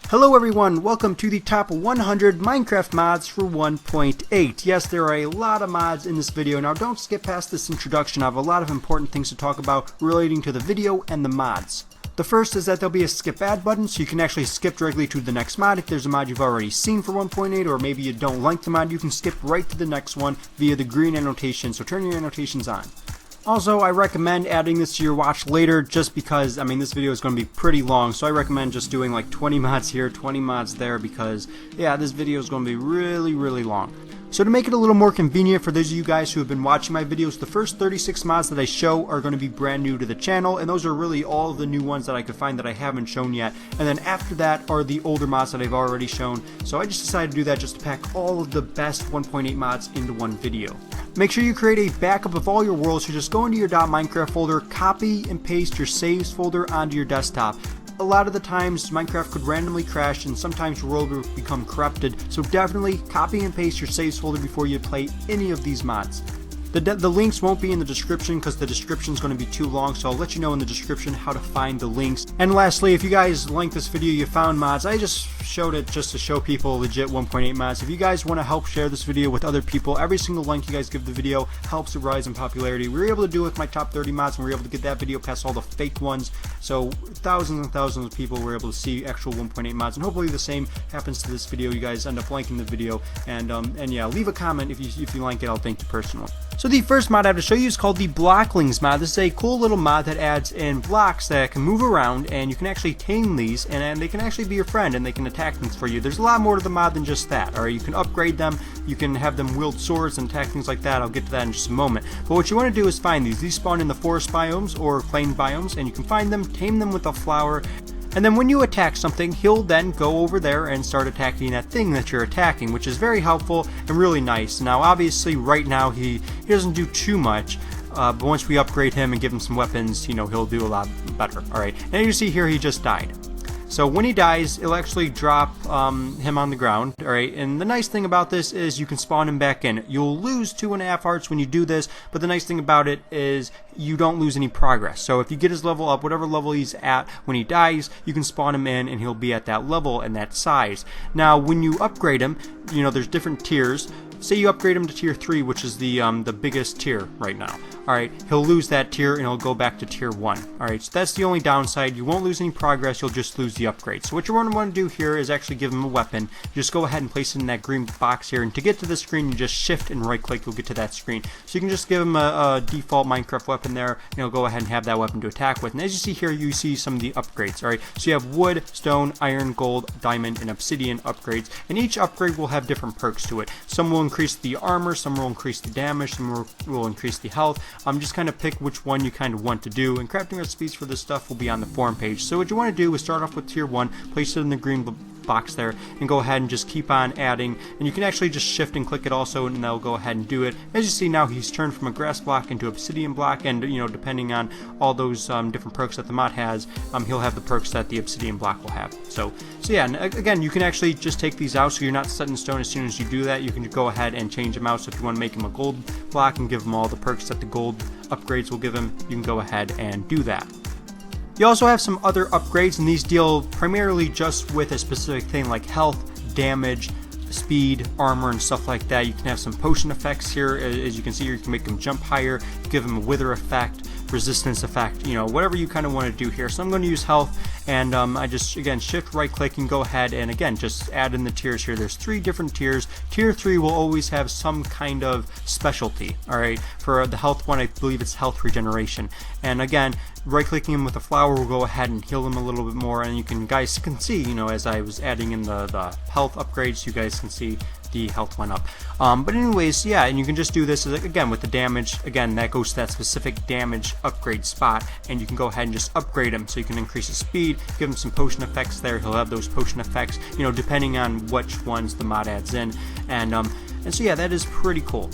Hello everyone, welcome to the top 100 Minecraft mods for 1.8. Yes, there are a lot of mods in this video. Now don't skip past this introduction. I have a lot of important things to talk about relating to the video and the mods. The first is that there'll be a skip ad button, so you can actually skip directly to the next mod. If there's a mod you've already seen for 1.8, or maybe you don't like the mod, you can skip right to the next one via the green annotation, so turn your annotations on. Also, I recommend adding this to your watch later just because, this video is going to be pretty long, so I recommend just doing like 20 mods here, 20 mods there because, yeah, this video is going to be really long. So to make it a little more convenient for those of you guys who have been watching my videos, the first 36 mods that I show are going to be brand new to the channel, and those are really all of the new ones that I could find that I haven't shown yet. And then after that are the older mods that I've already shown, so I just decided to do that just to pack all of the best 1.8 mods into one video. Make sure you create a backup of all your worlds, so just go into your .minecraft folder, copy and paste your saves folder onto your desktop. A lot of the times Minecraft could randomly crash and sometimes your world will become corrupted, so definitely copy and paste your saves folder before you play any of these mods. The links won't be in the description because the description is going to be too long, so I'll let you know in the description how to find the links. And lastly, if you guys like this video, you found mods, I just showed it just to show people legit 1.8 mods. If you guys want to help share this video with other people, every single link you guys give the video helps it rise in popularity. We were able to do it with my top 30 mods, and we were able to get that video past all the fake ones, so thousands and thousands of people were able to see actual 1.8 mods, and hopefully the same happens to this video. You guys end up liking the video, and yeah, leave a comment if you like it. I'll thank you personally. So the first mod I have to show you is called the Blocklings mod. This is a cool little mod that adds in blocks that can move around, and you can actually tame these, and they can actually be your friend, and they can attack things for you. There's a lot more to the mod than just that. Alright, you can upgrade them, you can have them wield swords and attack things like that. I'll get to that in just a moment. But what you want to do is find these. These spawn in the forest biomes or plain biomes, and you can find them, tame them with a flower. And then when you attack something, he'll then go over there and start attacking that thing that you're attacking, which is very helpful and really nice. Now obviously right now he doesn't do too much, but once we upgrade him and give him some weapons, he'll do a lot better. Alright, and as you see here, he just died. So when he dies, it'll actually drop him on the ground, alright, and the nice thing about this is you can spawn him back in. You'll lose 2.5 hearts when you do this, but the nice thing about it is you don't lose any progress. So if you get his level up, whatever level he's at when he dies, you can spawn him in and he'll be at that level and that size. Now when you upgrade him, there's different tiers. Say you upgrade him to tier 3, which is the biggest tier right now. Alright, he'll lose that tier and he'll go back to tier 1. Alright, so that's the only downside. You won't lose any progress, you'll just lose the upgrade. So what you want to do here is actually give him a weapon. You just go ahead and place it in that green box here, and to get to the screen, you just shift and right click, you'll get to that screen. So you can just give him a default Minecraft weapon there, and he'll go ahead and have that weapon to attack with. And as you see here, you see some of the upgrades. Alright, so you have wood, stone, iron, gold, diamond, and obsidian upgrades, and each upgrade will have different perks to it. Some will increase the armor, some will increase the damage, some will increase the health. Just kind of pick which one you kind of want to do, and crafting recipes for this stuff will be on the forum page. So what you want to do is start off with tier 1, place it in the green box there, and go ahead and just keep on adding, and you can actually just shift and click it also, and that'll go ahead and do it. As you see now, he's turned from a grass block into obsidian block, and depending on all those different perks that the mod has, he'll have the perks that the obsidian block will have. So yeah, and again, you can actually just take these out, so you're not set in stone. As soon as you do that, you can go ahead and change them out. So if you want to make him a gold block and give him all the perks that the gold upgrades will give him, you can go ahead and do that. You also have some other upgrades, and these deal primarily just with a specific thing like health, damage, speed, armor, and stuff like that. You can have some potion effects here. As you can see here, you can make them jump higher, give them a wither effect, resistance effect, whatever you kind of want to do here. So I'm going to use health, and I just, again, shift right click and go ahead and again just add in the tiers here. There's 3 different tiers. Tier 3 will always have some kind of specialty. Alright, for the health one, I believe it's health regeneration, and again, right clicking him with a flower will go ahead and heal him a little bit more, and you guys can see, as I was adding in the health upgrades, you guys can see the health went up. But anyways, yeah, and you can just do this again with the damage. Again, that goes to that specific damage upgrade spot, and you can go ahead and just upgrade him, so you can increase his speed, give him some potion effects there. He'll have those potion effects, depending on which ones the mod adds in, and so yeah, that is pretty cool.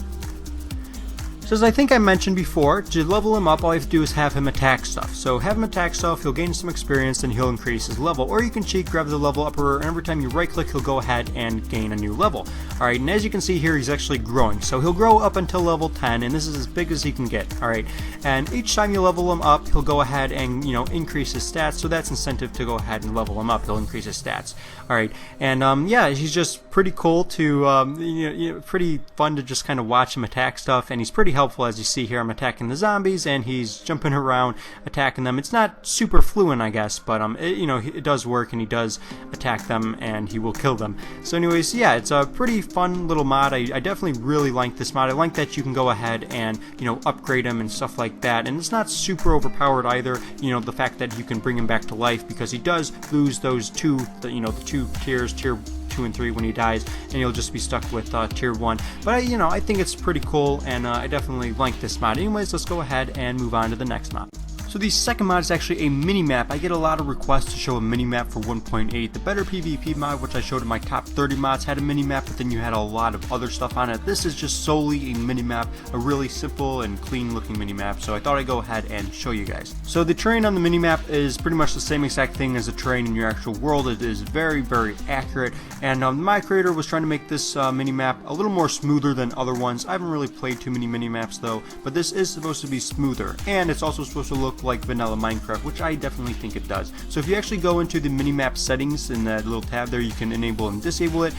So as I think I mentioned before, to level him up all you have to do is have him attack stuff. So have him attack stuff, he'll gain some experience and he'll increase his level. Or you can cheat, grab the level upper, and every time you right click he'll go ahead and gain a new level. Alright, and as you can see here he's actually growing. So he'll grow up until level 10 and this is as big as he can get. Alright, and each time you level him up he'll go ahead and increase his stats. So that's incentive to go ahead and level him up. He'll increase his stats. Alright, and yeah, he's just pretty cool to, pretty fun to just kind of watch him attack stuff, and he's pretty helpful. As you see here, I'm attacking the zombies and he's jumping around attacking them. It's not super fluent, I guess, but it does work and he does attack them and he will kill them. So anyways, yeah, it's a pretty fun little mod. I definitely really like this mod. I like that you can go ahead and upgrade him and stuff like that, and it's not super overpowered either. The fact that you can bring him back to life, because he does lose those the two tiers, tier 2 and 3 when he dies, and you'll just be stuck with tier 1. But I think it's pretty cool, and I definitely like this mod. Anyways, let's go ahead and move on to the next mod. So the second mod is actually a mini-map. I get a lot of requests to show a mini-map for 1.8. The Better PvP mod, which I showed in my top 30 mods, had a mini-map, but then you had a lot of other stuff on it. This is just solely a mini-map, a really simple and clean looking mini-map, so I thought I'd go ahead and show you guys. So the terrain on the mini-map is pretty much the same exact thing as the terrain in your actual world. It is very, very accurate, and my creator was trying to make this mini-map a little more smoother than other ones. I haven't really played too many mini-maps though, but this is supposed to be smoother, and it's also supposed to look like vanilla Minecraft, which I definitely think it does. So if you actually go into the minimap settings in that little tab there, you can enable and disable it.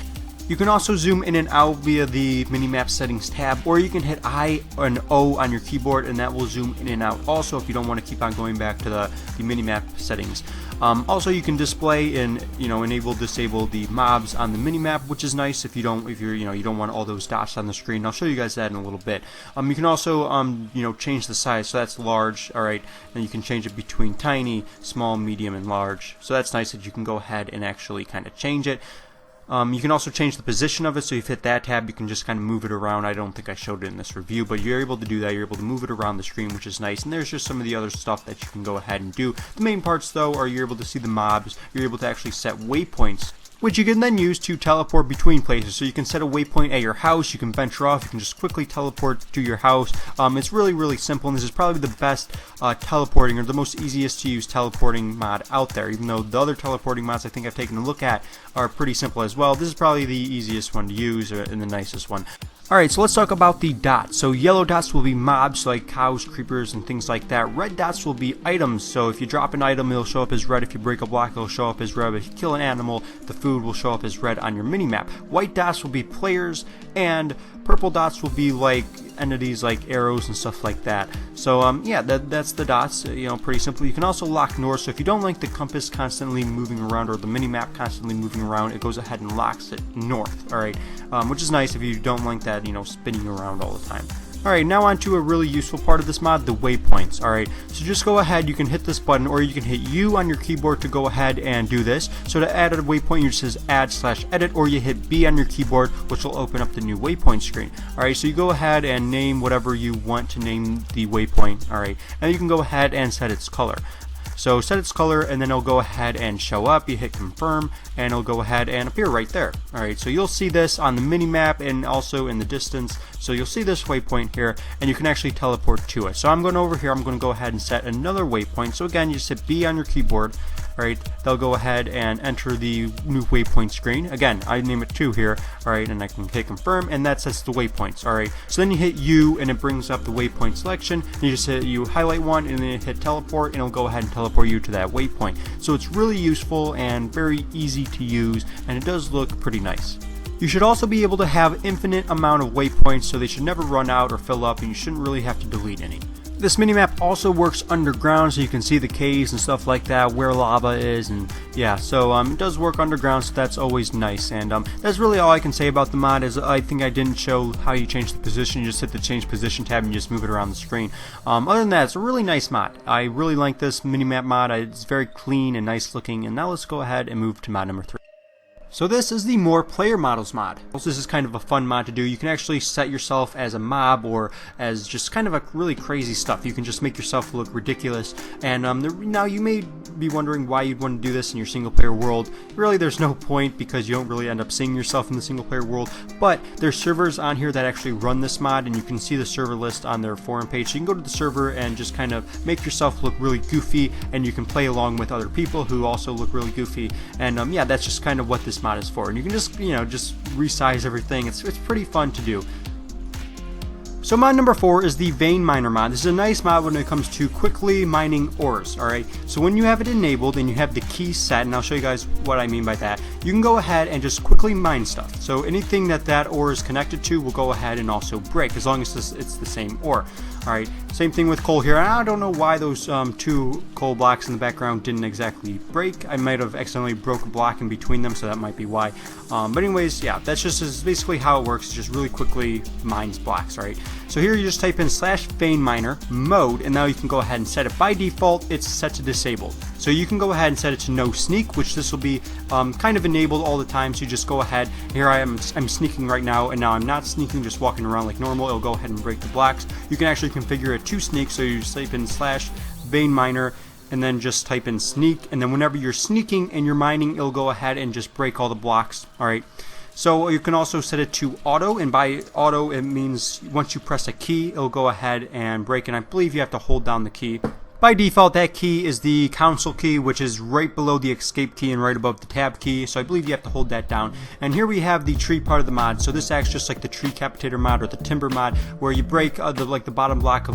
You can also zoom in and out via the minimap settings tab, or you can hit I and O on your keyboard and that will zoom in and out also if you don't want to keep on going back to the minimap settings. Also, you can display and enable, disable the mobs on the minimap, which is nice if you don't want all those dots on the screen. I'll show you guys that in a little bit. You can also change the size, so that's large. All right, and you can change it between tiny, small, medium, and large. So that's nice that you can go ahead and actually kind of change it. You can also change the position of it, so if you hit that tab you can just kind of move it around. I don't think I showed it in this review, but you're able to do that. You're able to move it around the screen, which is nice, and there's just some of the other stuff that you can go ahead and do. The main parts though are you're able to see the mobs, you're able to actually set waypoints, which you can then use to teleport between places. So you can set a waypoint at your house, you can venture off, you can just quickly teleport to your house. It's really, really simple, and this is probably the best teleporting, or the most easiest to use teleporting mod out there, even though the other teleporting mods I think I've taken a look at are pretty simple as well. This is probably the easiest one to use and the nicest one. Alright, so let's talk about the dots. So yellow dots will be mobs like cows, creepers, and things like that. Red dots will be items, so if you drop an item it'll show up as red. If you break a block it'll show up as red. If you kill an animal, the food will show up as red on your minimap. White dots will be players, and purple dots will be like entities like arrows and stuff like that. So yeah, that's the dots, pretty simple. You can also lock north, so if you don't like the compass constantly moving around or the minimap constantly moving around, it goes ahead and locks it north. Alright, which is nice if you don't like that, spinning around all the time. Alright, now on to a really useful part of this mod, the waypoints. Alright, so just go ahead, you can hit this button, or you can hit U on your keyboard to go ahead and do this. So to add a waypoint, you just says add/edit, or you hit B on your keyboard, which will open up the new waypoint screen. Alright, so you go ahead and name whatever you want to name the waypoint. Alright, and you can go ahead and set its color. So set its color, and then it'll go ahead and show up. You hit confirm and it'll go ahead and appear right there. Alright, so you'll see this on the mini-map and also in the distance. So you'll see this waypoint here, and you can actually teleport to it. So I'm going over here, I'm going to go ahead and set another waypoint. So again, you just hit B on your keyboard. Alright, they'll go ahead and enter the new waypoint screen. Again, I name it 2 here. Alright, and I can hit confirm, and that sets the waypoints. Alright, so then you hit U and it brings up the waypoint selection. You just you highlight one and then you hit teleport, and it'll go ahead and teleport you to that waypoint. So it's really useful and very easy to use, and it does look pretty nice. You should also be able to have infinite amount of waypoints, so they should never run out or fill up, and you shouldn't really have to delete any. This minimap also works underground, so you can see the caves and stuff like that, where lava is, and yeah, so it does work underground, so that's always nice. And that's really all I can say about the mod. Is I think I didn't show how you change the position. You just hit the change position tab and you just move it around the screen. Other than that, it's a really nice mod. I really like this minimap mod. It's very clean and nice looking. And now let's go ahead and move to mod number 3. So this is the More Player Models mod. This is kind of a fun mod to do. You can actually set yourself as a mob or as just kind of a really crazy stuff. You can just make yourself look ridiculous. And now you may be wondering why you'd want to do this in your single player world. Really, there's no point because you don't really end up seeing yourself in the single player world. But there's servers on here that actually run this mod, and you can see the server list on their forum page. So you can go to the server and just kind of make yourself look really goofy, and you can play along with other people who also look really goofy. And yeah, that's just kind of what this mod is for, and you can just just resize everything. It's pretty fun to do. So mod number 4 is the Vein Miner mod. This is a nice mod when it comes to quickly mining ores, alright? So when you have it enabled and you have the key set, and I'll show you guys what I mean by that, you can go ahead and just quickly mine stuff. So anything that ore is connected to will go ahead and also break, as long as it's the same ore. Alright, same thing with coal here. I don't know why those 2 coal blocks in the background didn't exactly break. I might have accidentally broke a block in between them, so that might be why. But anyways, yeah, that's just basically how it works. It just really quickly mines blocks, right? So here you just type in /veinminer mode, and now you can go ahead and set it. By default, it's set to disabled. So you can go ahead and set it to no sneak, which this will be kind of enabled all the time. So you just go ahead. Here I'm sneaking right now, and now I'm not sneaking, just walking around like normal. It'll go ahead and break the blocks. You can actually configure it to sneak, so you just type in /veinminer and then just type in sneak, and then whenever you're sneaking and you're mining, it'll go ahead and just break all the blocks. Alright. So you can also set it to auto, and by auto it means once you press a key, it'll go ahead and break, and I believe you have to hold down the key. By default, that key is the console key, which is right below the escape key and right above the tab key, so I believe you have to hold that down. And here we have the tree part of the mod. So this acts just like the tree capitator mod or the timber mod, where you break the bottom block of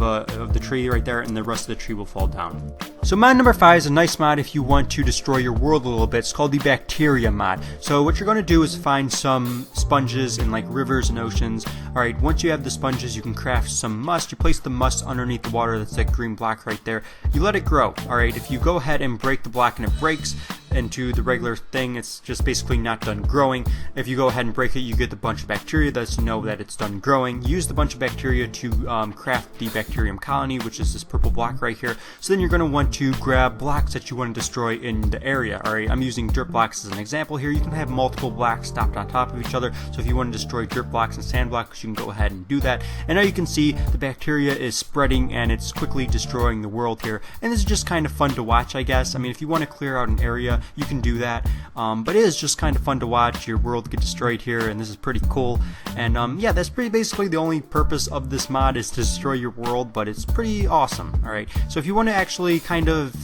the tree right there, and the rest of the tree will fall down. So mod number 5 is a nice mod if you want to destroy your world a little bit. It's called the Bacteria mod. So what you're going to do is find some sponges in like rivers and oceans. Alright, once you have the sponges, you can craft some must. You place the must underneath the water, that's that green block right there. You let it grow. Alright, if you go ahead and break the block and it breaks into the regular thing, it's just basically not done growing. If you go ahead and break it, you get a bunch of bacteria. That's to know that it's done growing. Use the bunch of bacteria to craft the bacterium colony, which is this purple block right here. So then you're going to want to grab blocks that you want to destroy in the area. Alright, I'm using dirt blocks as an example here. You can have multiple blocks stacked on top of each other. So if you want to destroy dirt blocks and sand blocks, you can go ahead and do that. And now you can see the bacteria is spreading and it's quickly destroying the world here. And this is just kind of fun to watch, I guess. I mean, if you want to clear out an area, you can do that, but it is just kind of fun to watch your world get destroyed here, and this is pretty cool. And yeah, that's pretty basically the only purpose of this mod, is to destroy your world, but it's pretty awesome. Alright, so if you want to actually kind of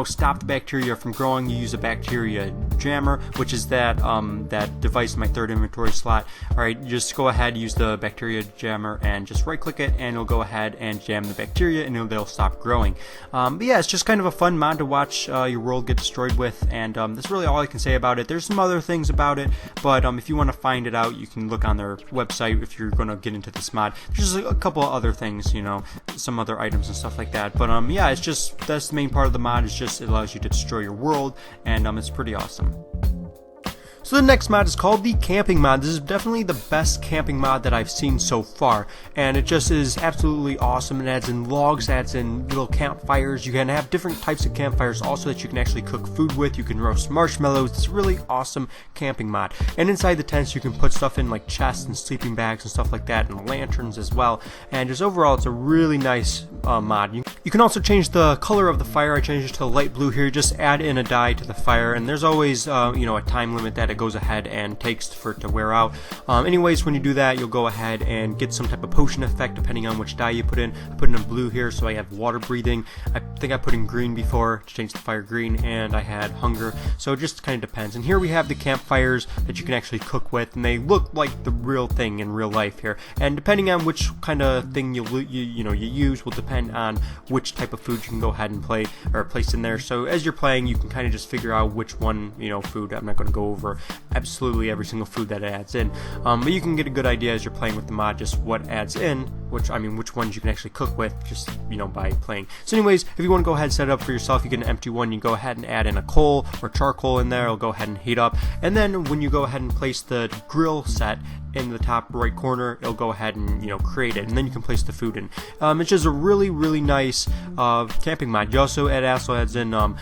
stop the bacteria from growing, you use a bacteria jammer, which is that device in my third inventory slot. Alright, just go ahead, use the bacteria jammer and just right click it, and it'll go ahead and jam the bacteria, and they'll stop growing. But yeah, it's just kind of a fun mod to watch your world get destroyed with, and that's really all I can say about it. There's some other things about it, but if you want to find it out, you can look on their website if you're going to get into this mod. There's just a couple of other things, some other items and stuff like that. But yeah, it's just, that's the main part of the mod. It's just, it allows you to destroy your world, and it's pretty awesome. So the next mod is called the Camping mod. This is definitely the best camping mod that I've seen so far, and it just is absolutely awesome. It adds in logs, adds in little campfires. You can have different types of campfires also that you can actually cook food with. You can roast marshmallows. It's a really awesome camping mod. And inside the tents you can put stuff in like chests and sleeping bags and stuff like that, and lanterns as well. And just overall, it's a really nice mod. You can also change the color of the fire. I changed it to light blue here. Just add in a dye to the fire, and there's always a time limit that it goes ahead and takes for it to wear out. Anyways, when you do that, you'll go ahead and get some type of potion effect depending on which dye you put in. I put in a blue here, so I have water breathing. I think I put in green before to change the fire green, and I had hunger, so it just kind of depends. And here we have the campfires that you can actually cook with, and they look like the real thing in real life here. And depending on which kind of thing you use will depend on which type of food you can go ahead and place in there. So as you're playing, you can kind of just figure out which one food. I'm not going to go over absolutely every single food that it adds in, but you can get a good idea as you're playing with the mod just what adds in, which ones you can actually cook with, just by playing. So anyways, if you want to go ahead and set it up for yourself, you get an empty one, you go ahead and add in a coal or charcoal in there. It'll go ahead and heat up, and then when you go ahead and place the grill set in the top right corner, it'll go ahead and create it, and then you can place the food in. It's just a really nice camping mod. It also adds in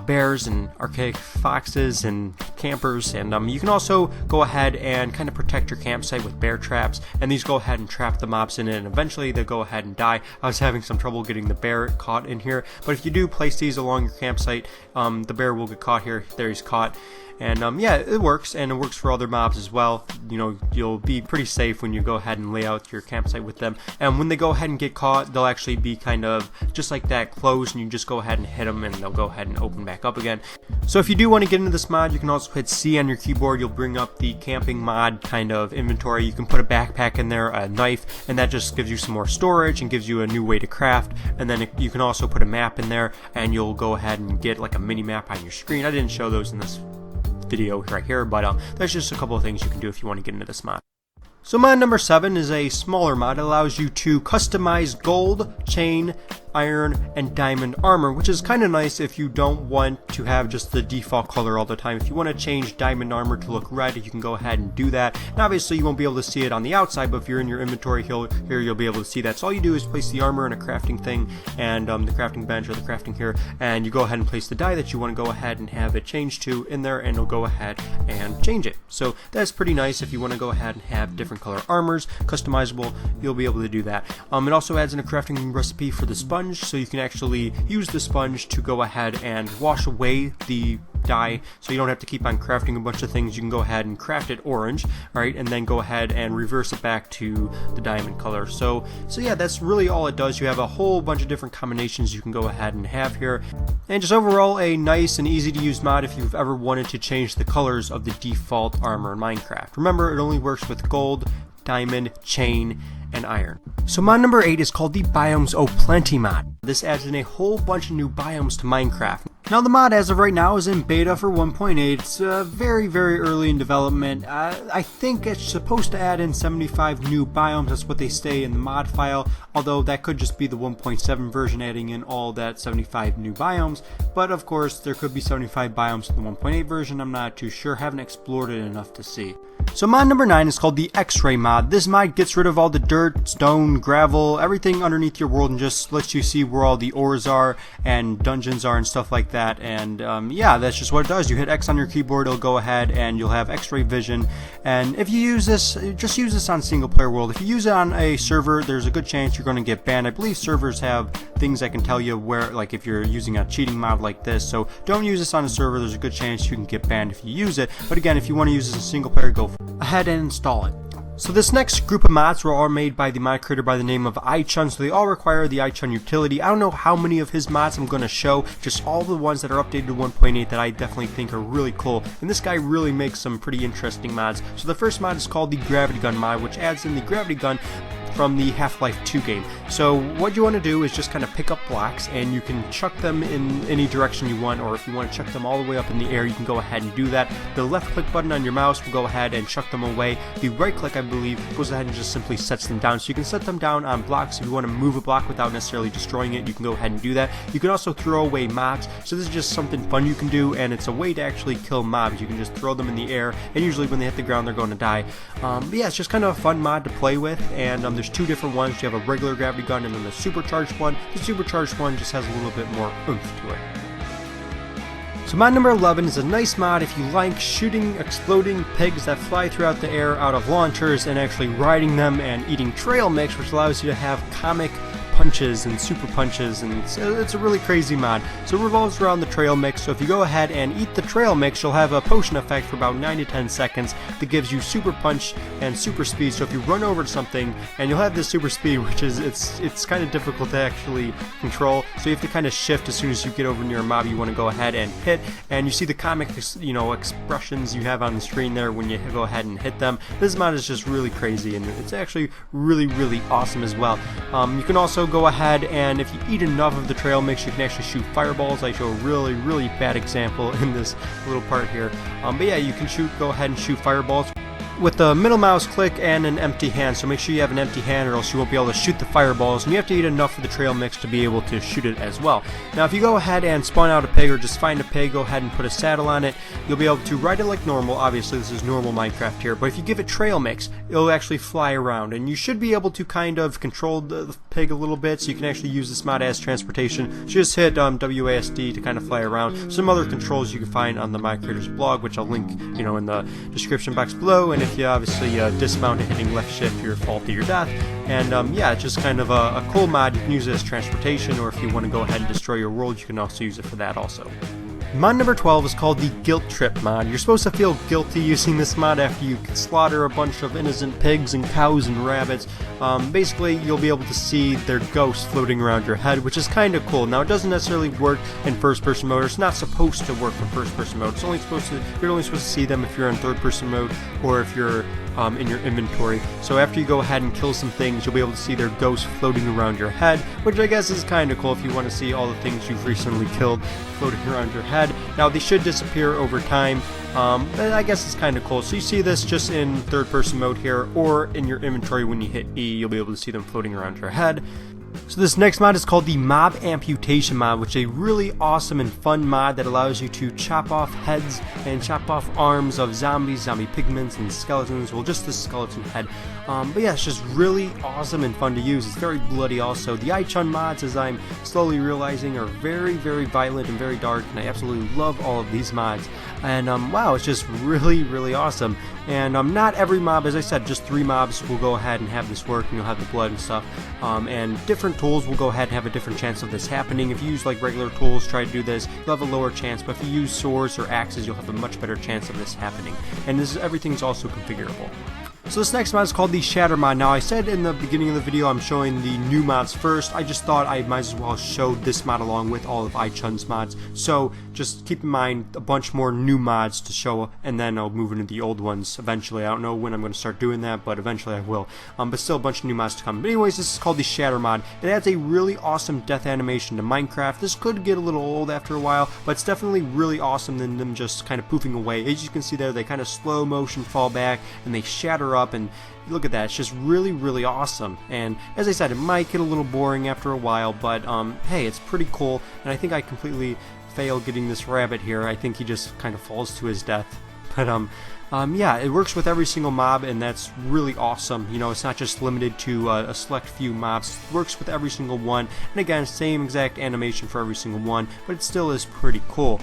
bears and archaic foxes and campers, and you can also go ahead and kind of protect your campsite with bear traps, and these go ahead and trap the mobs in it, and eventually they'll go ahead and die. I was having some trouble getting the bear caught in here, but if you do place these along your campsite, the bear will get caught here. There, he's caught. And yeah, it works, and it works for other mobs as well. You know, you'll be pretty safe when you go ahead and lay out your campsite with them. And when they go ahead and get caught, they'll actually be kind of just like that, closed, and you just go ahead and hit them, and they'll go ahead and open back up again. So if you do want to get into this mod, you can also hit C on your keyboard. You'll bring up the camping mod kind of inventory. You can put a backpack in there, a knife, and that just gives you some more storage and gives you a new way to craft. And then you can also put a map in there, and you'll go ahead and get like a mini map on your screen. I didn't show those in this video right here, but there's just a couple of things you can do if you want to get into this mod. So mod number 7 is a smaller mod. It allows you to customize gold, chain, iron, and diamond armor, which is kind of nice if you don't want to have just the default color all the time. If you want to change diamond armor to look red, you can go ahead and do that. And obviously you won't be able to see it on the outside, but if you're in your inventory here, you'll be able to see that. So all you do is place the armor in a crafting thing, and the crafting bench or the crafting here, and you go ahead and place the dye that you want to go ahead and have it changed to in there, and it'll go ahead and change it. So that's pretty nice if you want to go ahead and have different color armors, customizable, you'll be able to do that. It also adds in a crafting recipe for the sponge, so you can actually use the sponge to go ahead and wash away the dye, so you don't have to keep on crafting a bunch of things. You can go ahead and craft it orange, right, and then go ahead and reverse it back to the diamond color. So yeah, that's really all it does. You have a whole bunch of different combinations you can go ahead and have here, and just overall a nice and easy to use mod if you've ever wanted to change the colors of the default armor in Minecraft. Remember, it only works with gold, diamond, chain, and iron. So mod number 8 is called the Biomes O Plenty mod. This adds in a whole bunch of new biomes to Minecraft. Now the mod as of right now is in beta for 1.8. It's very early in development. I think it's supposed to add in 75 new biomes. That's what they say in the mod file, although that could just be the 1.7 version adding in all that 75 new biomes. But of course there could be 75 biomes in the 1.8 version. I'm not too sure, haven't explored it enough to see. So mod number 9 is called the X-Ray mod. This mod gets rid of all the dirt, stone, gravel, everything underneath your world, and just lets you see where all the ores are and dungeons are and stuff like that. And yeah, that's just what it does. You hit X on your keyboard, it'll go ahead and you'll have X-ray vision. And if you use this, just use this on single player world. If you use it on a server, there's a good chance you're going to get banned. I believe servers have things that can tell you where, like if you're using a cheating mod like this. So don't use this on a server. There's a good chance you can get banned if you use it. But again, if you want to use this as a single player, go ahead and install it. So this next group of mods were all made by the mod creator by the name of IChun, so they all require the IChun utility. I don't know how many of his mods I'm going to show, just all the ones that are updated to 1.8 that I definitely think are really cool, and this guy really makes some pretty interesting mods. So the first mod is called the Gravity Gun mod, which adds in the gravity gun from the Half-Life 2 game. So what you want to do is just kind of pick up blocks, and you can chuck them in any direction you want, or if you want to chuck them all the way up in the air, you can go ahead and do that. The left click button on your mouse will go ahead and chuck them away. The right click, I believe, goes ahead and just simply sets them down. So you can set them down on blocks. If you want to move a block without necessarily destroying it, you can go ahead and do that. You can also throw away mobs. So this is just something fun you can do, and it's a way to actually kill mobs. You can just throw them in the air, and usually when they hit the ground, they're going to die. But yeah, it's just kind of a fun mod to play with, and there's two different ones. You have a regular gravity gun and then the supercharged one. The supercharged one just has a little bit more oomph to it. So mod number 11 is a nice mod if you like shooting exploding pigs that fly throughout the air out of launchers and actually riding them and eating trail mix, which allows you to have comic punches and super punches, and it's a really crazy mod. So it revolves around the trail mix, so if you go ahead and eat the trail mix, you'll have a potion effect for about 9 to 10 seconds that gives you super punch and super speed. So if you run over to something, and you'll have this super speed, which is it's kind of difficult to actually control, so you have to kind of shift as soon as you get over near a mob you want to go ahead and hit, and you see the comic expressions you have on the screen there when you go ahead and hit them. This mod is just really crazy, and it's actually really awesome as well. You can also go ahead and if you eat enough of the trail mix, you can actually shoot fireballs. I show a really bad example in this little part here. But yeah, you can go ahead and shoot fireballs. with the middle mouse click and an empty hand, so make sure you have an empty hand or else you won't be able to shoot the fireballs, and you have to eat enough of the trail mix to be able to shoot it as well. Now if you go ahead and spawn out a pig or just find a pig, go ahead and put a saddle on it, you'll be able to ride it like normal. Obviously this is normal Minecraft here, but if you give it trail mix, it'll actually fly around, and you should be able to kind of control the pig a little bit, so you can actually use this mod as transportation. So just hit WASD to kind of fly around. Some other controls you can find on the My Creator's blog, which I'll link, in the description box below, and if you obviously dismount it hitting left shift, you'll fall to your death. And yeah, it's just kind of a cool mod. You can use it as transportation, or if you want to go ahead and destroy your world, you can also use it for that also. Mod number 12 is called the Guilt Trip mod. You're supposed to feel guilty using this mod after you slaughter a bunch of innocent pigs and cows and rabbits. Basically, you'll be able to see their ghosts floating around your head, which is kind of cool. Now, it doesn't necessarily work in first-person mode. It's not supposed to work for first-person mode. You're only supposed to see them if you're in third-person mode or if you're in your inventory. So after you go ahead and kill some things, you'll be able to see their ghosts floating around your head, which I guess is kind of cool if you want to see all the things you've recently killed floating around your head. Now they should disappear over time, but I guess it's kind of cool. So you see this just in third person mode here, or in your inventory when you hit E, you'll be able to see them floating around your head. So this next mod is called the Mob Amputation mod, which is a really awesome and fun mod that allows you to chop off heads and chop off arms of zombies, zombie pigments, and skeletons. Well, just the skeleton head. But yeah, it's just really awesome and fun to use. It's very bloody also. The IChun mods, as I'm slowly realizing, are very, very violent and very dark, and I absolutely love all of these mods. And wow, it's just really, really awesome. And not every mob, as I said, just 3 mobs will go ahead and have this work, and you'll have the blood and stuff. And different tools will go ahead and have a different chance of this happening. If you use like regular tools, try to do this, you'll have a lower chance, but if you use swords or axes, you'll have a much better chance of this happening. And everything's also configurable. So this next mod is called the Shatter mod. Now I said in the beginning of the video I'm showing the new mods first. I just thought I might as well show this mod along with all of IChun's mods. So just keep in mind a bunch more new mods to show, and then I'll move into the old ones eventually. I don't know when I'm going to start doing that, but eventually I will. But still a bunch of new mods to come. But anyways, this is called the Shatter mod. It adds a really awesome death animation to Minecraft. This could get a little old after a while, but it's definitely really awesome than them just kind of poofing away. As you can see there, they kind of slow motion fall back and they shatter up, and look at that, it's just really, really awesome. And as I said, it might get a little boring after a while, but hey, it's pretty cool. And I think I completely failed getting this rabbit here. I think he just kind of falls to his death. But yeah, it works with every single mob, and that's really awesome. It's not just limited to a select few mobs. It works with every single one, and again, same exact animation for every single one, but it still is pretty cool.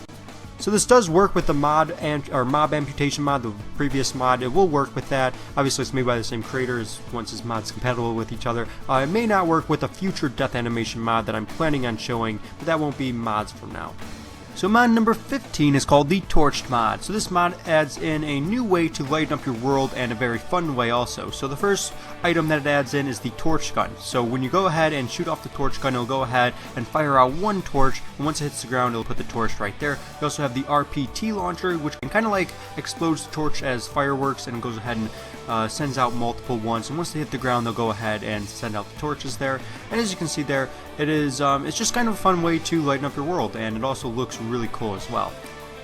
So this does work with the Mob Amputation mod, the previous mod. It will work with that. Obviously it's made by the same creators once his mod's compatible with each other. It may not work with a future death animation mod that I'm planning on showing, but that won't be mods from now. So mod number 15 is called the Torched mod. So this mod adds in a new way to lighten up your world, and a very fun way also. So the first item that it adds in is the torch gun. So when you go ahead and shoot off the torch gun, it'll go ahead and fire out one torch, and once it hits the ground, it'll put the torch right there. You also have the RPT launcher, which can kind of like explodes the torch as fireworks, and goes ahead and sends out multiple ones, and once they hit the ground, they'll go ahead and send out the torches there. And as you can see there, it is it's just kind of a fun way to lighten up your world, and it also looks really cool as well.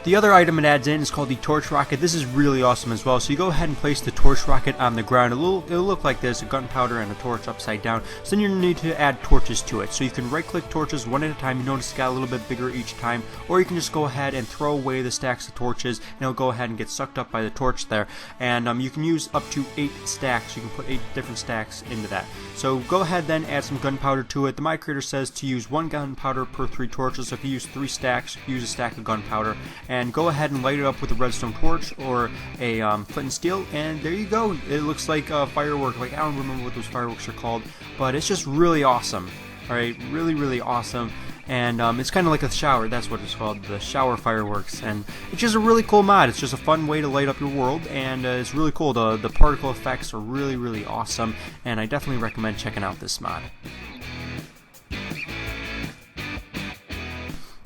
The other item it adds in is called the torch rocket. This is really awesome as well. So you go ahead and place the torch rocket on the ground. It'll look like this, a gunpowder and a torch upside down. So then you need to add torches to it. So you can right click torches one at a time. You notice it got a little bit bigger each time. Or you can just go ahead and throw away the stacks of torches, and it'll go ahead and get sucked up by the torch there. And you can use up to 8 stacks. You can put 8 different stacks into that. So go ahead then, add some gunpowder to it. The My Creator says to use 1 gunpowder per 3 torches. So if you use 3 stacks, use a stack of gunpowder. And go ahead and light it up with a redstone torch or a flint and steel, and there you go. It looks like a firework. Like, I don't remember what those fireworks are called, but it's just really awesome. Alright, really, really awesome. And it's kind of like a shower. That's what it's called, the shower fireworks. And it's just a really cool mod. It's just a fun way to light up your world, and it's really cool. The particle effects are really, really awesome, and I definitely recommend checking out this mod.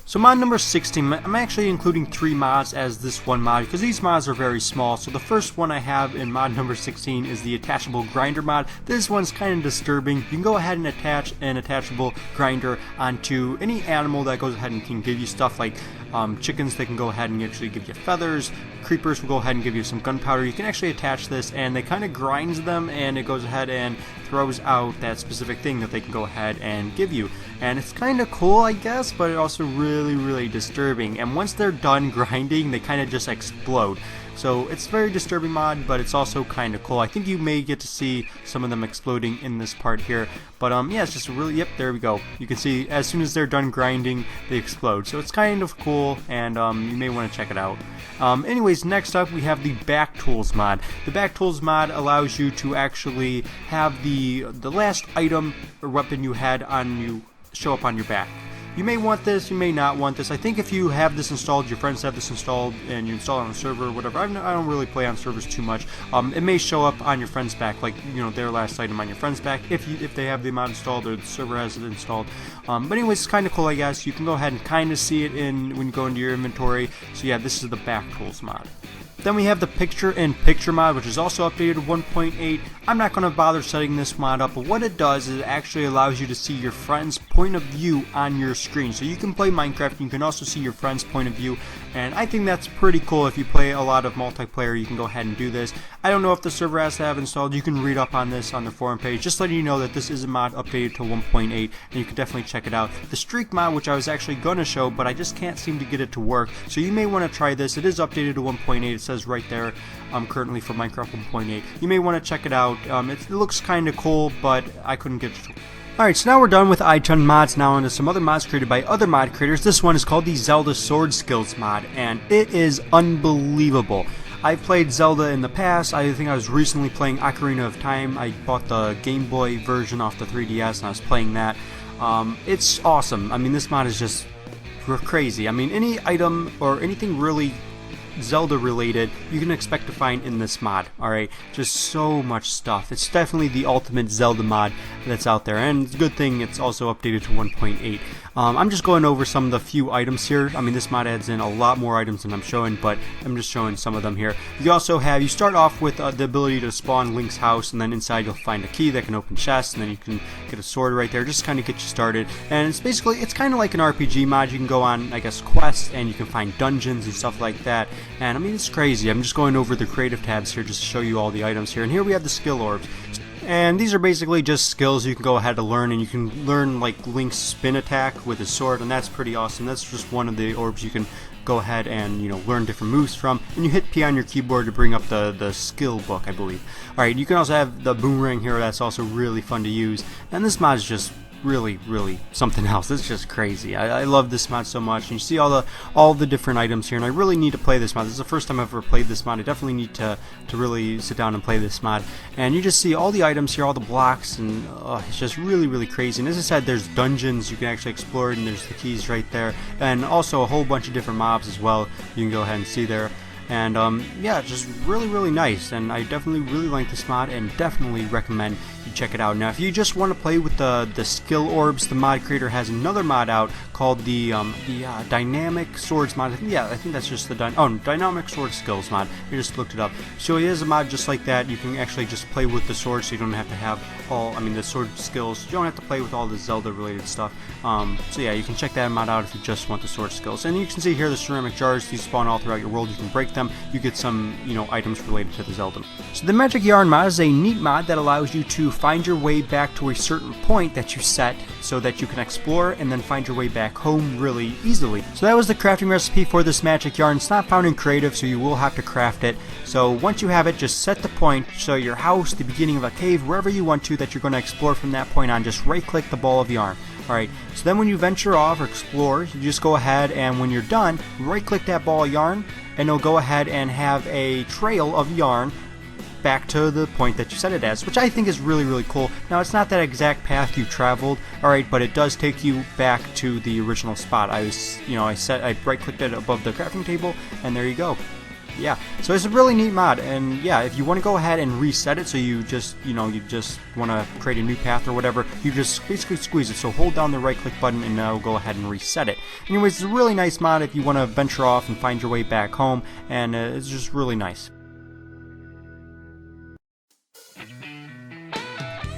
So mod number 16, I'm actually including 3 mods as this one mod because these mods are very small. So the first one I have in mod number 16 is the attachable grinder mod. This one's kind of disturbing. You can go ahead and attach an attachable grinder onto any animal that goes ahead and can give you stuff like Chickens, they can go ahead and actually give you feathers. Creepers will go ahead and give you some gunpowder. You can actually attach this, and they kind of grinds them, and it goes ahead and throws out that specific thing that they can go ahead and give you. And it's kind of cool, I guess, but also really disturbing. And once they're done grinding, they kind of just explode. So it's a very disturbing mod, but it's also kind of cool. I think you may get to see some of them exploding in this part here. But yeah, it's just really, yep, there we go. You can see as soon as they're done grinding, they explode. So it's kind of cool, and you may want to check it out. Anyways, next up we have the Back Tools mod. The Back Tools mod allows you to actually have the last item or weapon you had on you show up on your back. You may want this, you may not want this. I think if you have this installed, your friends have this installed, and you install it on a server or whatever, I don't really play on servers too much, it may show up on your friend's back, like, you know, their last item on your friend's back, if they have the mod installed or the server has it installed. But anyways, it's kind of cool, I guess. You can go ahead and kind of see it when you go into your inventory. So yeah, this is the Back Tools mod. Then we have the Picture-in-Picture mod, which is also updated to 1.8. I'm not going to bother setting this mod up, but what it does is it actually allows you to see your friend's point of view on your screen. So you can play Minecraft, and you can also see your friend's point of view, and I think that's pretty cool. If you play a lot of multiplayer, you can go ahead and do this. I don't know if the server has to have installed. You can read up on this on the forum page, just letting you know that this is a mod updated to 1.8, and you can definitely check it out. The Streak mod, which I was actually going to show, but I just can't seem to get it to work, so you may want to try this. It is updated to 1.8. It says right there, currently for Minecraft 1.8. You may want to check it out. It looks kind of cool, but I couldn't get it to work. Alright, so now we're done with IChun mods. Now onto some other mods created by other mod creators. This one is called the Zelda Sword Skills mod, and it is unbelievable. I've played Zelda in the past. I think I was recently playing Ocarina of Time. I bought the Game Boy version off the 3DS, and I was playing that. It's awesome. I mean, this mod is just crazy. I mean, any item or anything really Zelda related you can expect to find in this mod. Alright, just so much stuff. It's definitely the ultimate Zelda mod that's out there, and it's a good thing it's also updated to 1.8. I'm just going over some of the few items here. I mean, this mod adds in a lot more items than I'm showing, but I'm just showing some of them here. You also have, you start off with the ability to spawn Link's house, and then inside you'll find a key that can open chests, and then you can get a sword right there, just kind of get you started. And it's basically, it's kind of like an RPG mod. You can go on, I guess, quests, and you can find dungeons and stuff like that. And I mean, it's crazy. I'm just going over the creative tabs here just to show you all the items here. And here we have the skill orbs. And these are basically just skills you can go ahead to learn, and you can learn like Link's spin attack with his sword, and that's pretty awesome. That's just one of the orbs you can go ahead and, you know, learn different moves from. And you hit P on your keyboard to bring up the skill book, I believe. Alright, you can also have the boomerang here, that's also really fun to use. And this mod is just really something else. It's just crazy. I love this mod so much, and you see all the different items here, and I really need to play this mod. This is the first time I've ever played this mod. I definitely need to really sit down and play this mod. And you just see all the items here, all the blocks, and it's just really crazy. And as I said, there's dungeons you can actually explore, and there's the keys right there, and also a whole bunch of different mobs as well you can go ahead and see there. And yeah, just really nice, and I definitely really like this mod, and definitely recommend you check it out. Now, if you just want to play with the skill orbs, the mod creator has another mod out called the Dynamic Swords mod. I think that's just the Dynamic Sword Skills mod. I just looked it up. So it is a mod just like that. You can actually just play with the sword, so you don't have to have the sword skills. You don't have to play with all the Zelda related stuff. So yeah, you can check that mod out if you just want the sword skills. And you can see here the ceramic jars. These spawn all throughout your world. You can break them. You get some, items related to the Zelda. So the Magic Yarn mod is a neat mod that allows you to find your way back to a certain point that you set so that you can explore and then find your way back home really easily. So that was the crafting recipe for this Magic Yarn. It's not found in creative, so you will have to craft it. So once you have it, just set the point, so your house, the beginning of a cave, wherever you want to that you're going to explore from that point on, just right click the ball of yarn. Alright, so then when you venture off or explore, you just go ahead and when you're done, right click that ball of yarn, and it'll go ahead and have a trail of yarn back to the point that you set it as, which I think is really cool. Now, it's not that exact path you traveled, alright, but it does take you back to the original spot. I right clicked it above the crafting table, and there you go. Yeah, so it's a really neat mod, and yeah, if you want to go ahead and reset it, so you just want to create a new path or whatever, you just basically squeeze it. So hold down the right click button and now go ahead and reset it. Anyways, it's a really nice mod if you want to venture off and find your way back home, and it's just really nice.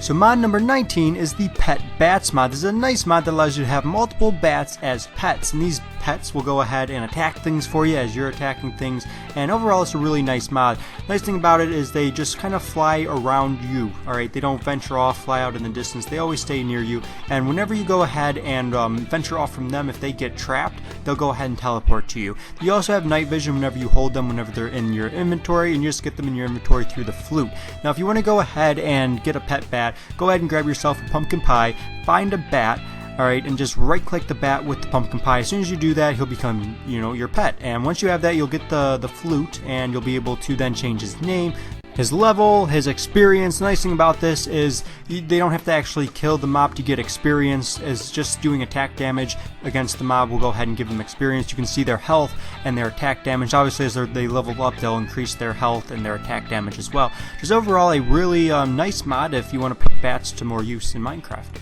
So mod number 19 is the Pet Bats mod. This is a nice mod that allows you to have multiple bats as pets, and these pets will go ahead and attack things for you as you're attacking things, and overall it's a really nice mod. Nice thing about it is they just kind of fly around you, alright? They don't venture off, fly out in the distance, they always stay near you, and whenever you go ahead and venture off from them, if they get trapped, they'll go ahead and teleport to you. You also have night vision whenever you hold them, whenever they're in your inventory, and you just get them in your inventory through the flute. Now if you want to go ahead and get a pet bat, go ahead and grab yourself a pumpkin pie, find a bat, alright, and just right click the bat with the pumpkin pie. As soon as you do that, he'll become, your pet. And once you have that, you'll get the flute, and you'll be able to then change his name, his level, his experience. The nice thing about this is they don't have to actually kill the mob to get experience, as just doing attack damage against the mob will go ahead and give them experience. You can see their health and their attack damage. Obviously as they level up, they'll increase their health and their attack damage as well. Just overall a really nice mod if you want to put bats to more use in Minecraft.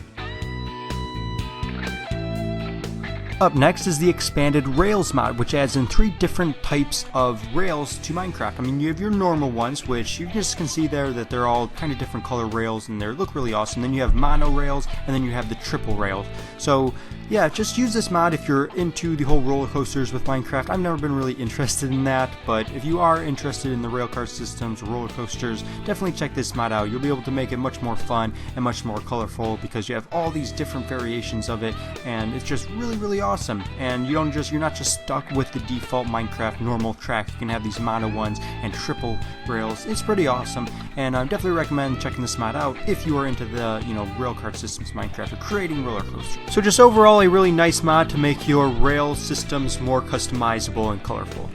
Up next is the expanded rails mod, which adds in 3 different types of rails to Minecraft. I mean, you have your normal ones, which you just can see there that they're all kind of different color rails and they look really awesome. Then you have mono rails, and then you have the triple rails. So yeah, just use this mod if you're into the whole roller coasters with Minecraft. I've never been really interested in that, but if you are interested in the railcar systems, roller coasters, definitely check this mod out. You'll be able to make it much more fun and much more colorful because you have all these different variations of it, and it's just really awesome. And you're not just stuck with the default Minecraft normal track. You can have these mono ones and triple rails. It's pretty awesome, and I definitely recommend checking this mod out if you are into the railcar systems Minecraft or creating roller coasters. So just overall a really nice mod to make your rail systems more customizable and colorful.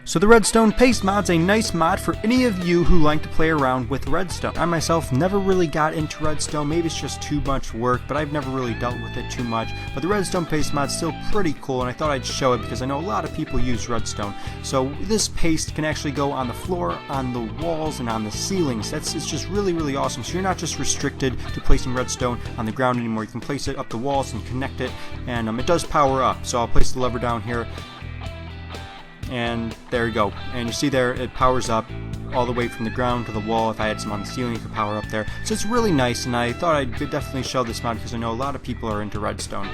So the Redstone Paste mod's a nice mod for any of you who like to play around with Redstone. I myself never really got into Redstone, maybe it's just too much work, but I've never really dealt with it too much. But the Redstone Paste mod's still pretty cool, and I thought I'd show it because I know a lot of people use Redstone. So this paste can actually go on the floor, on the walls, and on the ceilings. It's just really awesome. So you're not just restricted to placing Redstone on the ground anymore. You can place it up the walls and connect it, and it does power up. So I'll place the lever down here, and there you go, and you see there it powers up all the way from the ground to the wall. If I had some on the ceiling, it could power up there. So it's really nice, and I thought I'd definitely show this mod because I know a lot of people are into Redstone.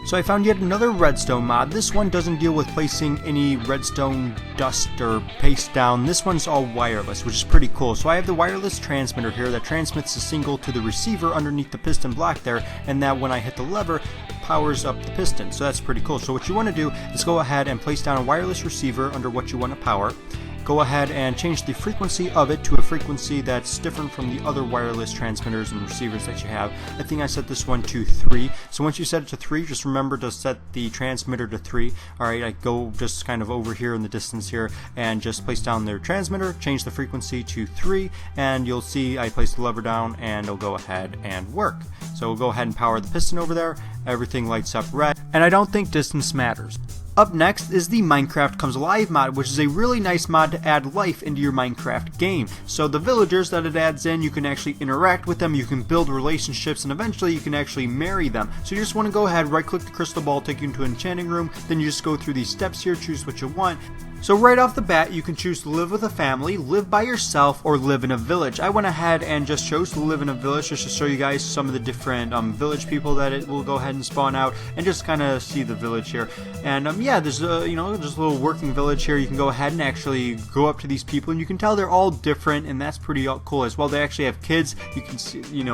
So I found yet another Redstone mod. This one doesn't deal with placing any redstone dust or paste down. This one's all wireless, which is pretty cool. So I have the wireless transmitter here that transmits the signal to the receiver underneath the piston block there, and that when I hit the lever, powers up the piston. So that's pretty cool. So what you want to do is go ahead and place down a wireless receiver under what you want to power. Go ahead and change the frequency of it to a frequency that's different from the other wireless transmitters and receivers that you have. I think I set this one to 3. So once you set it to 3, just remember to set the transmitter to 3. Alright, I go just kind of over here in the distance here and just place down their transmitter, change the frequency to 3, and you'll see I place the lever down and it'll go ahead and work. So we'll go ahead and power the piston over there. Everything lights up red, and I don't think distance matters. Up next is the Minecraft Comes Alive mod, which is a really nice mod to add life into your Minecraft game. So the villagers that it adds in, you can actually interact with them, you can build relationships, and eventually you can actually marry them. So you just want to go ahead, right click the crystal ball, take you into an enchanting room, then you just go through these steps here, choose what you want. So right off the bat, you can choose to live with a family, live by yourself, or live in a village. I went ahead and just chose to live in a village just to show you guys some of the different village people that it will go ahead and spawn out, and just kind of see the village here. And yeah, there's just a little working village here. You can go ahead and actually go up to these people, and you can tell they're all different, and that's pretty cool as well. They actually have kids. You can see, you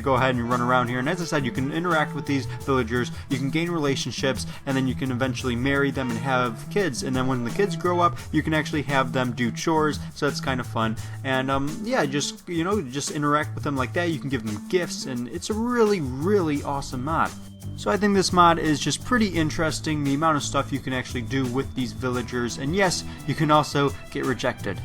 go ahead and you run around here, and as I said, you can interact with these villagers. You can gain relationships, and then you can eventually marry them and have kids. And then when the kids grow up, you can actually have them do chores, so that's kind of fun. And yeah, just interact with them like that. You can give them gifts, and it's a really awesome mod. So I think this mod is just pretty interesting, the amount of stuff you can actually do with these villagers, and yes, you can also get rejected.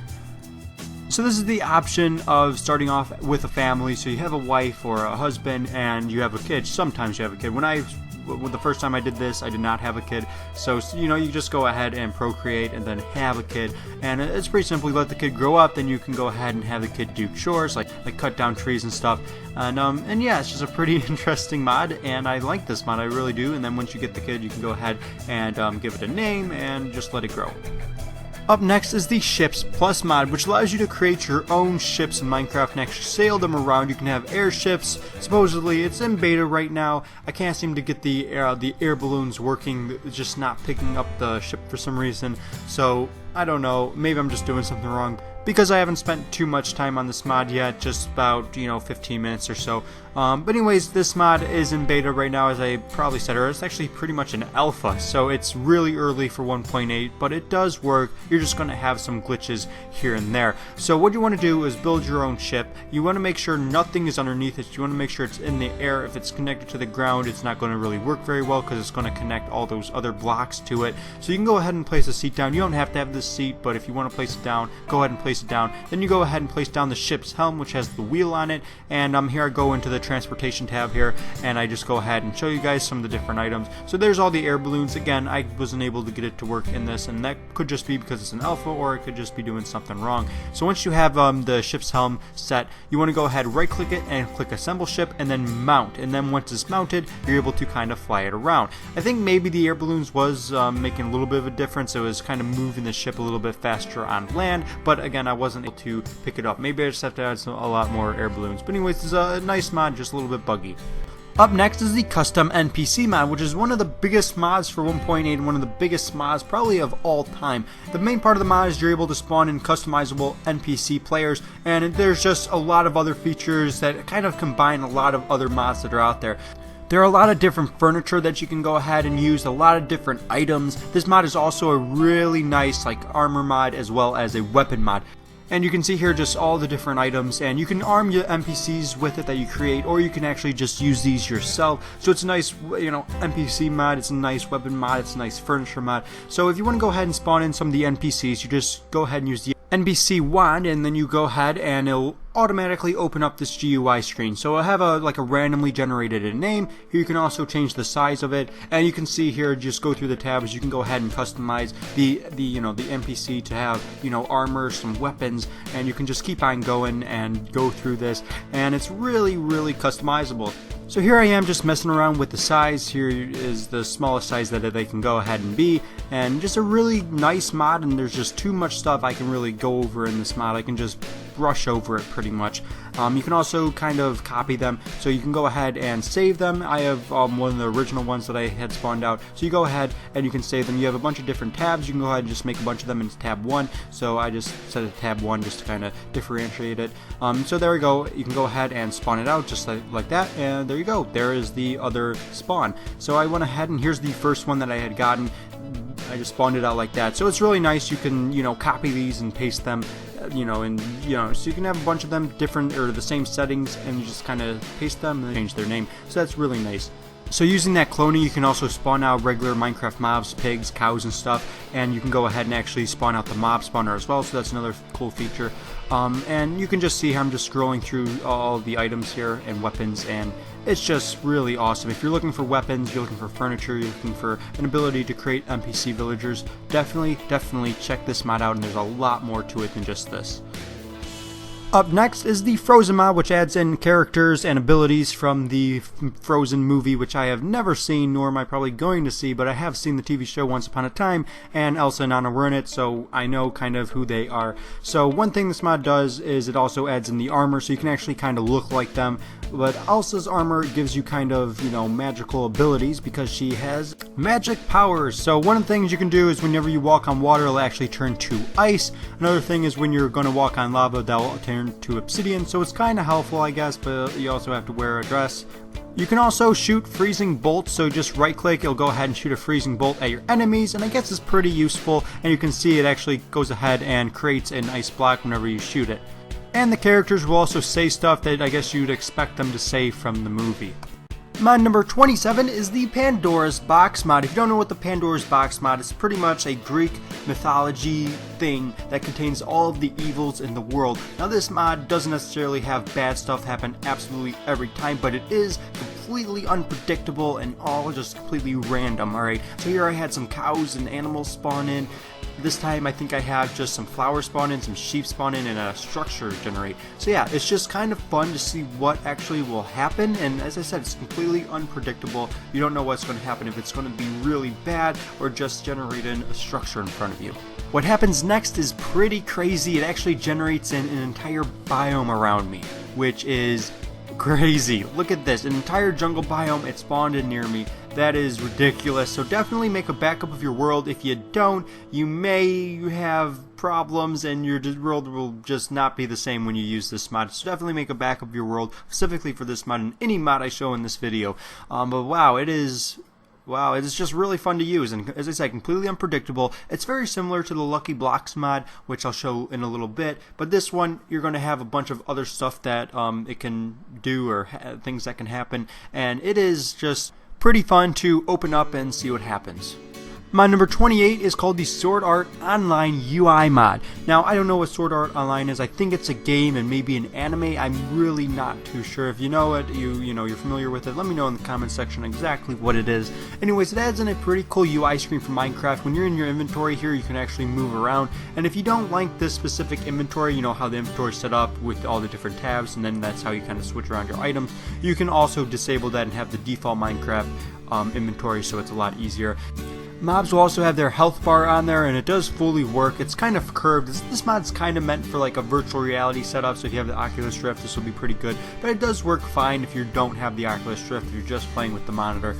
So this is the option of starting off with a family. So you have a wife or a husband and you have a kid. Sometimes you have a kid. The first time I did this, I did not have a kid. So you just go ahead and procreate and then have a kid, and it's pretty simple. You let the kid grow up, then you can go ahead and have the kid do chores like cut down trees and stuff. And yeah, it's just a pretty interesting mod, and I like this mod, I really do. And then once you get the kid, you can go ahead and give it a name and just let it grow. Up next is the Ships Plus mod, which allows you to create your own ships in Minecraft and actually sail them around. You can have airships. Supposedly, it's in beta right now. I can't seem to get the air balloons working. It's just not picking up the ship for some reason. So, I don't know. Maybe I'm just doing something wrong. Because I haven't spent too much time on this mod yet, just about, 15 minutes or so. But anyways, this mod is in beta right now, as I probably said earlier. It's actually pretty much an alpha, so it's really early for 1.8, but it does work. You're just going to have some glitches here and there. So what you want to do is build your own ship. You want to make sure nothing is underneath it. You want to make sure it's in the air. If it's connected to the ground, it's not going to really work very well, because it's going to connect all those other blocks to it. So you can go ahead and place a seat down. You don't have to have this seat, but if you want to place it down, go ahead and place it down. Then you go ahead and place down the ship's helm, which has the wheel on it. And here I go into the transportation tab here, and I just go ahead and show you guys some of the different items. So there's all the air balloons. Again, I wasn't able to get it to work in this, and that could just be because it's an alpha, or it could just be doing something wrong. So once you have the ship's helm set, you want to go ahead, right click it, and click assemble ship, and then mount. And then once it's mounted, you're able to kind of fly it around. I think maybe the air balloons was making a little bit of a difference. It was kind of moving the ship a little bit faster on land, but again, I wasn't able to pick it up. Maybe I just have to add a lot more air balloons. But anyways, it's a nice mod, just a little bit buggy. Up next is the custom NPC mod, which is one of the biggest mods for 1.8 and one of the biggest mods probably of all time. The main part of the mod is you're able to spawn in customizable NPC players, and there's just a lot of other features that kind of combine a lot of other mods that are out there. There are a lot of different furniture that you can go ahead and use, a lot of different items. This mod is also a really nice armor mod as well as a weapon mod. And you can see here just all the different items, and you can arm your NPCs with it that you create, or you can actually just use these yourself. So it's a nice, NPC mod, it's a nice weapon mod, it's a nice furniture mod. So if you want to go ahead and spawn in some of the NPCs, you just go ahead and use the NPC wand, and then you go ahead and it'll automatically open up this GUI screen. So it'll have a randomly generated name. Here you can also change the size of it, and you can see here, just go through the tabs, you can go ahead and customize the NPC to have armor, some weapons, and you can just keep on going and go through this, and it's really customizable. So here I am just messing around with the size. Here is the smallest size that they can go ahead and be, and just a really nice mod, and there's just too much stuff I can really go over in this mod. I can just brush over it pretty much. You can also kind of copy them, so you can go ahead and save them. I have one of the original ones that I had spawned out, so you go ahead and you can save them. You have a bunch of different tabs. You can go ahead and just make a bunch of them into tab 1, so I just set it to tab 1 just to kind of differentiate it. So there we go. You can go ahead and spawn it out just like that, and there you go. There is the other spawn. So I went ahead, and here's the first one that I had gotten. I just spawned it out like that. So it's really nice. You can, copy these and paste them, so you can have a bunch of them different or the same settings, and you just kind of paste them and change their name. So that's really nice. So using that cloning, you can also spawn out regular Minecraft mobs, pigs, cows, and stuff, and you can go ahead and actually spawn out the mob spawner as well, so that's another cool feature. And you can just see how I'm just scrolling through all the items here and weapons, and it's just really awesome. If you're looking for weapons, you're looking for furniture, you're looking for an ability to create NPC villagers, definitely check this mod out, and there's a lot more to it than just this. Up next is the Frozen mod, which adds in characters and abilities from the Frozen movie, which I have never seen, nor am I probably going to see, but I have seen the TV show Once Upon a Time, and Elsa and Anna were in it, so I know kind of who they are. So one thing this mod does is it also adds in the armor, so you can actually kind of look like them. But Elsa's armor gives you kind of, magical abilities because she has magic powers. So one of the things you can do is whenever you walk on water, it'll actually turn to ice. Another thing is when you're going to walk on lava, that'll turn to obsidian. So it's kind of helpful, I guess, but you also have to wear a dress. You can also shoot freezing bolts, so just right click, it'll go ahead and shoot a freezing bolt at your enemies, and I guess it's pretty useful, and you can see it actually goes ahead and creates an ice block whenever you shoot it. And the characters will also say stuff that I guess you'd expect them to say from the movie. Mod number 27 is the Pandora's Box mod. If you don't know what the Pandora's Box mod is, pretty much a Greek mythology thing that contains all of the evils in the world. Now this mod doesn't necessarily have bad stuff happen absolutely every time, but it is completely unpredictable and all just completely random. Alright, so here I had some cows and animals spawn in. This time I think I have just some flowers spawn in, some sheep spawn in, and a structure generate. So yeah, it's just kind of fun to see what actually will happen, and as I said, it's completely unpredictable. You don't know what's going to happen, if it's going to be really bad or just generating a structure in front of you. What happens next is pretty crazy. It actually generates an entire biome around me, which is crazy. Look at this, an entire jungle biome, it spawned in near me. That is ridiculous. So definitely make a backup of your world. If you don't, you may have problems and your world will just not be the same when you use this mod. So definitely make a backup of your world, specifically for this mod and any mod I show in this video. But wow, it is just really fun to use, and as I said, completely unpredictable. It's very similar to the Lucky Blocks mod, which I'll show in a little bit, but this one, you're going to have a bunch of other stuff that it can do, or things that can happen, and it is just pretty fun to open up and see what happens. Mod number 28 is called the Sword Art Online UI mod. Now, I don't know what Sword Art Online is. I think it's a game and maybe an anime. I'm really not too sure. If you know it, you're familiar with it, let me know in the comment section exactly what it is. Anyways, it adds in a pretty cool UI screen for Minecraft. When you're in your inventory here, you can actually move around. And if you don't like this specific inventory, you know how the inventory is set up with all the different tabs, and then that's how you kind of switch around your items, you can also disable that and have the default Minecraft inventory, so it's a lot easier. Mobs will also have their health bar on there, and it does fully work. It's kind of curved. This mod's kind of meant for like a virtual reality setup, so if you have the Oculus Rift, this will be pretty good. But it does work fine if you don't have the Oculus Rift, if you're just playing with the monitor.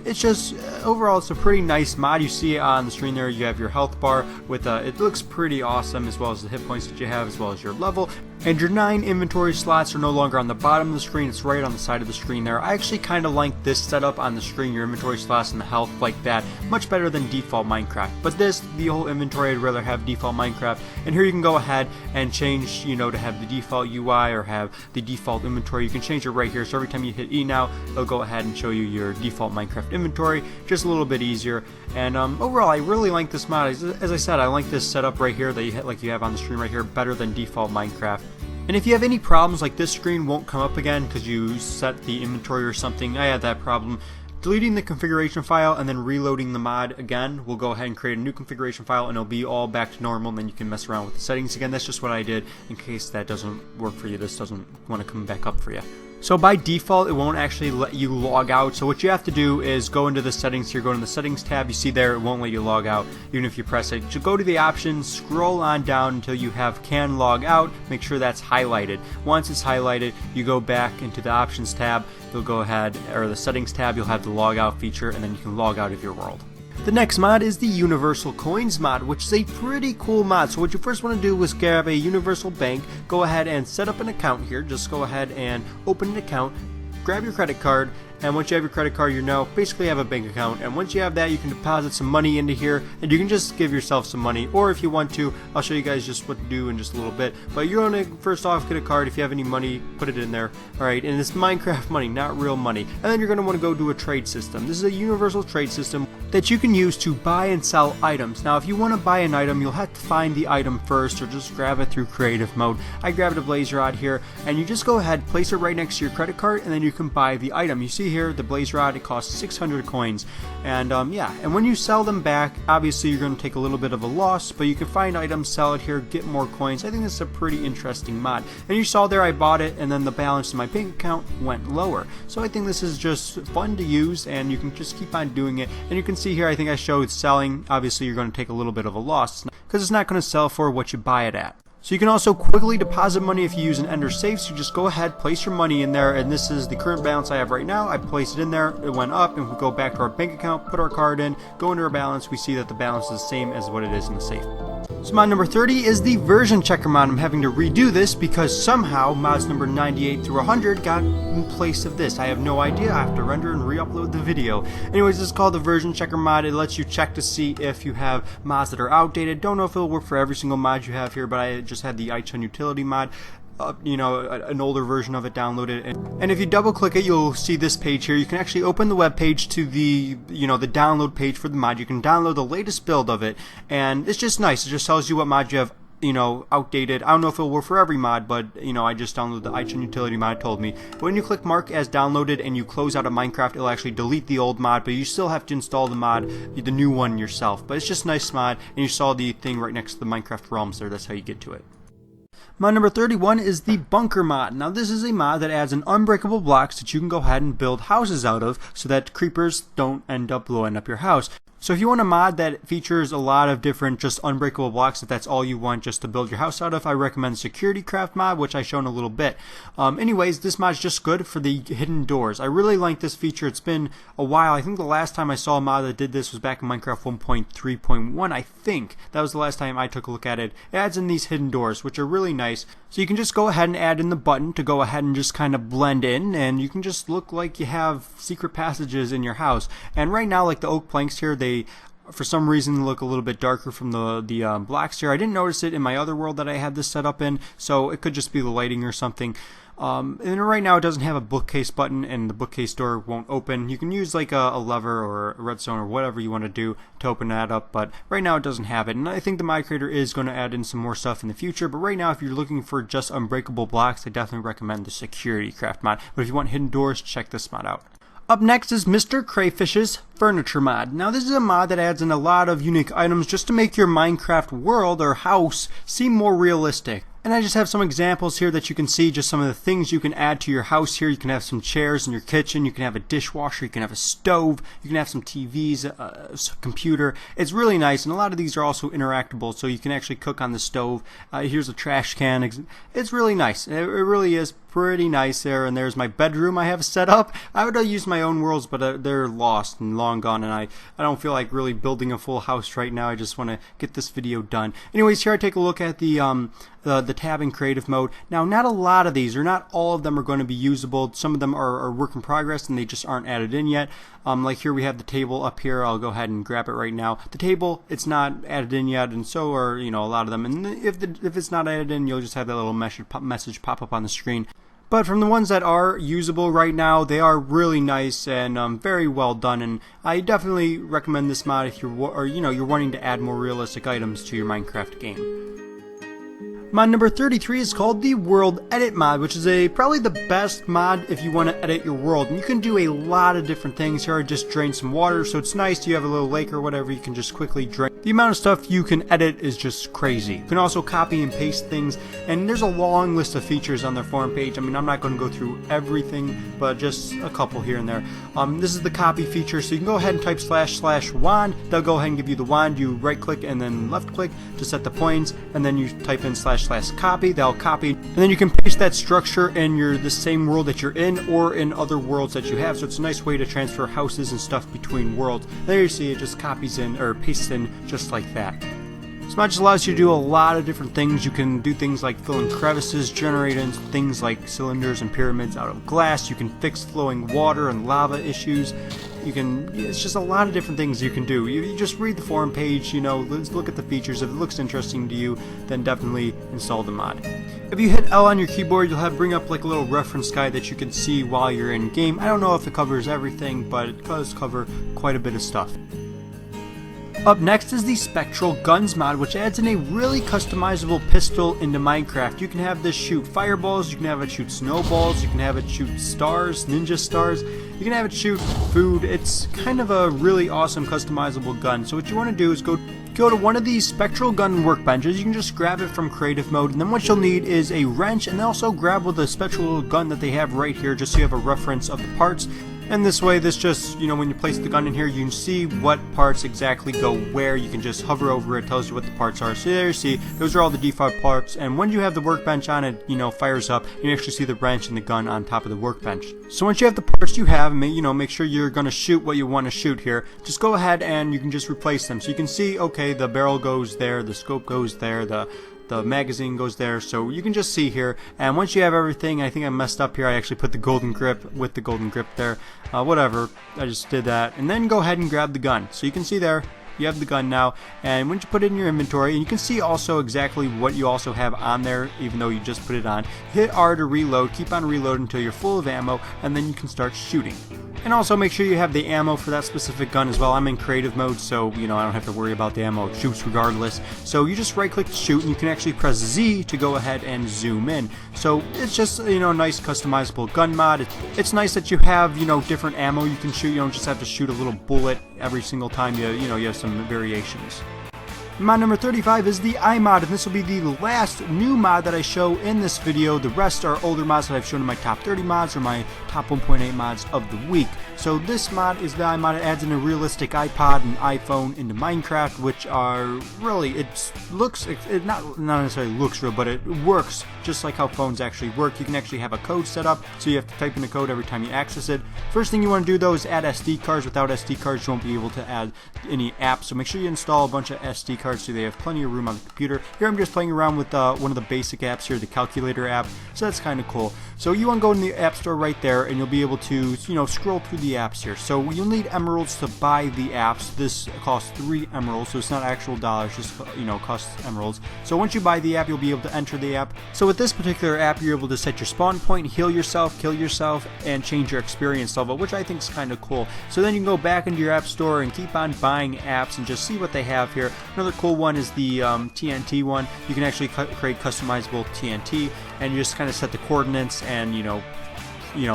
It's just, overall, it's a pretty nice mod. You see it on the screen there, you have your health bar with, it looks pretty awesome, as well as the hit points that you have, as well as your level. And your 9 inventory slots are no longer on the bottom of the screen, it's right on the side of the screen there. I actually kind of like this setup on the screen, your inventory slots and the health like that, much better than default Minecraft. But this, the whole inventory, I'd rather have default Minecraft. And here you can go ahead and change, to have the default UI or have the default inventory. You can change it right here, so every time you hit E now, it'll go ahead and show you your default Minecraft inventory, just a little bit easier. And overall, I really like this mod. As I said, I like this setup right here that you have on the screen right here, better than default Minecraft. And if you have any problems, like this screen won't come up again because you set the inventory or something, I had that problem. Deleting the configuration file and then reloading the mod again will go ahead and create a new configuration file, and it'll be all back to normal, and then you can mess around with the settings again. That's just what I did in case that doesn't work for you, this doesn't want to come back up for you. So by default, it won't actually let you log out. So what you have to do is go into the settings here, go to the settings tab. You see there, it won't let you log out even if you press it. So go to the options, scroll on down until you have can log out. Make sure that's highlighted. Once it's highlighted, you go back into the options tab. You'll go ahead, or the settings tab, you'll have the log out feature, and then you can log out of your world. The next mod is the Universal Coins mod, which is a pretty cool mod. So what you first want to do is grab a Universal Bank, go ahead and set up an account here. Just go ahead and open an account, grab your credit card, and once you have your credit card, you now basically have a bank account. And once you have that, you can deposit some money into here, and you can just give yourself some money. Or if you want to, I'll show you guys just what to do in just a little bit. But you're going to first off get a card. If you have any money, put it in there. Alright, and it's Minecraft money, not real money. And then you're going to want to go to a trade system. This is a universal trade system that you can use to buy and sell items. Now, if you want to buy an item, you'll have to find the item first, or just grab it through creative mode. I grabbed a blaze rod here, and you just go ahead, place it right next to your credit card, and then you can buy the item. You see here, the blaze rod, it costs 600 coins. And yeah, and when you sell them back, obviously you're going to take a little bit of a loss, but you can find items, sell it here, get more coins. I think this is a pretty interesting mod. And you saw there, I bought it, and then the balance in my bank account went lower. So I think this is just fun to use, and you can just keep on doing it. And you can see here, I think I showed selling. Obviously you're going to take a little bit of a loss because it's not going to sell for what you buy it at. So you can also quickly deposit money if you use an Ender safe. So you just go ahead, place your money in there, and this is the current balance I have right now. I placed it in there, it went up, and we go back to our bank account, put our card in, go into our balance, we see that the balance is the same as what it is in the safe. So mod number 30 is the version checker mod. I'm having to redo this because somehow mods number 98 through 100 got in place of this. I have no idea. I have to render and re-upload the video. Anyways, this is called the version checker mod. It lets you check to see if you have mods that are outdated. Don't know if it'll work for every single mod you have here, but I just had the IChun utility mod. An older version of it downloaded, and if you double click it, you'll see this page here. You can actually open the web page to the the download page for the mod. You can download the latest build of it, and it's just nice. It just tells you what mod you have outdated. I don't know if it'll work for every mod, but I just downloaded the IChun utility mod, told me. But when you click mark as downloaded and you close out of Minecraft, it'll actually delete the old mod, but you still have to install the mod, the new one yourself. But it's just a nice mod, and you saw the thing right next to the Minecraft realms there. That's how you get to it. Mod number 31 is the bunker mod. Now this is a mod that adds an unbreakable blocks that you can go ahead and build houses out of so that creepers don't end up blowing up your house. So if you want a mod that features a lot of different just unbreakable blocks, if that's all you want just to build your house out of, I recommend Security Craft mod, which I've shown a little bit. Anyways, this mod is just good for the hidden doors. I really like this feature. It's been a while. I think the last time I saw a mod that did this was back in Minecraft 1.3.1, I think. That was the last time I took a look at it. It adds in these hidden doors, which are really nice. So you can just go ahead and add in the button to go ahead and just kind of blend in, and you can just look like you have secret passages in your house. And right now, like the oak planks here, they for some reason look a little bit darker from the blocks here. I didn't notice it in my other world that I had this set up in, so it could just be the lighting or something. And right now it doesn't have a bookcase button, and the bookcase door won't open. You can use like a lever or a redstone or whatever you want to do to open that up, but right now it doesn't have it. And I think the mod creator is going to add in some more stuff in the future, but right now if you're looking for just unbreakable blocks, I definitely recommend the Security Craft mod. But if you want hidden doors, check this mod out. Up next is Mr. Crayfish's Furniture mod. Now this is a mod that adds in a lot of unique items just to make your Minecraft world or house seem more realistic. And I just have some examples here that you can see, just some of the things you can add to your house here. You can have some chairs in your kitchen, you can have a dishwasher, you can have a stove, you can have some TVs, a computer. It's really nice, and a lot of these are also interactable, so you can actually cook on the stove. Here's a trash can. It's really nice. It really is pretty nice there. And there's my bedroom I have set up. I would use my own worlds, but they're lost and long gone, and I don't feel like really building a full house right now. I just want to get this video done. Anyways, here I take a look at the tab in creative mode. Now, not a lot of these, or not all of them, are going to be usable. Some of them are work in progress and they just aren't added in yet. Like here we have the table up here. I'll go ahead and grab it right now. The table, it's not added in yet, and so are a lot of them. And if it's not added in, you'll just have that little message pop up on the screen. But from the ones that are usable right now, they are really nice and very well done. And I definitely recommend this mod if you're wanting to add more realistic items to your Minecraft game. Mod number 33 is called the World Edit mod, which is probably the best mod if you want to edit your world. And you can do a lot of different things. Here I just drained some water, so it's nice. You have a little lake or whatever, you can just quickly drain. The amount of stuff you can edit is just crazy. You can also copy and paste things, and there's a long list of features on their forum page. I mean, I'm not going to go through everything, but just a couple here and there. This is the copy feature, so you can go ahead and type //wand. They'll go ahead and give you the wand. You right click and then left click to set the points, and then you type in //copy. They'll copy, and then you can paste that structure in the same world that you're in or in other worlds that you have. So it's a nice way to transfer houses and stuff between worlds. There you see it just copies in or pastes in just like that. This mod just allows you to do a lot of different things. You can do things like fill in crevices, generate in things like cylinders and pyramids out of glass. You can fix flowing water and lava issues. It's just a lot of different things you can do. You just read the forum page, let's look at the features. If it looks interesting to you, then definitely install the mod. If you hit L on your keyboard, you'll bring up like a little reference guide that you can see while you're in game. I don't know if it covers everything, but it does cover quite a bit of stuff. Up next is the Spectral Guns mod, which adds in a really customizable pistol into Minecraft. You can have this shoot fireballs, you can have it shoot snowballs, you can have it shoot stars, ninja stars, you can have it shoot food. It's kind of a really awesome customizable gun. So what you want to do is go to one of these Spectral Gun workbenches. You can just grab it from creative mode, and then what you'll need is a wrench, and also grab with the Spectral Gun that they have right here, just so you have a reference of the parts. And this way, this just, when you place the gun in here, you can see what parts exactly go where. You can just hover over it, tells you what the parts are. So there you see, those are all the default parts. And when you have the workbench on it, fires up, you actually see the wrench and the gun on top of the workbench. So once you have the parts you have, make sure you're going to shoot what you want to shoot here. Just go ahead and you can just replace them. So you can see, okay, the barrel goes there, the scope goes there, the magazine goes there, so you can just see here. And once you have everything, I think I messed up here. I actually put the golden grip with the golden grip there. Whatever, I just did that. And then go ahead and grab the gun. So you can see there, you have the gun now. And once you put it in your inventory, and you can see also exactly what you also have on there, even though you just put it on. Hit R to reload, keep on reloading until you're full of ammo, and then you can start shooting. And also make sure you have the ammo for that specific gun as well. I'm in creative mode, so I don't have to worry about the ammo. It shoots regardless. So you just right click to shoot, and you can actually press Z to go ahead and zoom in. So it's just a nice customizable gun mod. It's nice that you have different ammo you can shoot. You don't just have to shoot a little bullet every single time you have some variations. Mod number 35 is the iMod, and this will be the last new mod that I show in this video. The rest are older mods that I've shown in my top 30 mods or my top 1.8 mods of the week. So this mod is the iMod. It adds in a realistic iPod and iPhone into Minecraft, which are really, it not necessarily looks real, but it works just like how phones actually work. You can actually have a code set up, so you have to type in the code every time you access it. First thing you want to do though is add SD cards. Without SD cards, you won't be able to add any apps, so make sure you install a bunch of SD cards so they have plenty of room on the computer. Here I'm just playing around with one of the basic apps here, the calculator app, so that's kind of cool. So you want to go in the app store right there, and you'll be able to scroll through the apps here. So you'll need emeralds to buy the apps. This costs 3 emeralds, so it's not actual dollars, just costs emeralds. So once you buy the app, you'll be able to enter the app. So with this particular app, you're able to set your spawn point, heal yourself, kill yourself, and change your experience level, which I think is kind of cool. So then you can go back into your app store and keep on buying apps and just see what they have here. Another cool one is the TNT one. You can actually create customizable TNT, and you just kind of set the coordinates and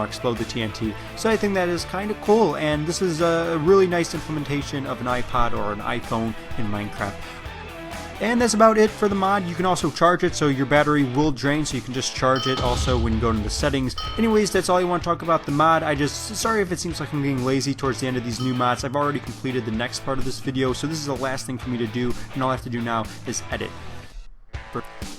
explode the TNT. So I think that is kind of cool, and this is a really nice implementation of an iPod or an iPhone in Minecraft. And that's about it for the mod. You can also charge it, so your battery will drain, so you can just charge it also when you go into the settings. Anyways, that's all I want to talk about the mod. Sorry if it seems like I'm being lazy towards the end of these new mods. I've already completed the next part of this video, so this is the last thing for me to do, and all I have to do now is edit.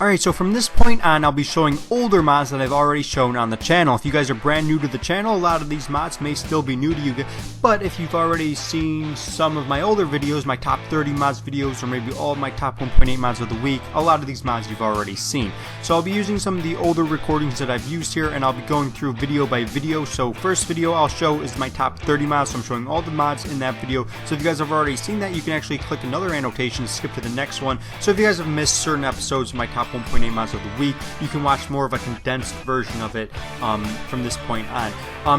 Alright, so from this point on, I'll be showing older mods that I've already shown on the channel. If you guys are brand new to the channel, a lot of these mods may still be new to you, but if you've already seen some of my older videos, my top 30 mods videos, or maybe all of my top 1.8 mods of the week, a lot of these mods you've already seen. So I'll be using some of the older recordings that I've used here, and I'll be going through video by video. So first video I'll show is my top 30 mods, so I'm showing all the mods in that video. So if you guys have already seen that, you can actually click another annotation, skip to the next one. So if you guys have missed certain episodes of my top 1.8 mods of the week, you can watch more of a condensed version of it from this point on.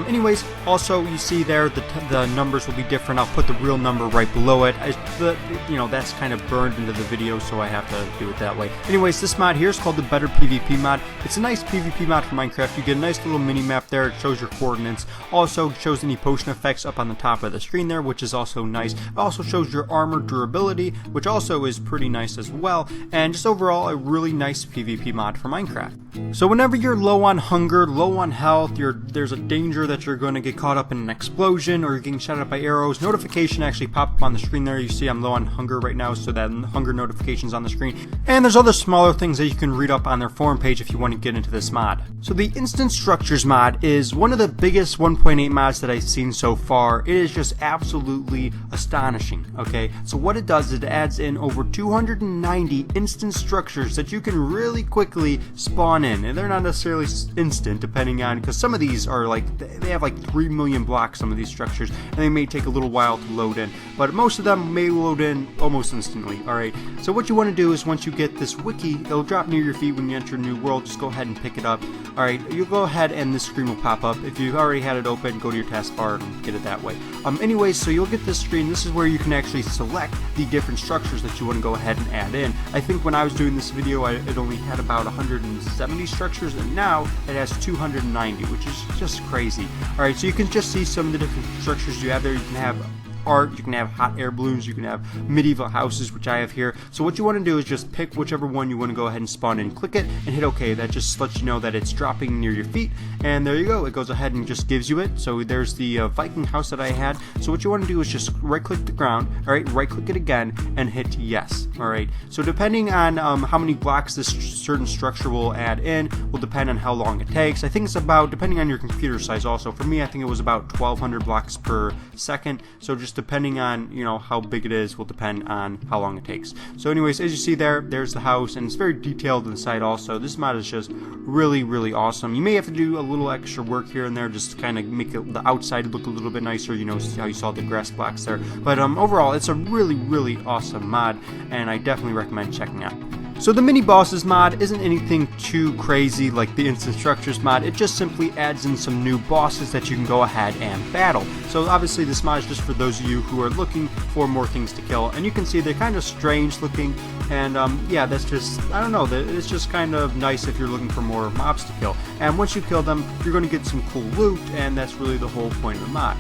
Anyways, also you see there the numbers will be different. I'll put the real number right below it. That's kind of burned into the video, so I have to do it that way. Anyways, this mod here is called the Better PvP mod. It's a nice PvP mod for Minecraft. You get a nice little mini map there. It shows your coordinates. Also shows any potion effects up on the top of the screen there, which is also nice. It also shows your armor durability, which also is pretty nice as well. And just overall, a really nice PvP mod for Minecraft. So whenever you're low on hunger, low on health, there's a danger that you're going to get caught up in an explosion, or you're getting shot at by arrows, notification actually pop up on the screen there. You see I'm low on hunger right now, so that hunger notification's on the screen. And there's other smaller things that you can read up on their forum page if you want to get into this mod. So the Instant Structures mod is one of the biggest 1.8 mods that I've seen so far. It is just absolutely astonishing, okay? So what it does is it adds in over 290 instant structures that you can really quickly spawn in, and they're not necessarily instant, depending on, because some of these are they have like 3 million blocks, some of these structures, and they may take a little while to load in, but most of them may load in almost instantly. Alright, so what you want to do is once you get this wiki, it'll drop near your feet when you enter a new world. Just go ahead and pick it up. Alright, you'll go ahead and this screen will pop up. If you've already had it open, go to your taskbar and get it that way. Anyways, so you'll get this screen. This is where you can actually select the different structures that you want to go ahead and add in. I think when I was doing this video, it only had about 170 structures, and now it has 290, which is just crazy. Alright, so you can just see some of the different structures you have there. You can have art, you can have hot air balloons, you can have medieval houses, which I have here. So what you want to do is just pick whichever one you want to go ahead and spawn in, click it, and hit OK. That just lets you know that it's dropping near your feet, and there you go. It goes ahead and just gives you it. So there's the Viking house that I had. So what you want to do is just right click the ground, alright, right click it again, and hit yes. Alright, so depending on how many blocks this certain structure will add in will depend on how long it takes. I think it's about, depending on your computer size also. For me, I think it was about 1200 blocks per second. So just depending on how big it is will depend on how long it takes. So anyways, as you see there's the house, and it's very detailed inside also. This mod is just really awesome. You may have to do a little extra work here and there just to kind of make the outside look a little bit nicer, how you saw the grass blocks there. But overall, it's a really awesome mod, and I definitely recommend checking out. So the mini bosses mod isn't anything too crazy like the instant structures mod. It just simply adds in some new bosses that you can go ahead and battle. So obviously this mod is just for those of you who are looking for more things to kill, and you can see they're kind of strange looking, and yeah, that's just, I don't know, it's just kind of nice if you're looking for more mobs to kill. And once you kill them, you're going to get some cool loot, and that's really the whole point of the mod.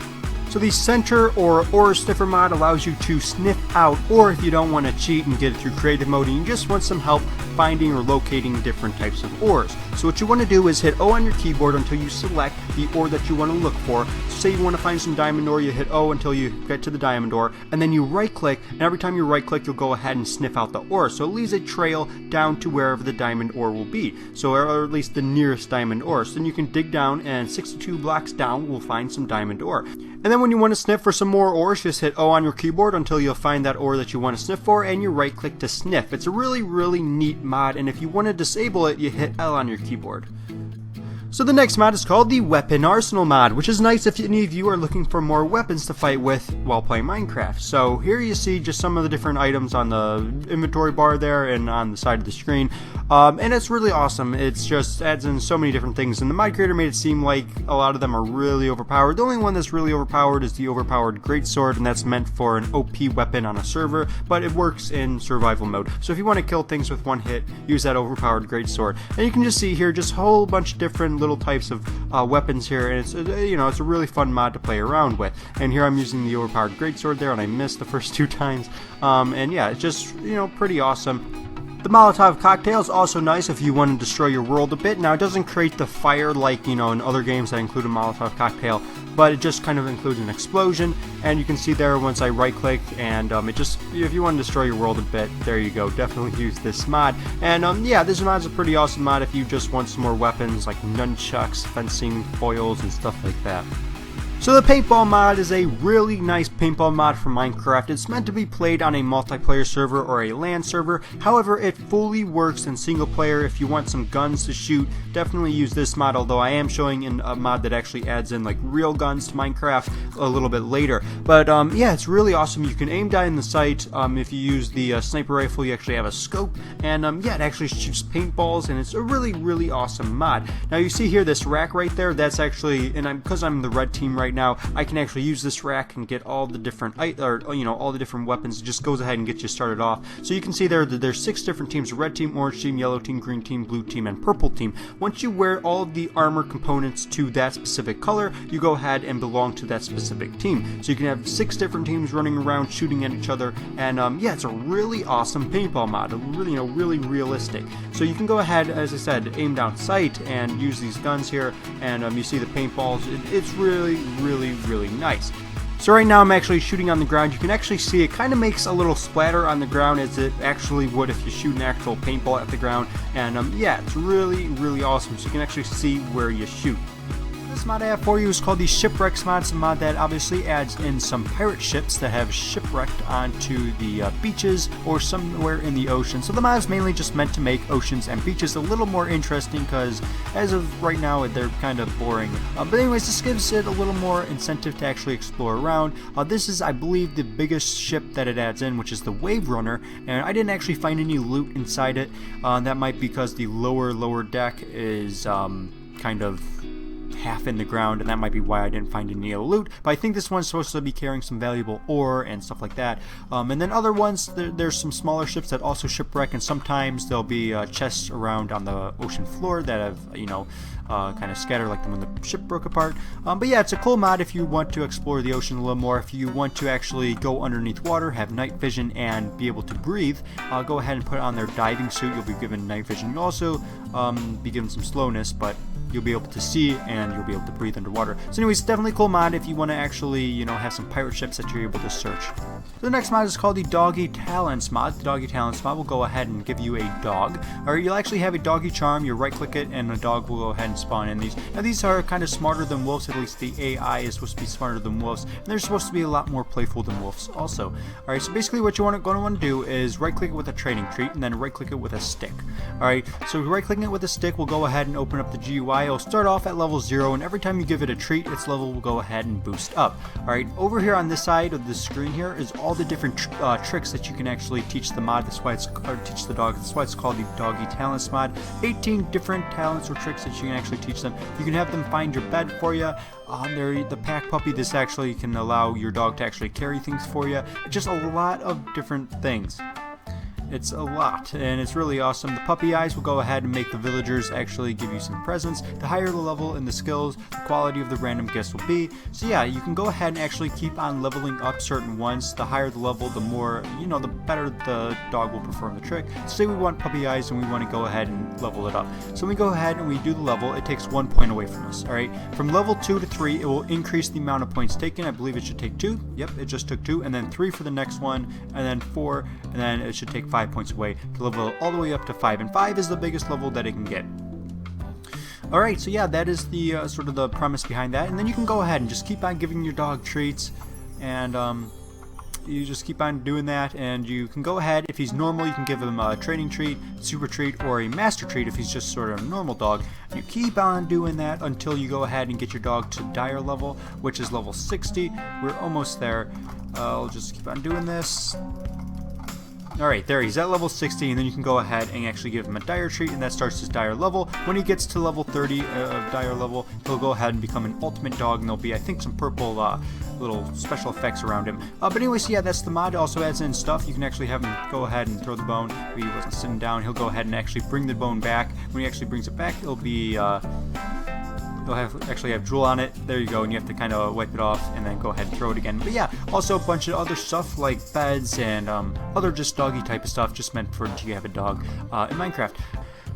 So the center or sniffer mod allows you to sniff out, or if you don't want to cheat and get it through creative mode and you just want some help finding or locating different types of ores. So what you want to do is hit O on your keyboard until you select the ore that you want to look for. So say you want to find some diamond ore, you hit O until you get to the diamond ore, and then you right click, and every time you right click you'll go ahead and sniff out the ore. So it leaves a trail down to wherever the diamond ore will be, so or at least the nearest diamond ore. So then you can dig down, and 62 blocks down we'll find some diamond ore. And then when you want to sniff for some more ores, just hit O on your keyboard until you'll find that ore that you want to sniff for, and you right click to sniff. It's a really neat mod, and if you want to disable it, you hit L on your keyboard. So the next mod is called the Weapon Arsenal mod, which is nice if any of you are looking for more weapons to fight with while playing Minecraft. So here you see just some of the different items on the inventory bar there and on the side of the screen. And it's really awesome. It's just adds in so many different things, and the mod creator made it seem like a lot of them are really overpowered. The only one that's really overpowered is the overpowered greatsword, and that's meant for an OP weapon on a server, but it works in survival mode. So if you want to kill things with one hit, use that overpowered greatsword. And you can just see here just a whole bunch of different little types of weapons here, and it's it's a really fun mod to play around with. And here I'm using the overpowered greatsword there, and I missed the first 2 times. And yeah, it's just pretty awesome. The Molotov cocktail is also nice if you want to destroy your world a bit. Now it doesn't create the fire like in other games that include a Molotov cocktail, but it just kind of includes an explosion. And you can see there once I right click, and it just, if you want to destroy your world a bit, there you go, definitely use this mod. And yeah, this mod's a pretty awesome mod if you just want some more weapons like nunchucks, fencing, foils, and stuff like that. So the Paintball mod is a really nice paintball mod for Minecraft. It's meant to be played on a multiplayer server or a LAN server. However, it fully works in single player. If you want some guns to shoot, definitely use this mod, although I am showing in a mod that actually adds in like real guns to Minecraft a little bit later. But yeah, it's really awesome. You can aim down in the sight. If you use the sniper rifle, you actually have a scope, and yeah, it actually shoots paintballs, and it's a really awesome mod. Now you see here this rack right there, that's actually, and because I'm the red team right now, I can actually use this rack and get all the different all the different weapons. It just goes ahead and gets you started off. So you can see there that there's 6 different teams: red team, orange team, yellow team, green team, blue team, and purple team. Once you wear all of the armor components to that specific color, you go ahead and belong to that specific team. So you can have 6 different teams running around shooting at each other, and yeah, it's a really awesome paintball mod, really realistic. So you can go ahead, as I said, aim down sight and use these guns here, and you see the paintballs. It's really nice. So right now I'm actually shooting on the ground. You can actually see it kind of makes a little splatter on the ground as it actually would if you shoot an actual paintball at the ground. And yeah, it's really awesome. So you can actually see where you shoot. This mod I have for you is called the Shipwreck mod. It's a mod that obviously adds in some pirate ships that have shipwrecked onto the beaches or somewhere in the ocean. So the mod is mainly just meant to make oceans and beaches a little more interesting, because as of right now they're kind of boring. But anyways, this gives it a little more incentive to actually explore around. This is, I believe, the biggest ship that it adds in, which is the Wave Runner, and I didn't actually find any loot inside it. That might be because the lower deck is kind of half in the ground, and that might be why I didn't find any loot. But I think this one's supposed to be carrying some valuable ore and stuff like that. And then other ones, there's some smaller ships that also shipwreck, and sometimes there'll be chests around on the ocean floor that have kind of scattered like them when the ship broke apart. But yeah, it's a cool mod if you want to explore the ocean a little more. If you want to actually go underneath water, have night vision, and be able to breathe, go ahead and put on their diving suit. You'll be given night vision. You'll also be given some slowness, but you'll be able to see and you'll be able to breathe underwater. So anyways, definitely a cool mod if you want to actually, have some pirate ships that you're able to search. The next mod is called the Doggy Talents mod. The Doggy Talents mod will go ahead and give you a dog, or you'll actually have a doggy charm. You right click it and a dog will go ahead and spawn in these. Now these are kind of smarter than wolves, at least the AI is supposed to be smarter than wolves, and they're supposed to be a lot more playful than wolves also. Alright, so basically what you're going to want to do is right click it with a trading treat and then right click it with a stick. Alright, so right clicking it with a stick will go ahead and open up the GUI. puppy will start off at level 0, and every time you give it a treat, its level will go ahead and boost up. Alright, over here on this side of the screen here is all the different tricks that you can actually teach the mod. That's why it's teach the dog. That's why it's called the Doggy Talents mod. 18 different talents or tricks that you can actually teach them. You can have them find your bed for you. The pack puppy, this actually can allow your dog to actually carry things for you. Just a lot of different things. It's a lot, and it's really awesome. The puppy eyes will go ahead and make the villagers actually give you some presents. The higher the level in the skills, the quality of the random gifts will be. So yeah, you can go ahead and actually keep on leveling up certain ones. The higher the level, the more, the better the dog will perform the trick. So say we want puppy eyes and we want to go ahead and level it up. So we go ahead and we do the level. It takes 1 point away from us, alright? From level 2 to 3, it will increase the amount of points taken. I believe it should take 2. Yep, it just took 2. And then 3 for the next one, and then 4, and then it should take 5 points away to level all the way up to 5, and 5 is the biggest level that it can get. Alright, so yeah, that is the sort of the premise behind that, and then you can go ahead and just keep on giving your dog treats, and you just keep on doing that, and you can go ahead, if he's normal, you can give him a training treat, super treat, or a master treat if he's just sort of a normal dog. You keep on doing that until you go ahead and get your dog to dire level, which is level 60. We're almost there. I'll just keep on doing this. Alright, there, he's at level 60, and then you can go ahead and actually give him a dire treat, and that starts his dire level. When he gets to level 30 of dire level, he'll go ahead and become an ultimate dog, and there'll be, I think, some purple little special effects around him. But anyways, yeah, that's the mod. It also adds in stuff. You can actually have him go ahead and throw the bone. If he wasn't sitting down, he'll go ahead and actually bring the bone back. When he actually brings it back, it'll be... You'll actually have drool on it. There you go, and you have to kind of wipe it off and then go ahead and throw it again. But yeah, also a bunch of other stuff like beds and other just doggy type of stuff, just meant for do you have a dog in Minecraft.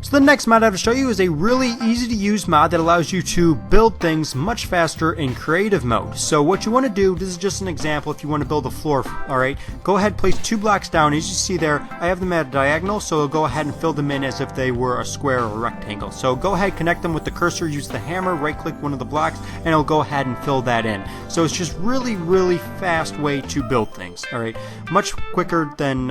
So the next mod I have to show you is a really easy to use mod that allows you to build things much faster in creative mode. So what you want to do, this is just an example if you want to build a floor, alright, go ahead, place 2 blocks down. As you see there, I have them at a diagonal, so I'll go ahead and fill them in as if they were a square or a rectangle. So go ahead, connect them with the cursor, use the hammer, right click one of the blocks, and it'll go ahead and fill that in. So it's just really fast way to build things, alright, much quicker than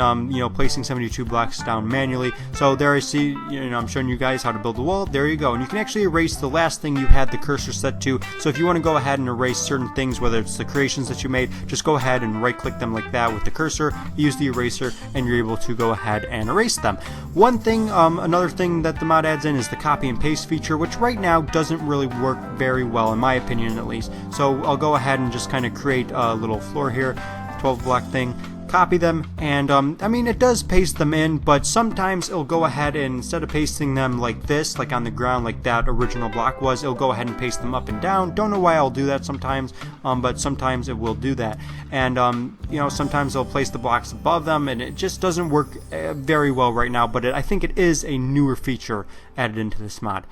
placing 72 blocks down manually. So there I see, I'm showing you guys how to build a wall. There you go, and you can actually erase the last thing you had the cursor set to. So if you want to go ahead and erase certain things, whether it's the creations that you made, just go ahead and right click them like that with the cursor, use the eraser, and you're able to go ahead and erase them. One thing, another thing that the mod adds in is the copy and paste feature, which right now doesn't really work very well, in my opinion at least. So I'll go ahead and just kind of create a little floor here, 12 block thing, copy them, and I mean, it does paste them in, but sometimes it'll go ahead and instead of pasting them like this, like on the ground like that original block was, it'll go ahead and paste them up and down. Don't know why I'll do that sometimes, but sometimes it will do that. And sometimes it'll place the blocks above them, and it just doesn't work very well right now, but I think it is a newer feature added into this mod.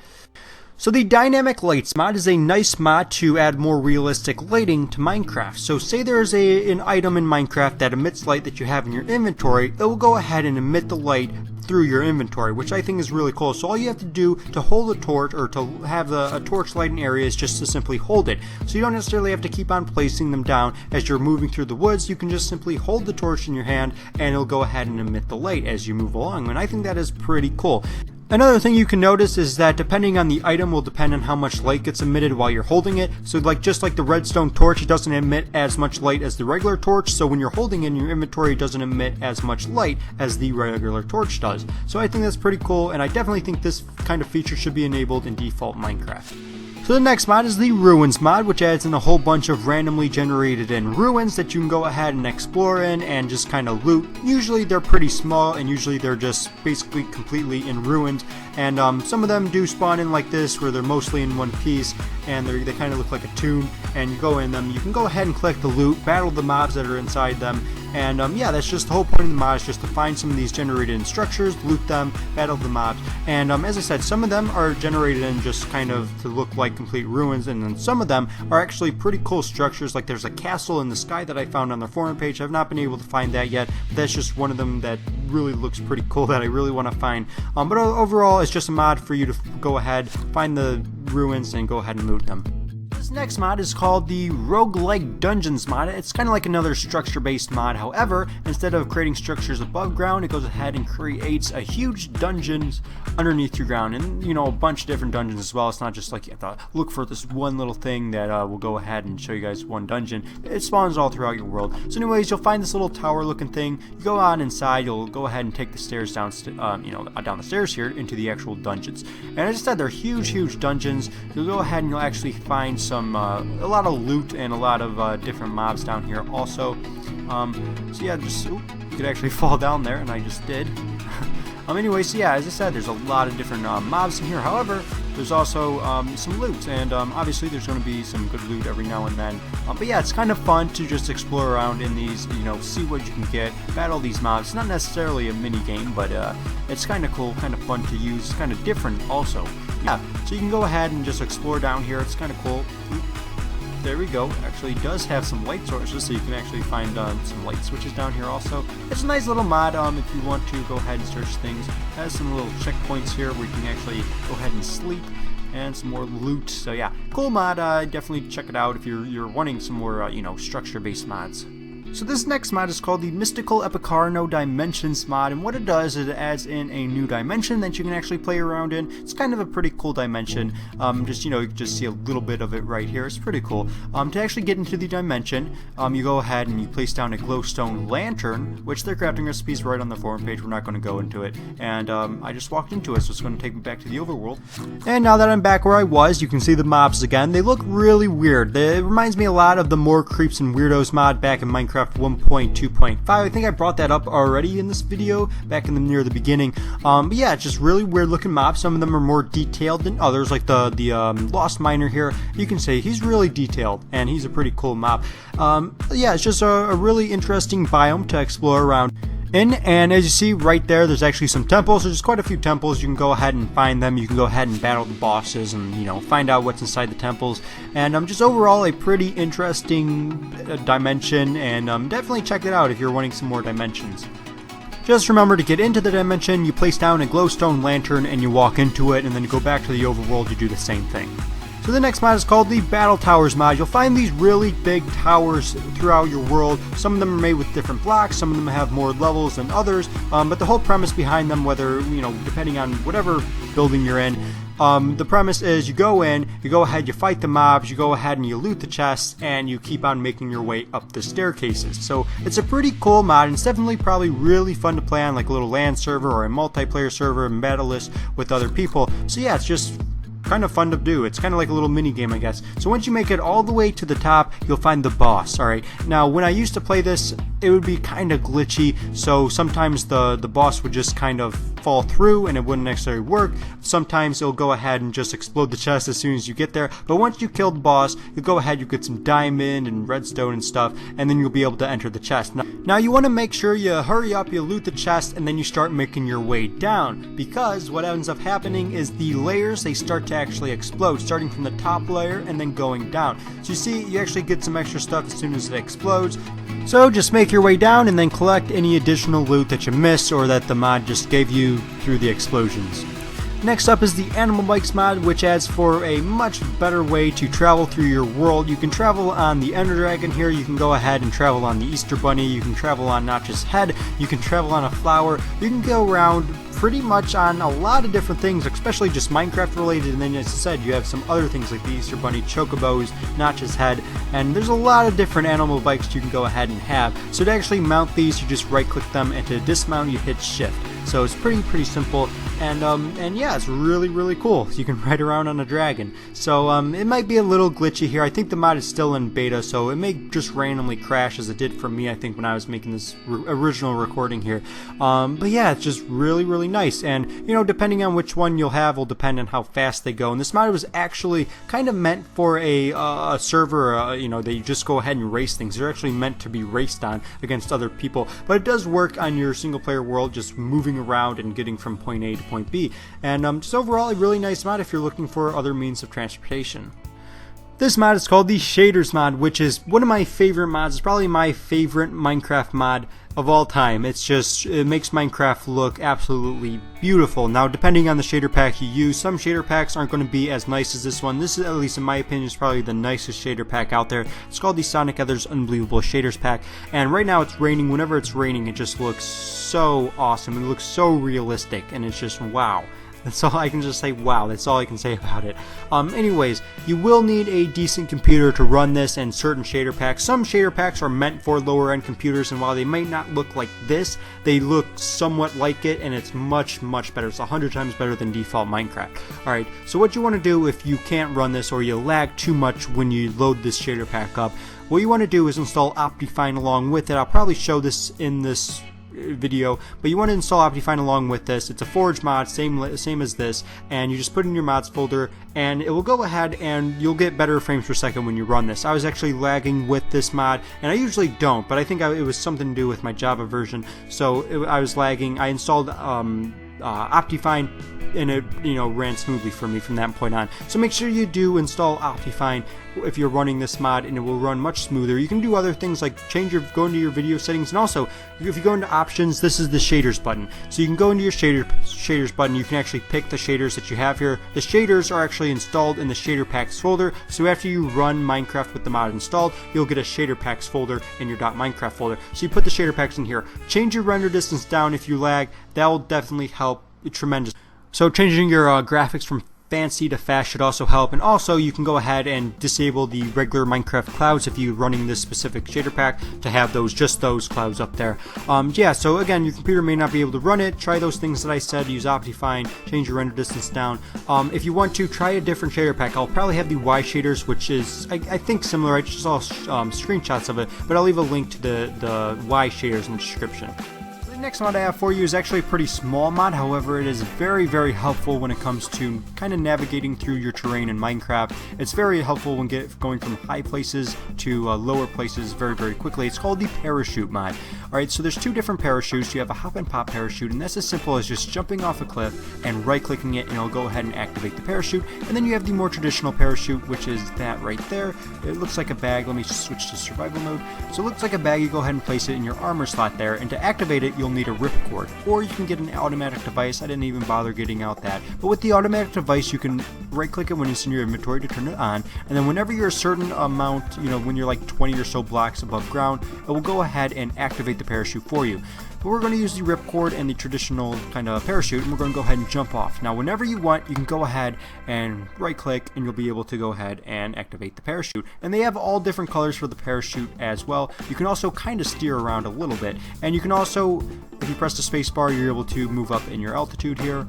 So the Dynamic Lights mod is a nice mod to add more realistic lighting to Minecraft. So say there's an item in Minecraft that emits light that you have in your inventory, it will go ahead and emit the light through your inventory, which I think is really cool. So all you have to do to hold a torch or to have a torch light in area is just to simply hold it. So you don't necessarily have to keep on placing them down as you're moving through the woods. You can just simply hold the torch in your hand and it'll go ahead and emit the light as you move along, and I think that is pretty cool. Another thing you can notice is that depending on the item will depend on how much light gets emitted while you're holding it. So just like the redstone torch, it doesn't emit as much light as the regular torch, so when you're holding it in your inventory, it doesn't emit as much light as the regular torch does. So I think that's pretty cool, and I definitely think this kind of feature should be enabled in default Minecraft. So the next mod is the Ruins mod, which adds in a whole bunch of randomly generated in ruins that you can go ahead and explore in and just kind of loot. Usually they're pretty small, and usually they're just basically completely in ruins. And some of them do spawn in like this, where they're mostly in one piece, and they kind of look like a tomb, and you go in them. You can go ahead and collect the loot, battle the mobs that are inside them, and yeah, that's just the whole point of the mod, is just to find some of these generated in structures, loot them, battle the mobs. And as I said, some of them are generated in just kind of to look like complete ruins, and then some of them are actually pretty cool structures. Like there's a castle in the sky that I found on their forum page. I've not been able to find that yet, but that's just one of them that really looks pretty cool that I really want to find. But overall, it's just a mod for you to go ahead, find the ruins, and go ahead and loot them. next mod is called the Roguelike Dungeons mod. It's kind of like another structure-based mod. However, instead of creating structures above ground, it goes ahead and creates a huge dungeons underneath your ground, and you know, a bunch of different dungeons as well. It's not just like you have to look for this one little thing that will go ahead and show you guys one dungeon. It spawns all throughout your world. So anyways, you'll find this little tower-looking thing. You go on inside. You'll go ahead and take the stairs down, down the stairs here into the actual dungeons. And as I said, they're huge dungeons. You'll go ahead and you'll actually find some a lot of loot and a lot of different mobs down here also. So yeah, just you could actually fall down there, and I just did. Anyway, so yeah, as I said, there's a lot of different mobs in here. However, there's also some loot, and obviously there's going to be some good loot every now and then. But yeah, it's kind of fun to just explore around in these, you know, see what you can get, battle these mobs. It's not necessarily a mini game, but it's kind of cool, kind of fun to use, it's kind of different also. Yeah, so you can go ahead and just explore down here. It's kind of cool. There we go. Actually does have some light sources, so you can actually find some light switches down here also. It's a nice little mod if you want to go ahead and search things. It has some little checkpoints here where you can actually go ahead and sleep, and some more loot. So yeah, cool mod. Definitely check it out if you're wanting some more you know, structure-based mods. So this next mod is called the Mystical Epicarno Dimensions mod, and what it does is it adds in a new dimension that you can actually play around in. It's kind of a pretty cool dimension. Just, you know, you can just see a little bit of it right here. It's pretty cool. To actually get into the dimension, you go ahead and you place down a glowstone lantern, which their crafting recipe is right on the forum page. We're not going to go into it. And I just walked into it, so it's going to take me back to the overworld. And now that I'm back where I was, you can see the mobs again. They look really weird. It reminds me a lot of the More Creeps and Weirdos mod back in Minecraft 1.2.5. I think I brought that up already in this video back in near the beginning. But yeah, it's just really weird looking mobs. Some of them are more detailed than others, like the Lost Miner here. You can say he's really detailed, and he's a pretty cool mob. Yeah, it's just a really interesting biome to explore around in, and as you see right there's actually some temples. There's quite a few temples. You can go ahead and find them. You can go ahead and battle the bosses and, you know, find out what's inside the temples. And just overall a pretty interesting dimension, and definitely check it out if you're wanting some more dimensions. Just remember, to get into the dimension, you place down a glowstone lantern and you walk into it, and then you go back to the overworld, you do the same thing. So the next mod is called the Battle Towers mod. You'll find these really big towers throughout your world. Some of them are made with different blocks, some of them have more levels than others, but the whole premise behind them, whether, you know, depending on whatever building you're in, the premise is you go in, you go ahead, you fight the mobs, you go ahead and you loot the chests, and you keep on making your way up the staircases. So it's a pretty cool mod, and it's definitely probably really fun to play on like a little LAN server or a multiplayer server and battle list with other people. So yeah, it's just kind of fun to do. It's kind of like a little mini game, I guess. So once you make it all the way to the top, you'll find the boss. Alright, now when I used to play this, it would be kind of glitchy, so sometimes the boss would just kind of fall through and it wouldn't necessarily work. Sometimes it'll go ahead and just explode the chest as soon as you get there, but once you kill the boss, you go ahead, you get some diamond and redstone and stuff, and then you'll be able to enter the chest. Now you want to make sure you hurry up, you loot the chest, and then you start making your way down, because what ends up happening is the layers, they start to actually explode, starting from the top layer and then going down. So you see, you actually get some extra stuff as soon as it explodes. So just make your way down and then collect any additional loot that you missed or that the mod just gave you through the explosions. Next up is the Animal Bikes mod, which adds for a much better way to travel through your world. You can travel on the Ender Dragon here, you can go ahead and travel on the Easter Bunny, you can travel on Notch's head, you can travel on a flower, you can go around pretty much on a lot of different things, especially just Minecraft related, and then as I said, you have some other things like the Easter Bunny, Chocobos, Notch's head, and there's a lot of different animal bikes you can go ahead and have. So to actually mount these, you just right click them, and to dismount you hit shift. So it's pretty simple, and yeah, it's really cool. You can ride around on a dragon. So it might be a little glitchy here. I think the mod is still in beta, so it may just randomly crash as it did for me, I think, when I was making this original recording here. But yeah, it's just really nice, and you know, depending on which one you'll have will depend on how fast they go. And this mod was actually kind of meant for a server, you know, that you just go ahead and race things. They're actually meant to be raced on against other people, but it does work on your single player world, just moving around and getting from point A to point B. And just overall a really nice mod if you're looking for other means of transportation. This mod is called the Shaders mod, which is one of my favorite mods. It's probably my favorite Minecraft mod of all time. It makes Minecraft look absolutely beautiful. Now, depending on the shader pack you use, some shader packs aren't going to be as nice as this one. This is, at least in my opinion, is probably the nicest shader pack out there. It's called the Sonic Others Unbelievable Shaders pack, and right now it's raining. Whenever it's raining, it just looks so awesome. It looks so realistic, and it's just wow. That's all I can just say. Wow, that's all I can say about it. Anyways, you will need a decent computer to run this and certain shader packs. Some shader packs are meant for lower end computers, and while they might not look like this, they look somewhat like it, and it's much better. It's 100 times better than default Minecraft. Alright, so what you want to do if you can't run this or you lag too much when you load this shader pack up, what you want to do is install OptiFine along with it. I'll probably show this in this video, but you want to install OptiFine along with this. It's a forge mod, same as this, and you just put it in your mods folder, and it will go ahead and you'll get better frames per second when you run this. I was actually lagging with this mod, and I usually don't, but I think it was something to do with my Java version, so I was lagging. I installed OptiFine, and it ran smoothly for me from that point on. So make sure you do install OptiFine if you're running this mod, and it will run much smoother. You can do other things like go into your video settings, and also if you go into options, this is the shaders button. So you can go into your shaders button. You can actually pick the shaders that you have here. The shaders are actually installed in the shader packs folder. So after you run Minecraft with the mod installed, you'll get a shader packs folder in your .minecraft folder. So you put the shader packs in here. Change your render distance down if you lag. That will definitely help tremendously. So changing your graphics from fancy to fast should also help, and also you can go ahead and disable the regular Minecraft clouds if you're running this specific shader pack to have just those clouds up there. Yeah, so again, your computer may not be able to run it. Try those things that I said. Use OptiFine, change your render distance down. If you want to, try a different shader pack. I'll probably have the Y shaders, which is I think similar. I just saw screenshots of it, but I'll leave a link to the Y shaders in the description. The next mod I have for you is actually a pretty small mod. However, it is very helpful when it comes to kind of navigating through your terrain in Minecraft. It's very helpful when going from high places to lower places very quickly. It's called the parachute mod. Alright, so there's two different parachutes. You have a hop and pop parachute, and that's as simple as just jumping off a cliff and right clicking it, and it'll go ahead and activate the parachute. And then you have the more traditional parachute, which is that right there. It looks like a bag. Let me just switch to survival mode. So it looks like a bag. You go ahead and place it in your armor slot there, and to activate it, you'll need a ripcord, or you can get an automatic device. I didn't even bother getting out that, but with the automatic device, you can right click it when it's in your inventory to turn it on, and then whenever you're a certain amount, when you're like 20 or so blocks above ground, it will go ahead and activate the parachute for you. But we're going to use the ripcord and the traditional kind of parachute, and we're going to go ahead and jump off. Now, whenever you want, you can go ahead and right click, and you'll be able to go ahead and activate the parachute. And they have all different colors for the parachute as well. You can also kind of steer around a little bit, and you can also, if you press the space bar, you're able to move up in your altitude here.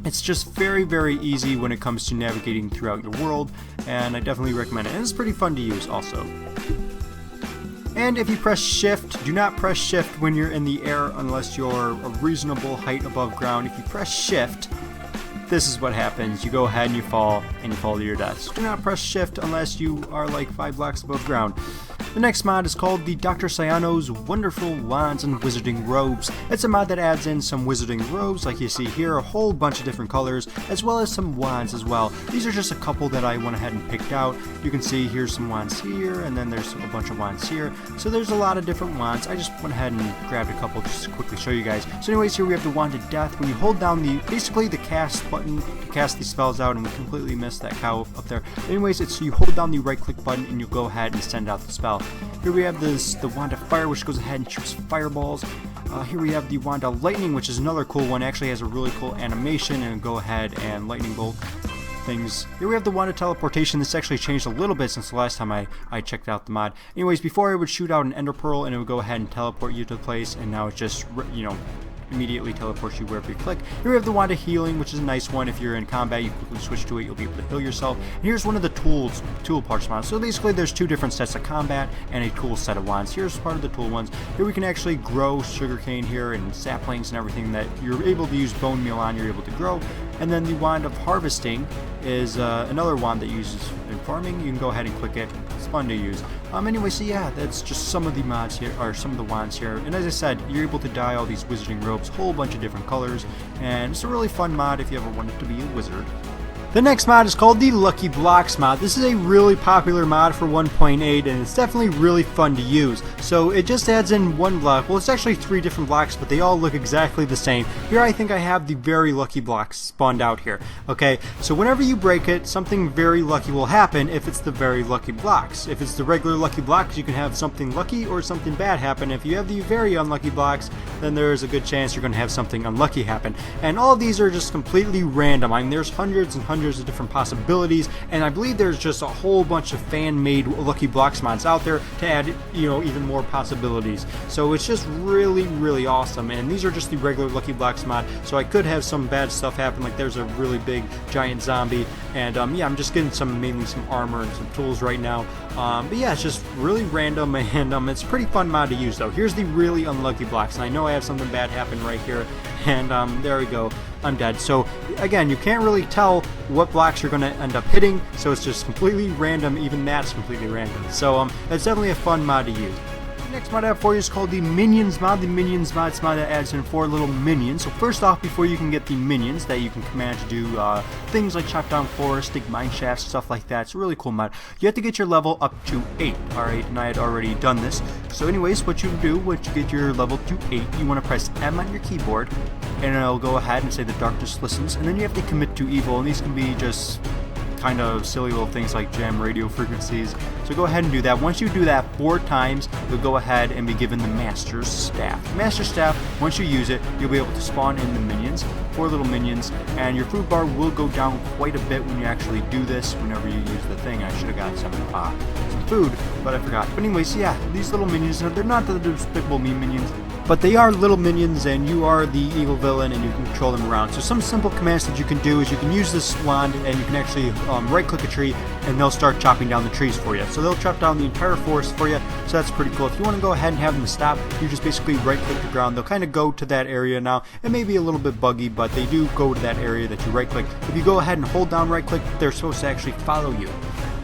It's just very easy when it comes to navigating throughout your world, and I definitely recommend it. And it's pretty fun to use also. And if you press shift, do not press shift when you're in the air unless you're a reasonable height above ground. If you press shift, this is what happens. You go ahead and you fall to your death. So do not press shift unless you are like 5 blocks above ground. The next mod is called the Dr. Cyano's Wonderful Wands and Wizarding Robes. It's a mod that adds in some wizarding robes like you see here, a whole bunch of different colors, as well as some wands as well. These are just a couple that I went ahead and picked out. You can see here's some wands here, and then there's a bunch of wands here. So there's a lot of different wands. I just went ahead and grabbed a couple just to quickly show you guys. So anyways, here we have the Wand of Death. When you hold down basically the cast button to cast these spells out, and we completely missed that cow up there. Anyways, it's you hold down the right click button and you'll go ahead and send out the spell. Here we have the Wand of Fire, which goes ahead and shoots fireballs. Here we have the Wand of Lightning, which is another cool one. It actually has a really cool animation, and go ahead and lightning bolt things. Here we have the Wand of Teleportation. This actually changed a little bit since the last time I checked out the mod. Anyways, before I would shoot out an ender pearl and it would go ahead and teleport you to the place, and now it's just, immediately teleports you wherever you click. Here we have the Wand of Healing, which is a nice one. If you're in combat, you quickly switch to it, you'll be able to heal yourself. And here's one of the tool parts mods. So basically there's two different sets of combat and a tool set of wands. Here's part of the tool ones. Here we can actually grow sugarcane here and saplings and everything that you're able to use bone meal on, you're able to grow. And then the Wand of Harvesting is another wand that uses in farming. You can go ahead and click it. It's fun to use. Anyway, so yeah, that's just some of the mods here, or some of the wands here. And as I said, you're able to dye all these wizarding robes, whole bunch of different colors, and it's a really fun mod if you ever wanted to be a wizard. The next mod is called the Lucky Blocks mod. This is a really popular mod for 1.8 and it's definitely really fun to use. So it just adds in one block. Well, it's actually 3 different blocks, but they all look exactly the same. Here I think I have the very lucky blocks spawned out here. Okay, so whenever you break it, something very lucky will happen if it's the very lucky blocks. If it's the regular lucky blocks, you can have something lucky or something bad happen. If you have the very unlucky blocks, then there's a good chance you're going to have something unlucky happen. And all of these are just completely random. I mean, there's hundreds and hundreds of different possibilities, and I believe there's just a whole bunch of fan-made Lucky Blocks mods out there to add, even more possibilities. So it's just really awesome, and these are just the regular Lucky Blocks mod, so I could have some bad stuff happen, like there's a really big giant zombie, and yeah, I'm just getting mainly some armor and some tools right now. But yeah, it's just really random, and it's a pretty fun mod to use though. Here's the really unlucky blocks, and I know I have something bad happen right here, and there we go, I'm dead. So again, you can't really tell what blocks you're going to end up hitting, so it's just completely random. Even that's completely random. So it's definitely a fun mod to use. The next mod I have for you is called the Minions mod. The Minions mod is a mod that adds in 4 little minions. So first off, before you can get the minions that you can command to do things like chop down forests, dig mine shafts, stuff like that. It's a really cool mod. You have to get your level up to 8. Alright, and I had already done this. So anyways, what you do, once you get your level to 8, you want to press M on your keyboard, and it'll go ahead and say the darkness listens, and then you have to commit to evil, and these can be just kind of silly little things like jam radio frequencies. So go ahead and do that. Once you do that 4 times, you'll go ahead and be given the Master's Staff. The Master's Staff, once you use it, you'll be able to spawn in the minions, 4 little minions, and your food bar will go down quite a bit when you actually do this, whenever you use the thing. I should have got some food, but I forgot. But anyways, yeah, these little minions, they're not the Despicable Me minions, but they are little minions, and you are the evil villain, and you can control them around. So some simple commands that you can do is you can use this wand, and you can actually right-click a tree, and they'll start chopping down the trees for you. So they'll chop down the entire forest for you, so that's pretty cool. If you want to go ahead and have them stop, you just basically right-click the ground. They'll kind of go to that area now. It may be a little bit buggy, but they do go to that area that you right-click. If you go ahead and hold down right-click, they're supposed to actually follow you.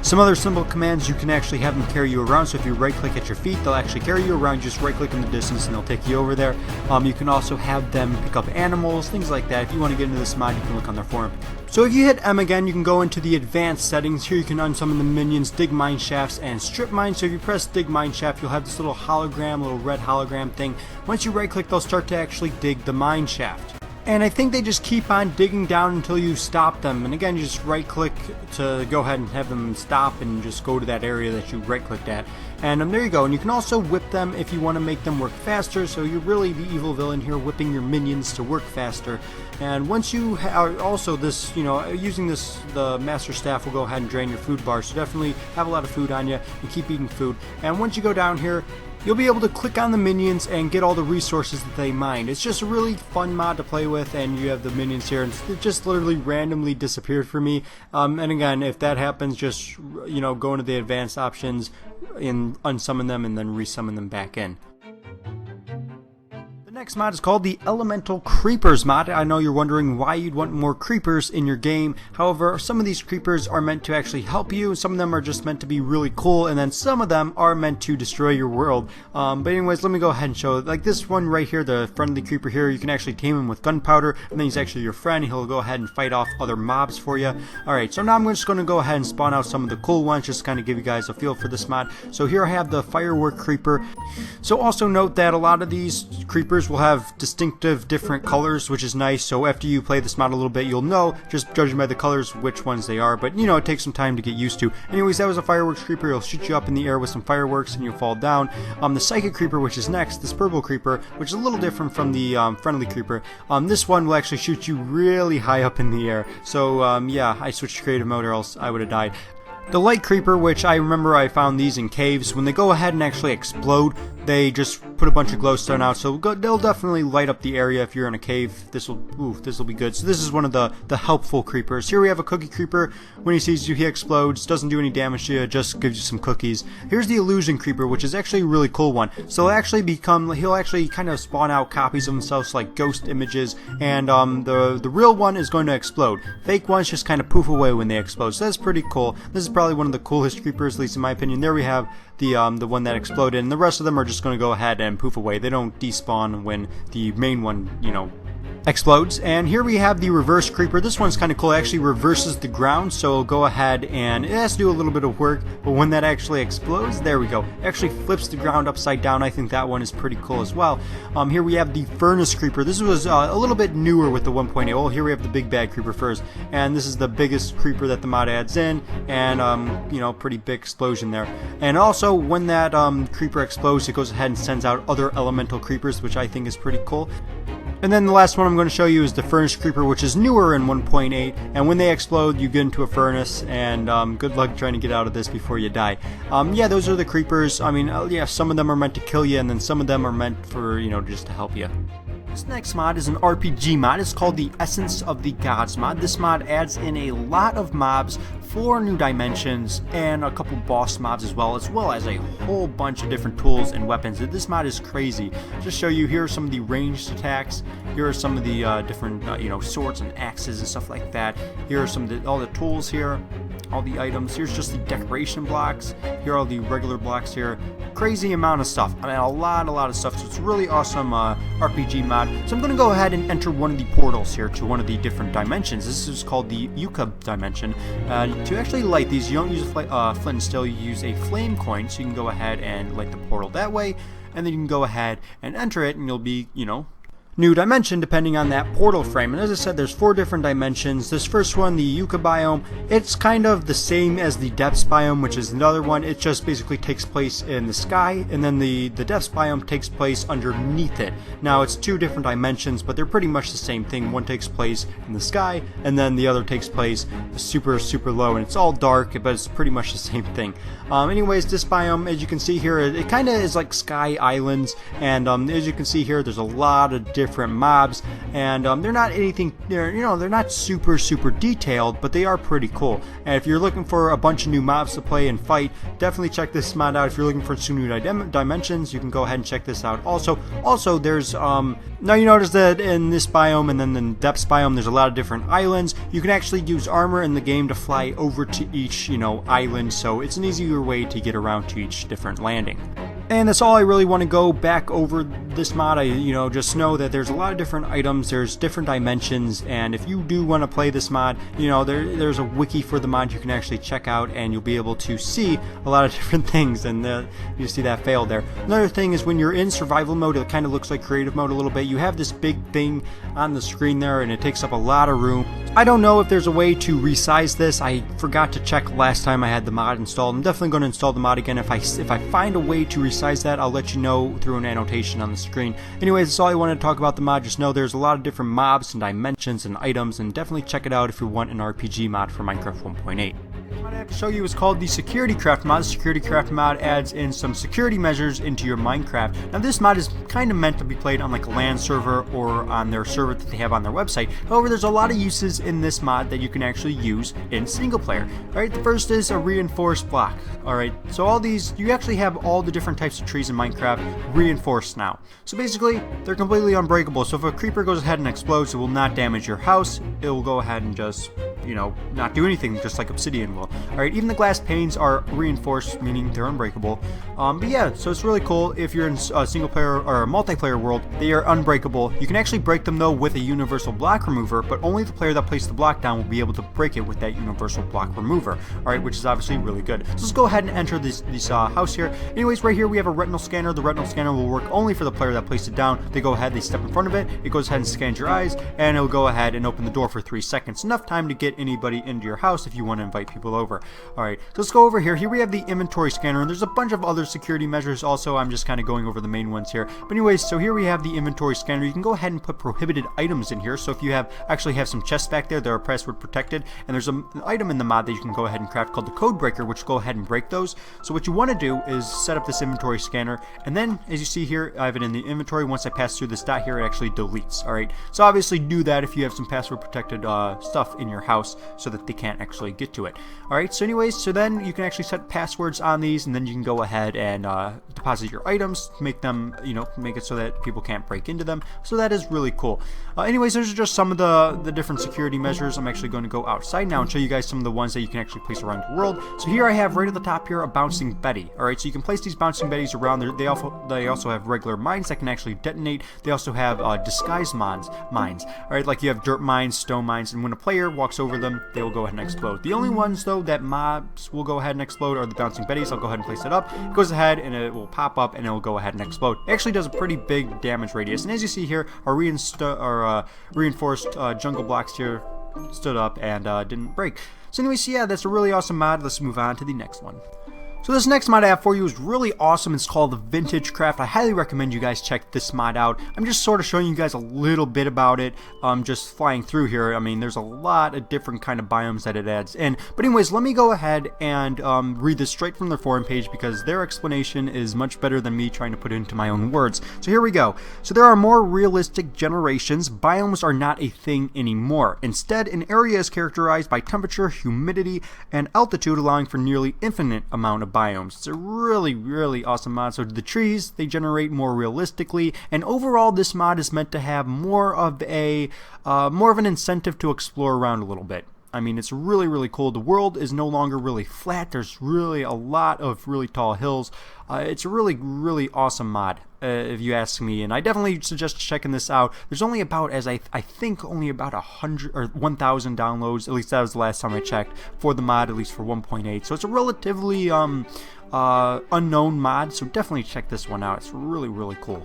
Some other simple commands, you can actually have them carry you around, so if you right click at your feet, they'll actually carry you around. Just right click in the distance and they'll take you over there. You can also have them pick up animals, things like that. If you want to get into this mod, you can look on their forum. So if you hit M again, you can go into the advanced settings. Here you can unsummon the minions, dig mine shafts, and strip mine. So if you press dig mine shaft, you'll have this little hologram, little red hologram thing. Once you right click, they'll start to actually dig the mine shaft. And I think they just keep on digging down until you stop them. And again, you just right click to go ahead and have them stop and just go to that area that you right clicked at. And there you go. And you can also whip them if you want to make them work faster. So you're really the evil villain here, whipping your minions to work faster. And once you are also this, using this, the Master Staff will go ahead and drain your food bar. So definitely have a lot of food on you and keep eating food. And once you go down here, you'll be able to click on the minions and get all the resources that they mine. It's just a really fun mod to play with, and you have the minions here, and it just literally randomly disappeared for me. And again, if that happens, just go into the advanced options and unsummon them and then resummon them back in. The next mod is called the Elemental Creepers mod. I know you're wondering why you'd want more creepers in your game. However, some of these creepers are meant to actually help you, some of them are just meant to be really cool, and then some of them are meant to destroy your world. But anyways, let me go ahead and show it. Like this one right here, the friendly creeper here, you can actually tame him with gunpowder, and then he's actually your friend. He'll go ahead and fight off other mobs for you. Alright, so now I'm just going to go ahead and spawn out some of the cool ones, just to kind of give you guys a feel for this mod. So here I have the firework creeper. So also note that a lot of these creepers will have distinctive different colors, which is nice. So after you play this mod a little bit, you'll know, just judging by the colors, which ones they are. But it takes some time to get used to. Anyways, that was a fireworks creeper. He'll shoot you up in the air with some fireworks and you'll fall down. The psychic creeper, which is next, this purple creeper, which is a little different from the friendly creeper. This one will actually shoot you really high up in the air. So yeah, I switched to creative mode or else I would have died. The light creeper, which I remember I found these in caves, when they go ahead and actually explode, they just put a bunch of glowstone out, so they'll definitely light up the area if you're in a cave. This will be good. So this is one of the helpful creepers. Here we have a cookie creeper. When he sees you, he explodes, doesn't do any damage to you, just gives you some cookies. Here's the illusion creeper, which is actually a really cool one. So he'll actually kind of spawn out copies of himself, so like ghost images, and the real one is going to explode. Fake ones just kind of poof away when they explode, so that's pretty cool. This is probably one of the coolest creepers, at least in my opinion. There we have the one that exploded, and the rest of them are just going to go ahead and poof away. They don't despawn when the main one, explodes. And here we have the reverse creeper. This one's kind of cool. It actually reverses the ground, so go ahead and it has to do a little bit of work, but when that actually explodes, there we go. It actually flips the ground upside down. I think that one is pretty cool as well. Here we have the furnace creeper. This was a little bit newer with the 1.8. Oh, here we have the big bad creeper first, and this is the biggest creeper that the mod adds in, and you know, pretty big explosion there. And also when that creeper explodes, it goes ahead and sends out other elemental creepers, which I think is pretty cool. And then the last one I'm going to show you is the furnace creeper, which is newer in 1.8, and when they explode you get into a furnace, and good luck trying to get out of this before you die. Yeah, those are the creepers. I mean, yeah, some of them are meant to kill you, and then some of them are meant for, you know, just to help you. This next mod is an RPG mod. It's called the Essence of the Gods mod. This mod adds in a lot of mobs, 4 new dimensions, and a couple boss mobs as well as a whole bunch of different tools and weapons. This mod is crazy. Just show you, here are some of the ranged attacks. Here are some of the different you know, swords and axes and stuff like that. Here are some of all the tools here, all the items. Here's just the decoration blocks. Here are all the regular blocks here. Crazy amount of stuff. I mean, a lot of stuff. So it's a really awesome RPG mod. So I'm going to go ahead and enter one of the portals here to one of the different dimensions. This is called the Yuka dimension. To actually light these, you don't use a flint and steel, you use a flame coin. So you can go ahead and light the portal that way, and then you can go ahead and enter it, and you'll be, you know, new dimension depending on that portal frame. And as I said, there's 4 different dimensions. This first one, the Yuka biome, it's kind of the same as the depths biome, which is another one. It just basically takes place in the sky, and then the depths biome takes place underneath it. Now it's 2 different dimensions, but they're pretty much the same thing. One takes place in the sky, and then the other takes place super low, and it's all dark, but it's pretty much the same thing. Anyways, this biome, as you can see here, it kind of is like sky islands, and as you can see here, there's a lot of different mobs, and they're not anything, they're not super detailed, but they are pretty cool. And if you're looking for a bunch of new mobs to play and fight, definitely check this mod out. If you're looking for some new dimensions, you can go ahead and check this out. Also there's now you notice that in this biome and then the depths biome, there's a lot of different islands. You can actually use armor in the game to fly over to each, you know, island, so it's an easier way to get around to each different landing. And that's all I really want to go back over this mod. Just know that there's a lot of different items, there's different dimensions, and if you do want to play this mod, there's a wiki for the mod you can actually check out, and you'll be able to see a lot of different things, and you see that failed there. Another thing is when you're in survival mode, it kind of looks like creative mode a little bit. You have this big thing on the screen there, and it takes up a lot of room. I don't know if there's a way to resize this. I forgot to check last time I had the mod installed. I'm definitely going to install the mod again. If I find a way to resize that, I'll let you know through an annotation on the screen. Anyways, that's all I wanted to talk about the mod. Just know there's a lot of different mobs and dimensions and items, and definitely check it out if you want an RPG mod for Minecraft 1.8. What I have to show you is called the Security Craft mod. The Security Craft mod adds in some security measures into your Minecraft. Now this mod is kind of meant to be played on like a LAN server or on their server that they have on their website. However, there's a lot of uses in this mod that you can actually use in single player. Alright, the first is a reinforced block. Alright, so all these, you actually have all the different types of trees in Minecraft reinforced now. So basically, they're completely unbreakable. So if a creeper goes ahead and explodes, it will not damage your house. It will go ahead and just, not do anything, just like obsidian will. Alright, even the glass panes are reinforced, meaning they're unbreakable. But yeah, so it's really cool. If you're in a single player or a multiplayer world, they are unbreakable. You can actually break them though with a universal block remover, but only the player that placed the block down will be able to break it with that universal block remover. Alright, which is obviously really good. So let's go ahead and enter this house here. Anyways, right here we have a retinal scanner. The retinal scanner will work only for the player that placed it down. They go ahead, they step in front of it, it goes ahead and scans your eyes, and it'll go ahead and open the door for 3 seconds. Enough time to get anybody into your house if you want to invite people over. Alright, so let's go over here. Here we have the inventory scanner, and there's a bunch of other security measures also. I'm just kind of going over the main ones here. But anyways, so here we have the inventory scanner. You can go ahead and put prohibited items in here. So if you actually have some chests back there that are password protected, and there's an item in the mod that you can go ahead and craft called the code breaker, which will go ahead and break those. So what you want to do is set up this inventory scanner, and then as you see here, I have it in the inventory. Once I pass through this dot here, it actually deletes. Alright, so obviously do that if you have some password protected stuff in your house so that they can't actually get to it. Alright, so anyways, so then you can actually set passwords on these, and then you can go ahead and deposit your items, make them, make it so that people can't break into them. So that is really cool. Anyways, those are just some of the different security measures. I'm actually going to go outside now and show you guys some of the ones that you can actually place around the world. So here I have right at the top here a bouncing Betty. Alright, so you can place these bouncing Betties around there. They also have regular mines that can actually detonate. They also have disguised mines. Alright, like you have dirt mines, stone mines, and when a player walks over them, they will go ahead and explode. The only ones though that mobs will go ahead and explode are the bouncing Betties. I'll go ahead and place it up. It goes ahead and it will pop up and it will go ahead and explode. It actually does a pretty big damage radius. And as you see here, our reinforced jungle blocks here stood up and didn't break. So anyways, yeah, that's a really awesome mod. Let's move on to the next one. So this next mod I have for you is really awesome. It's called the Vintage Craft. I highly recommend you guys check this mod out. I'm just sort of showing you guys a little bit about it. Just flying through here. I mean, there's a lot of different kind of biomes that it adds in. But anyways, let me go ahead and read this straight from their forum page because their explanation is much better than me trying to put it into my own words. So here we go. So there are more realistic generations. Biomes are not a thing anymore. Instead, an area is characterized by temperature, humidity, and altitude, allowing for nearly infinite amount of biomes. It's a really awesome mod. So the trees, they generate more realistically, and overall this mod is meant to have more of an incentive to explore around a little bit. I mean, it's really cool. The world is no longer really flat. There's really a lot of really tall hills. It's a really awesome mod, if you ask me, and I definitely suggest checking this out. There's only about, as I think, only about 100 or 1,000 downloads. At least that was the last time I checked for the mod, at least for 1.8. So it's a relatively unknown mod. So definitely check this one out. It's really cool.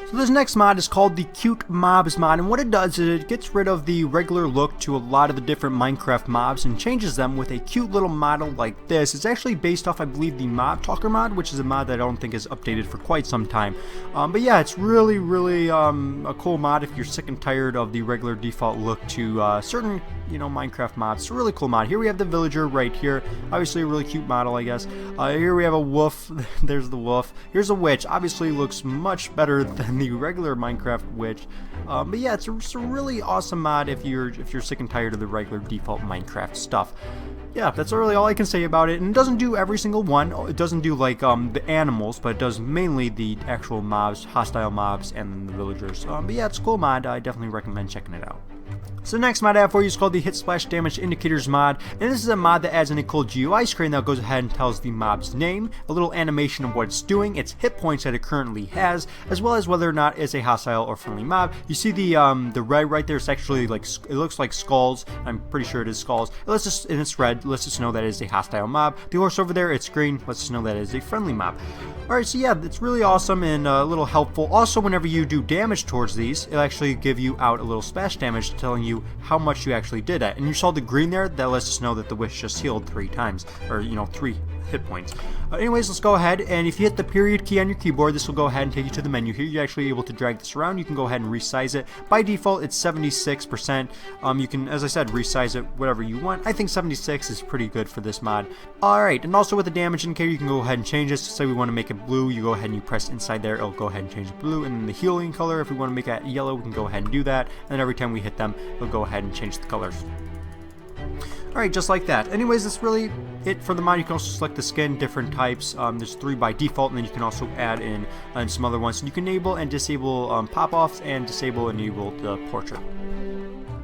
So this next mod is called the Cute Mobs mod, and what it does is it gets rid of the regular look to a lot of the different Minecraft mobs and changes them with a cute little model like this. It's actually based off, I believe, the Mob Talker mod, which is a mod that I don't think is updated for quite some time. But yeah, it's really a cool mod if you're sick and tired of the regular default look to certain, Minecraft mobs. It's a really cool mod. Here we have the villager right here. Obviously a really cute model, I guess. Here we have a wolf. There's the wolf. Here's a witch. Obviously looks much better than the regular Minecraft witch. But yeah, it's a really awesome mod if you're sick and tired of the regular default Minecraft stuff. Yeah, that's really all I can say about it. And it doesn't do every single one. It doesn't do like the animals, but it does mainly the actual mobs, hostile mobs, and the villagers. But yeah, it's a cool mod. I definitely recommend checking it out. So the next mod I have for you is called the Hit Splash Damage Indicators mod, and this is a mod that adds in a cool GUI screen that goes ahead and tells the mob's name, a little animation of what it's doing, its hit points that it currently has, as well as whether or not it's a hostile or friendly mob. You see the red right there, it's actually like, it looks like skulls. I'm pretty sure it is skulls. And it's red, lets us know that it is a hostile mob. The horse over there, it's green, lets us know that it is a friendly mob. Alright, so yeah, it's really awesome and a little helpful. Also, whenever you do damage towards these, it'll actually give you out a little splash damage telling you how much you actually did at. And you saw the green there, that lets us know that the witch just healed 3 times, or 3 hit points. Anyways, let's go ahead, and if you hit the period key on your keyboard, this will go ahead and take you to the menu here. You're actually able to drag this around. You can go ahead and resize it. By default, it's 76%. You can, as I said, resize it whatever you want. I think 76 is pretty good for this mod. Alright, and also with the damage indicator, you can go ahead and change this. Say we want to make it blue, you go ahead and you press inside there, it'll go ahead and change it blue. And then the healing color, if we want to make it yellow, we can go ahead and do that. And then every time we hit them, it'll go ahead and change the colors. Alright, just like that. Anyways, that's really it for the mod. You can also select the skin, different types. There's 3 by default, and then you can also add in some other ones. And you can enable and disable pop-offs, and disable and enable the portrait.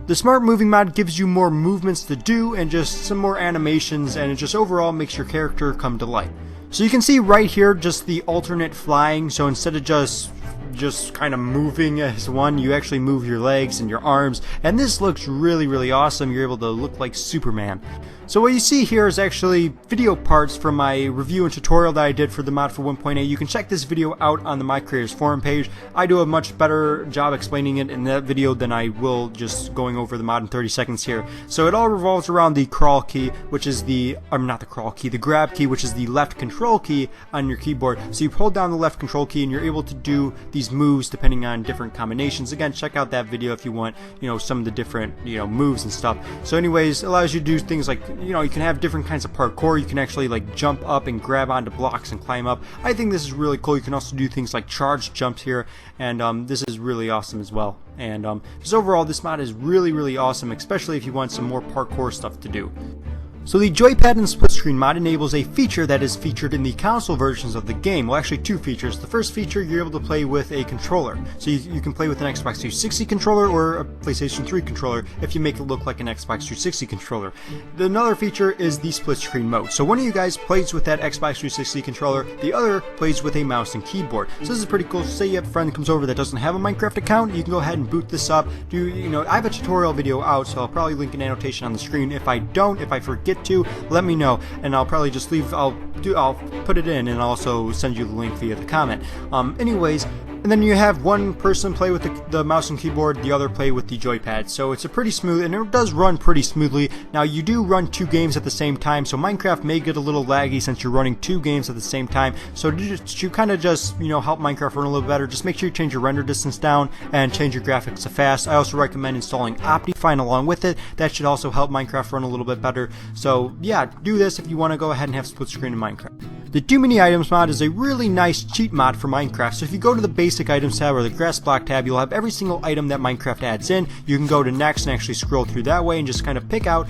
The Smart Moving mod gives you more movements to do, and just some more animations, and it just overall makes your character come to life. So you can see right here just the alternate flying. So instead of just kind of moving as one, you actually move your legs and your arms, and this looks really awesome. You're able to look like Superman. So what you see here is actually video parts from my review and tutorial that I did for the mod for 1.8. You can check this video out on the My Creators forum page. I do a much better job explaining it in that video than I will just going over the mod in 30 seconds here. So it all revolves around the crawl key, which is the grab key, which is the left control key on your keyboard. So you hold down the left control key and you're able to do these moves depending on different combinations. Again, check out that video if you want, some of the different, moves and stuff. So anyways, it allows you to do things like, you can have different kinds of parkour. You can actually like jump up and grab onto blocks and climb up. I think this is really cool. You can also do things like charge jumps here, and this is really awesome as well. And just overall, this mod is really awesome, especially if you want some more parkour stuff to do. So the Joypad and split screen mod enables a feature that is featured in the console versions of the game. Well, actually two features. The first feature, you're able to play with a controller. So you can play with an Xbox 360 controller or a PlayStation 3 controller if you make it look like an Xbox 360 controller. Another feature is the split screen mode. So one of you guys plays with that Xbox 360 controller, the other plays with a mouse and keyboard. So this is pretty cool. So say you have a friend that comes over that doesn't have a Minecraft account, you can go ahead and boot this up. I have a tutorial video out, so I'll probably link an annotation on the screen. If I forget to, let me know, and I'll probably just I'll put it in and also send you the link via the comment. Anyways, and then you have one person play with the mouse and keyboard, the other play with the joypad. So it's a pretty smooth, and it does run pretty smoothly. Now you do run two games at the same time, so Minecraft may get a little laggy since you're running two games at the same time. So to kind of just help Minecraft run a little better, just make sure you change your render distance down and change your graphics to fast. I also recommend installing OptiFine along with it. That should also help Minecraft run a little bit better. So yeah, do this if you want to go ahead and have split screen in Minecraft. The Too Many Items mod is a really nice cheat mod for Minecraft. So if you go to the basic items tab or the grass block tab, you'll have every single item that Minecraft adds in. You can go to next and actually scroll through that way and just kind of pick out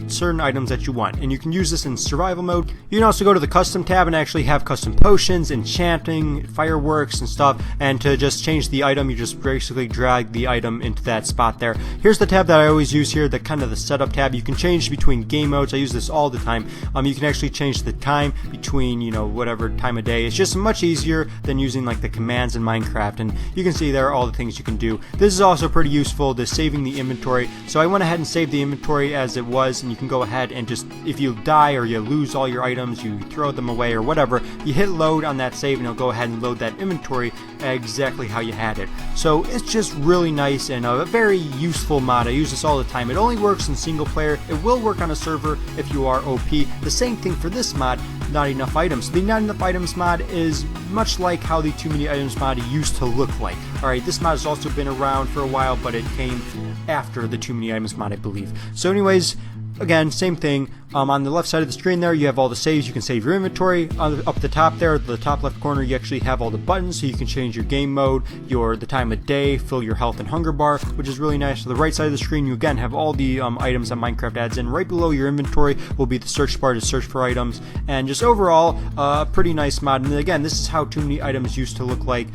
certain items that you want, and you can use this in survival mode. You can also go to the custom tab and actually have custom potions, enchanting, fireworks and stuff, and to just change the item, you just basically drag the item into that spot there. Here's the tab that I always use here, the setup tab. You can change between game modes. I use this all the time. You can actually change the time between whatever time of day. It's just much easier than using like the commands in Minecraft, and you can see there are all the things you can do. This is also pretty useful, the saving the inventory. So I went ahead and saved the inventory as it was, and you can go ahead and just, if you die or you lose all your items, you throw them away or whatever, you hit load on that save and it'll go ahead and load that inventory exactly how you had it. So it's just really nice and a very useful mod. I use this all the time. It only works in single player. It will work on a server if you are OP. The same thing for this mod, Not Enough Items. The Not Enough Items mod is much like how the Too Many Items mod used to look like. Alright, this mod has also been around for a while, but it came after the Too Many Items mod, I believe. So anyways, again, same thing. On the left side of the screen there, you have all the saves. You can save your inventory. Up at the top there, the top left corner, you actually have all the buttons, so you can change your game mode, the time of day, fill your health and hunger bar, which is really nice. To the right side of the screen, you again have all the items that Minecraft adds in. Right below your inventory will be the search bar to search for items, and just overall, pretty nice mod. And again, this is how Too Many Items used to look like.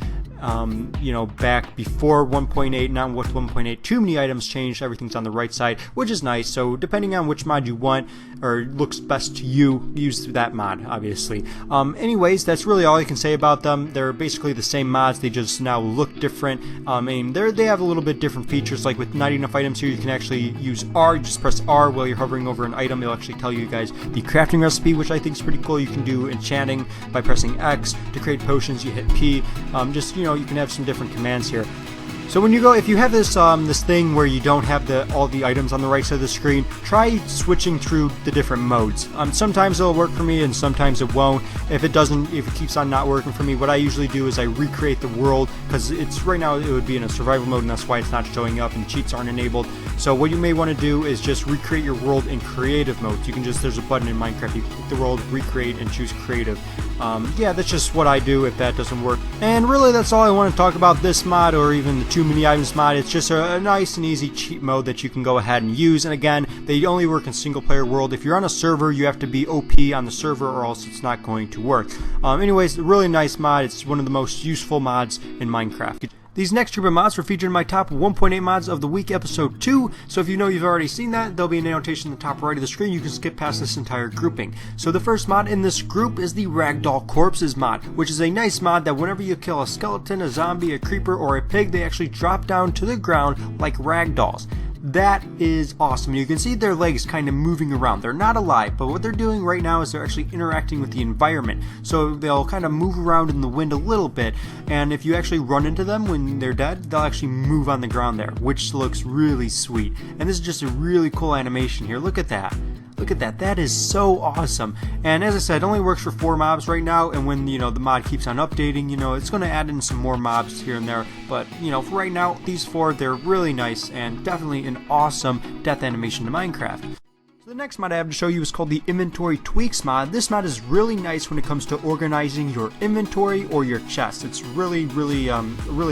Back before 1.8, now with 1.8, Too Many Items changed. Everything's on the right side, which is nice. So depending on which mod you want or looks best to you, use that mod, obviously. Anyways, that's really all I can say about them. They're basically the same mods, they just now look different. They have a little bit different features. Like with Not Enough Items here, you can actually use R. You just press R while you're hovering over an item. It'll actually tell you guys the crafting recipe, which I think is pretty cool. You can do enchanting by pressing X. To create potions, you hit P. You can have some different commands here. So when you go, if you have this this thing where you don't have all the items on the right side of the screen, try switching through the different modes. Sometimes it'll work for me and sometimes it won't. If it keeps on not working for me, what I usually do is I recreate the world, because it's right now it would be in a survival mode and that's why it's not showing up and cheats aren't enabled. So what you may want to do is just recreate your world in creative mode. You can there's a button in Minecraft, you click the world, recreate, and choose creative. Yeah, that's just what I do if that doesn't work. And really that's all I want to talk about this mod, or even the Too Many Items mod. It's just a nice and easy cheat mode that you can go ahead and use. And again, they only work in single player world. If you're on a server, you have to be OP on the server or else it's not going to work. Anyways, a really nice mod. It's one of the most useful mods in Minecraft. These next group of mods were featured in my top 1.8 mods of the week episode 2, so if you've already seen that, there'll be an annotation in the top right of the screen. You can skip past this entire grouping. So the first mod in this group is the Ragdoll Corpses mod, which is a nice mod that whenever you kill a skeleton, a zombie, a creeper, or a pig, they actually drop down to the ground like ragdolls. That is awesome. You can see their legs kind of moving around. They're not alive, but what they're doing right now is they're actually interacting with the environment. So they'll kind of move around in the wind a little bit, and if you actually run into them when they're dead, they'll actually move on the ground there, which looks really sweet. And this is just a really cool animation here. Look at that. Look at that. That is so awesome. And as I said, it only works for 4 mobs right now, and when the mod keeps on updating, it's going to add in some more mobs here and there. But for right now, these 4, they're really nice and definitely an awesome death animation to Minecraft. So The next mod I have to show you is called the Inventory Tweaks mod. This mod is really nice when it comes to organizing your inventory or your chest. It's really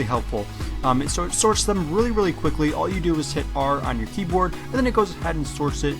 helpful. It sorts them really quickly. All you do is hit R on your keyboard, and then it goes ahead and sorts it,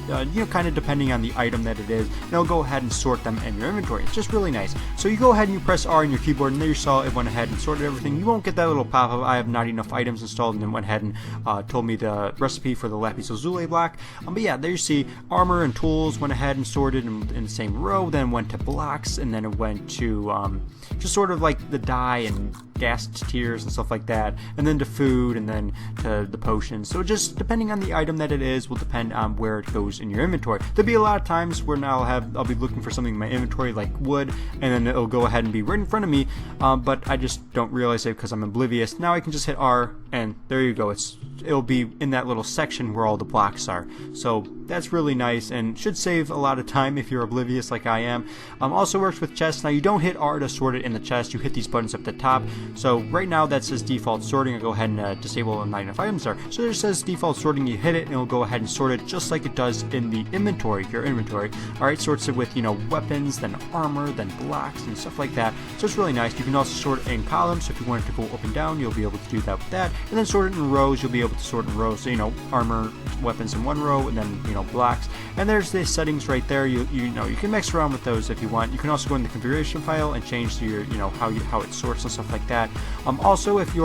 kind of depending on the item that it is, and it'll go ahead and sort them in your inventory. It's just really nice. So you go ahead and you press R on your keyboard, and there you saw it went ahead and sorted everything. You won't get that little pop-up, I have not enough items installed, and then went ahead and told me the recipe for the lapis lazuli block. But yeah, there you see armor and tools went ahead and sorted in the same row, then went to blocks, and then it went to just sort of like the dye and gas tiers and stuff like that, and then to food, and then to the potions. So just depending on the item that it is will depend on where it goes in your inventory. There'll be a lot of times where now I'll be looking for something in my inventory like wood, and then it'll go ahead and be right in front of me, but I just don't realize it because I'm oblivious. Now I can just hit R, and there you go. It'll be in that little section where all the blocks are. So that's really nice and should save a lot of time if you're oblivious like I am. Also works with chests. Now you don't hit R to sort it in the chest. You hit these buttons up the top. So right now that says default sorting. I'll go ahead and disable and not enough items there. So there says default sorting. You hit it and it'll go ahead and sort it just like it does in the inventory, your inventory. Alright, sorts it with, weapons, then armor, then blocks and stuff like that. So it's really nice. You can also sort it in columns. So if you wanted to go up and down, you'll be able to do that with that. And then sort it in rows. You'll be able to sort in rows. So, armor, weapons in one row, and then, blocks. And there's the settings right there. You can mix around with those if you want. You can also go in the configuration file and change your, how it sorts and stuff like that. Also, if you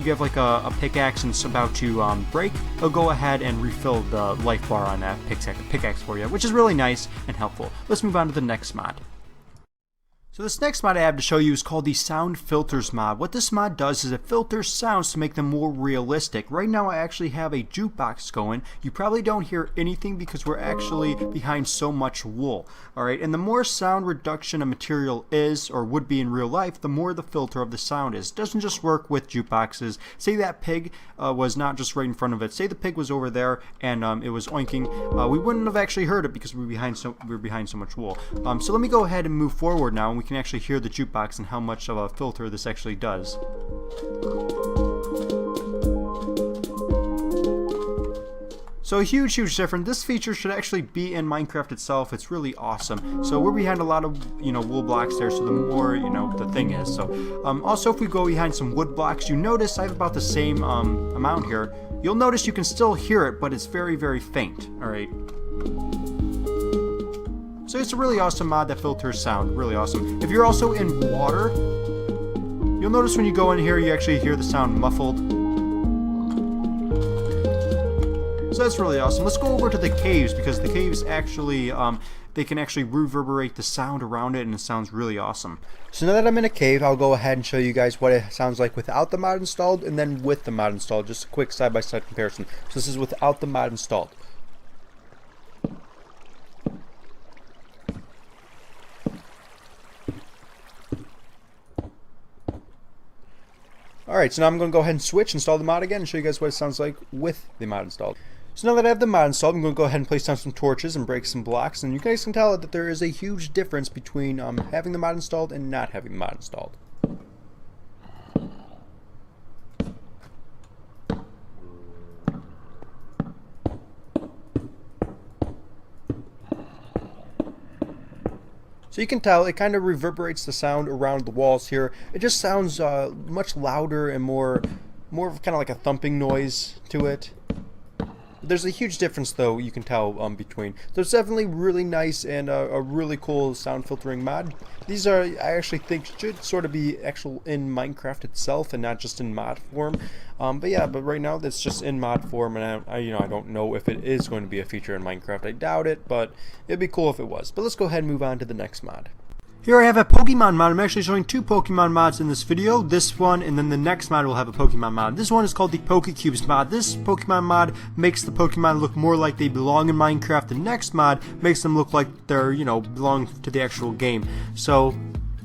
have like a pickaxe and it's about to break, it'll go ahead and refill the life bar on that pickaxe for you, which is really nice and helpful. Let's move on to the next mod. So this next mod I have to show you is called the Sound Filters mod. What this mod does is it filters sounds to make them more realistic. Right now I actually have a jukebox going. You probably don't hear anything because we're actually behind so much wool. Alright, and the more sound reduction a material is, or would be in real life, the more the filter of the sound is. It doesn't just work with jukeboxes. Say that pig was not just right in front of it. Say the pig was over there and it was oinking. We wouldn't have actually heard it because we're behind so much wool. So let me go ahead and move forward now, and we can actually hear the jukebox and how much of a filter this actually does. So a huge difference. This feature should actually be in Minecraft itself. It's really awesome. So we're behind a lot of wool blocks there, so the more the thing is. So also if we go behind some wood blocks, you notice I have about the same amount here. You'll notice you can still hear it, but it's very faint. Alright. So it's a really awesome mod that filters sound, really awesome. If you're also in water, you'll notice when you go in here you actually hear the sound muffled. So that's really awesome. Let's go over to the caves, because the caves actually, they can actually reverberate the sound around it, and it sounds really awesome. So now that I'm in a cave, I'll go ahead and show you guys what it sounds like without the mod installed and then with the mod installed. Just a quick side-by-side comparison. So this is without the mod installed. Alright, so now I'm going to go ahead and switch, install the mod again, and show you guys what it sounds like with the mod installed. So now that I have the mod installed, I'm going to go ahead and place down some torches and break some blocks, and you guys can tell that there is a huge difference between having the mod installed and not having the mod installed. So you can tell it kind of reverberates the sound around the walls here. It just sounds much louder and more of kind of like a thumping noise to it. There's a huge difference though, you can tell between. There's definitely really nice and a really cool sound filtering mod. These are, I actually think, should sort of be actual in Minecraft itself and not just in mod form. But right now that's just in mod form, and I don't know if it is going to be a feature in Minecraft. I doubt it, but it'd be cool if it was. But let's go ahead and move on to the next mod. Here I have a Pokemon mod. I'm actually showing two Pokemon mods in this video. This one, and then the next mod will have a Pokemon mod. This one is called the Pokecubes mod. This Pokemon mod makes the Pokemon look more like they belong in Minecraft. The next mod makes them look like they're, belong to the actual game. So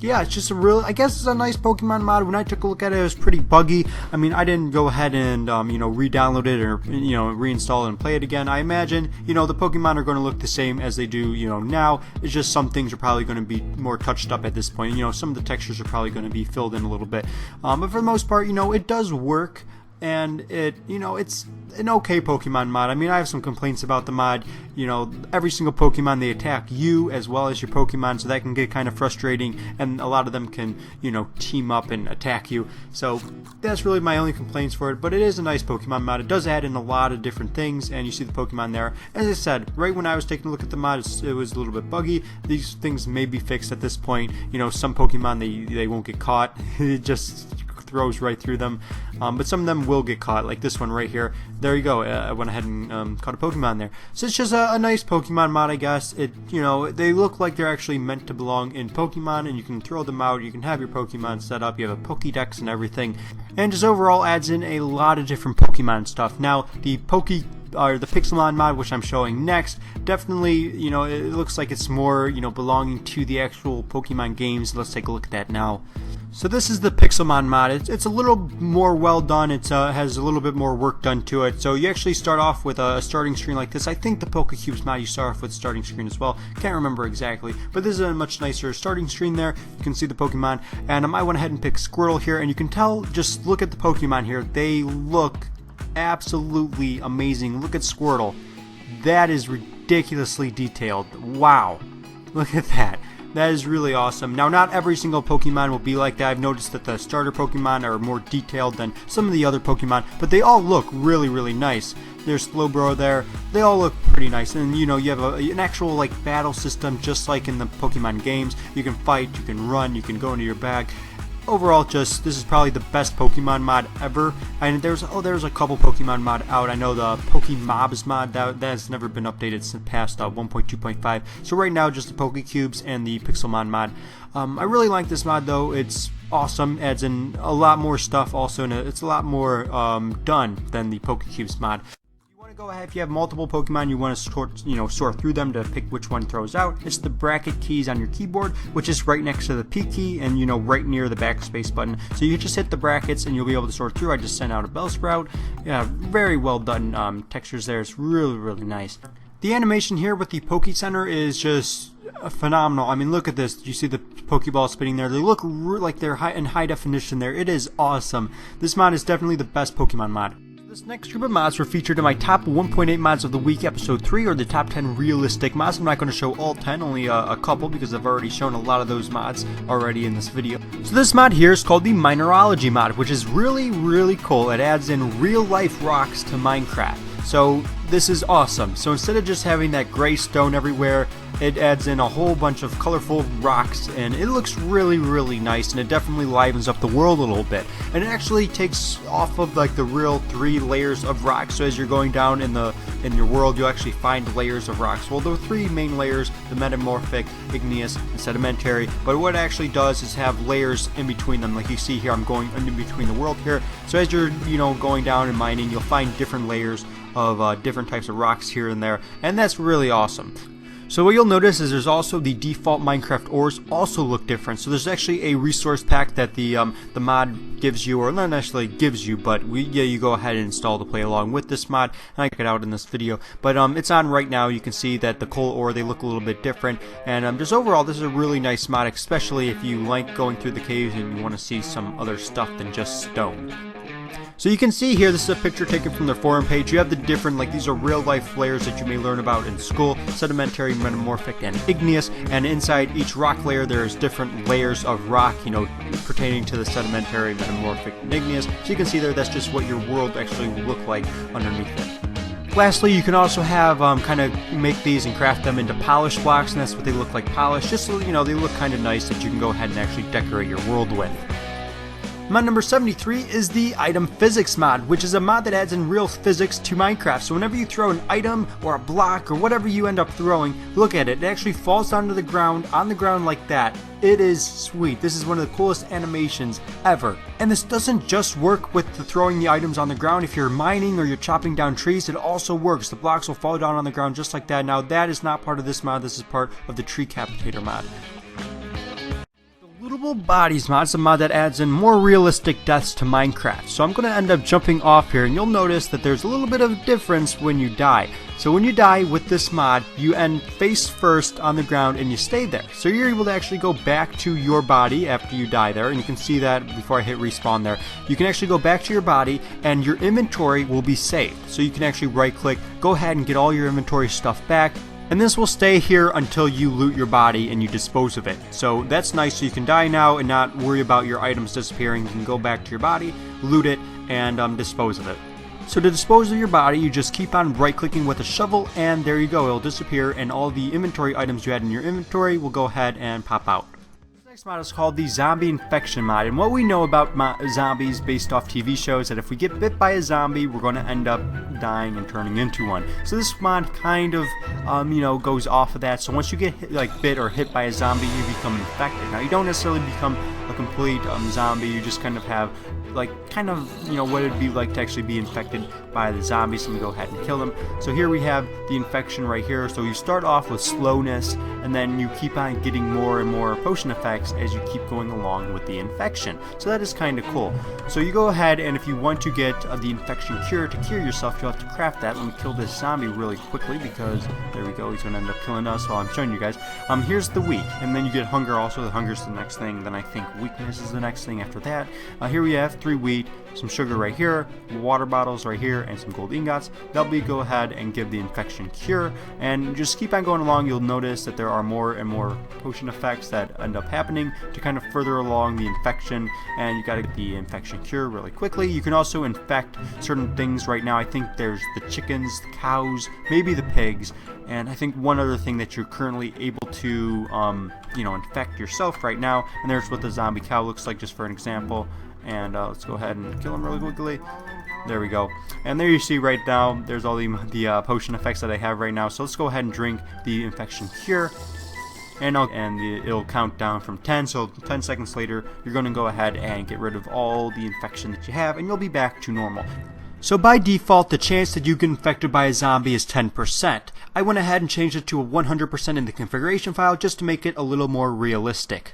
yeah, it's just I guess it's a nice Pokemon mod. When I took a look at it, it was pretty buggy. I mean, I didn't go ahead and, re-download it or, reinstall it and play it again. I imagine, the Pokemon are going to look the same as they do, now. It's just some things are probably going to be more touched up at this point. Some of the textures are probably going to be filled in a little bit. But for the most part, it does work. and it, it's an okay Pokemon mod. I mean, I have some complaints about the mod. Every single Pokemon, they attack you as well as your Pokemon, so that can get kind of frustrating, and a lot of them can, team up and attack you. So that's really my only complaints for it, but it is a nice Pokemon mod. It does add in a lot of different things, and you see the Pokemon there. As I said, right when I was taking a look at the mod, it was a little bit buggy. These things may be fixed at this point. Some Pokemon, they won't get caught. It just throws right through them, but some of them will get caught, like this one right here. There you go. I went ahead and caught a Pokemon there. So it's just a nice Pokemon mod, I guess. They look like they're actually meant to belong in Pokemon, and you can throw them out. You can have your Pokemon set up. You have a Pokédex and everything, and just overall adds in a lot of different Pokemon stuff. Now the Pixelmon mod, which I'm showing next, definitely, it looks like it's more, belonging to the actual Pokemon games. Let's take a look at that now. So this is the Pixelmon mod. It's a little more well done. It has a little bit more work done to it. So you actually start off with a starting screen like this. I think the Pokecubes mod, you start off with a starting screen as well. Can't remember exactly, but this is a much nicer starting screen there. You can see the Pokemon, and I went ahead and picked Squirtle here, and you can tell, just look at the Pokemon here. They look absolutely amazing. Look at Squirtle. That is ridiculously detailed. Wow. Look at that. That is really awesome. Now, not every single Pokemon will be like that. I've noticed that the starter Pokemon are more detailed than some of the other Pokemon, but they all look really, really nice. There's Slowbro there. They all look pretty nice. And, you have an actual, battle system just like in the Pokemon games. You can fight, you can run, you can go into your bag. Overall, this is probably the best Pokemon mod ever. And there's a couple Pokemon mod out. I know the Pokemobs mod that has never been updated since past 1.2.5. So right now, just the Pokecubes and the Pixelmon mod. I really like this mod though. It's awesome. Adds in a lot more stuff also, and it's a lot more done than the Pokecubes mod. Go ahead, if you have multiple Pokemon, you want to sort through them to pick which one throws out. It's the bracket keys on your keyboard, which is right next to the P key and right near the backspace button. So you just hit the brackets and you'll be able to sort through. I just sent out a Bellsprout. Yeah, very well done textures there. It's really, really nice. The animation here with the Poke Center is just phenomenal. I mean, look at this. Do you see the Pokeball spinning there? They look like they're in high definition there. It is awesome. This mod is definitely the best Pokemon mod. This next group of mods were featured in my top 1.8 mods of the week, episode 3, or the top 10 realistic mods. I'm not going to show all 10, only a couple, because I've already shown a lot of those mods already in this video. So this mod here is called the Mineralogy mod, which is really, really cool. It adds in real-life rocks to Minecraft. So this is awesome. So instead of just having that gray stone everywhere, it adds in a whole bunch of colorful rocks, and it looks really, really nice, and it definitely livens up the world a little bit. And it actually takes off of the real 3 layers of rocks. So as you're going down in your world, you'll actually find layers of rocks. Well, there are 3 main layers: the metamorphic, igneous, and sedimentary. But what it actually does is have layers in between them. Like you see here, I'm going in between the world here. So as you're going down and mining, you'll find different layers of different types of rocks here and there, and that's really awesome. So what you'll notice is there's also the default Minecraft ores also look different. So there's actually a resource pack that the mod gives you, or not necessarily gives you, but you go ahead and install to play along with this mod, and I check it out in this video. But it's on right now. You can see that the coal ore, they look a little bit different, and just overall this is a really nice mod, especially if you like going through the caves and you want to see some other stuff than just stone. So you can see here, this is a picture taken from their forum page. You have the different, these are real life layers that you may learn about in school: sedimentary, metamorphic, and igneous. And inside each rock layer, there's different layers of rock, pertaining to the sedimentary, metamorphic, and igneous. So you can see there, that's just what your world actually will look like underneath it. Lastly, you can also have kind of make these and craft them into polished blocks, and that's what they look like polished. Just so they look kind of nice, that you can go ahead and actually decorate your world with. Mod number 73 is the Item Physics mod, which is a mod that adds in real physics to Minecraft. So whenever you throw an item or a block or whatever you end up throwing, look at it. It actually falls down to the ground, on the ground like that. It is sweet. This is one of the coolest animations ever. And this doesn't just work with the throwing the items on the ground. If you're mining or you're chopping down trees, it also works. The blocks will fall down on the ground just like that. Now that is not part of this mod. This is part of the tree capitator mod. Lootable Bodies mod is a mod that adds in more realistic deaths to Minecraft. So I'm going to end up jumping off here, and you'll notice that there's a little bit of difference when you die. So when you die with this mod, you end face first on the ground and you stay there. So you're able to actually go back to your body after you die there, and you can see that before I hit respawn there. You can actually go back to your body and your inventory will be saved. So you can actually right click, go ahead and get all your inventory stuff back. And this will stay here until you loot your body and you dispose of it. So that's nice, so you can die now and not worry about your items disappearing. You can go back to your body, loot it, and dispose of it. So to dispose of your body, you just keep on right clicking with a shovel and there you go, it'll disappear and all the inventory items you had in your inventory will go ahead and pop out. This next mod is called the Zombie Infection mod, and what we know about zombies based off TV shows is that if we get bit by a zombie, we're going to end up dying and turning into one. So this mod kind of, goes off of that. So once you get bit or hit by a zombie, you become infected. Now you don't necessarily become a complete zombie. You just kind of have what it'd be like to actually be infected by the zombies. So we go ahead and kill them. So here we have the infection right here. So you start off with slowness, and then you keep on getting more and more potion effects as you keep going along with the infection. So that is kind of cool. So you go ahead, and if you want to get the infection cure, to cure yourself, you'll have to craft that. Let me kill this zombie really quickly because there we go, he's going to end up killing us while I'm showing you guys. Here's the weak, and then you get hunger also. The hunger's the next thing. Then I think weakness is the next thing after that. Here we have 3 wheat, some sugar right here, water bottles right here, and some gold ingots. That'll be go ahead and give the infection cure, and just keep on going along. You'll notice that there are more and more potion effects that end up happening to kind of further along the infection, and you gotta get the infection cure really quickly. You can also infect certain things right now. I think there's the chickens, the cows, maybe the pigs, and I think one other thing that you're currently able to infect yourself right now, and there's what the zombie cow looks like, just for an example. And let's go ahead and kill him really quickly. There we go. And there you see right now, there's all the potion effects that I have right now. So let's go ahead and drink the infection cure. And it'll count down from 10. So 10 seconds later, you're going to go ahead and get rid of all the infection that you have, and you'll be back to normal. So by default, the chance that you get infected by a zombie is 10%. I went ahead and changed it to a 100% in the configuration file just to make it a little more realistic.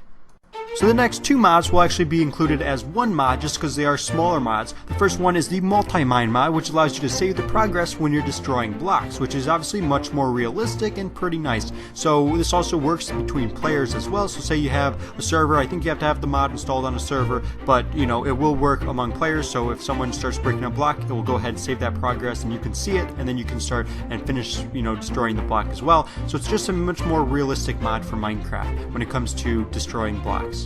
So the next 2 mods will actually be included as one mod just because they are smaller mods. The first one is the multi-mine mod, which allows you to save the progress when you're destroying blocks, which is obviously much more realistic and pretty nice. So this also works between players as well. So say you have a server, I think you have to have the mod installed on a server, but it will work among players. So if someone starts breaking a block, it will go ahead and save that progress and you can see it, and then you can start and finish destroying the block as well. So it's just a much more realistic mod for Minecraft when it comes to destroying blocks.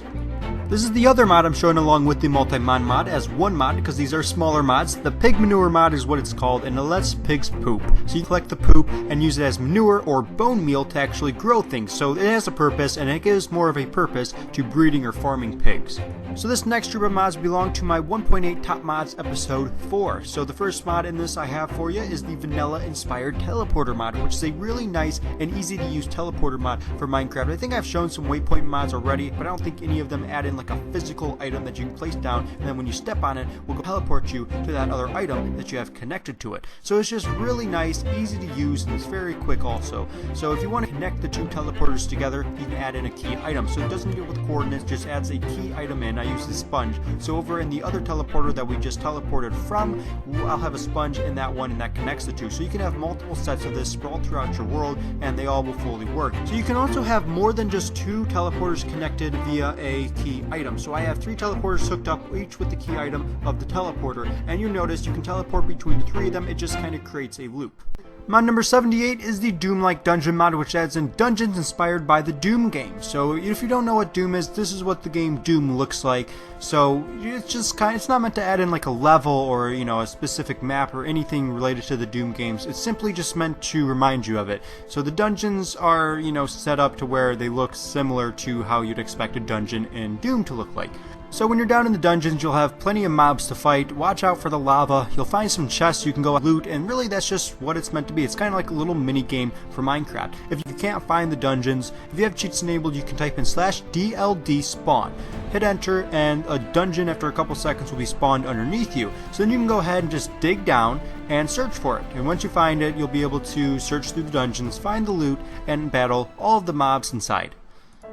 This is the other mod I'm showing along with the multi-mine mod as one mod because these are smaller mods. The pig manure mod is what it's called, and it lets pigs poop. So you collect the poop and use it as manure or bone meal to actually grow things. So it has a purpose, and it gives more of a purpose to breeding or farming pigs. So this next group of mods belong to my 1.8 top mods episode 4. So the first mod in this I have for you is the vanilla inspired teleporter mod, which is a really nice and easy to use teleporter mod for Minecraft. I think I've shown some waypoint mods already, but I don't think any of them add in like a physical item that you can place down, and then when you step on it, will teleport you to that other item that you have connected to it. So it's just really nice, easy to use, and it's very quick also. So if you want to connect the 2 teleporters together, you can add in a key item. So it doesn't deal with coordinates, just adds a key item in. I use the sponge. So over in the other teleporter that we just teleported from, I'll have a sponge in that one, and that connects the 2. So you can have multiple sets of this sprawled throughout your world, and they all will fully work. So you can also have more than just 2 teleporters connected via a key item. So I have 3 teleporters hooked up, each with the key item of the teleporter, and you notice you can teleport between 3 of them. It just kind of creates a loop. Mod number 78 is the Doom-like dungeon mod, which adds in dungeons inspired by the Doom game. So if you don't know what Doom is, this is what the game Doom looks like. So it's just it's not meant to add in like a level or a specific map or anything related to the Doom games. It's simply just meant to remind you of it. So the dungeons are set up to where they look similar to how you'd expect a dungeon in Doom to look like. So when you're down in the dungeons, you'll have plenty of mobs to fight. Watch out for the lava. You'll find some chests you can go loot, and really that's just what it's meant to be. It's kind of like a little mini game for Minecraft. If you can't find the dungeons, if you have cheats enabled, you can type in /DLD spawn. Hit enter, and a dungeon after a couple seconds will be spawned underneath you. So then you can go ahead and just dig down and search for it. And once you find it, you'll be able to search through the dungeons, find the loot, and battle all of the mobs inside.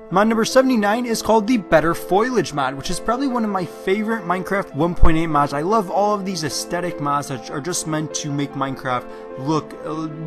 Mod number 79 is called the Better Foliage mod, which is probably one of my favorite Minecraft 1.8 mods. I love all of these aesthetic mods that are just meant to make Minecraft look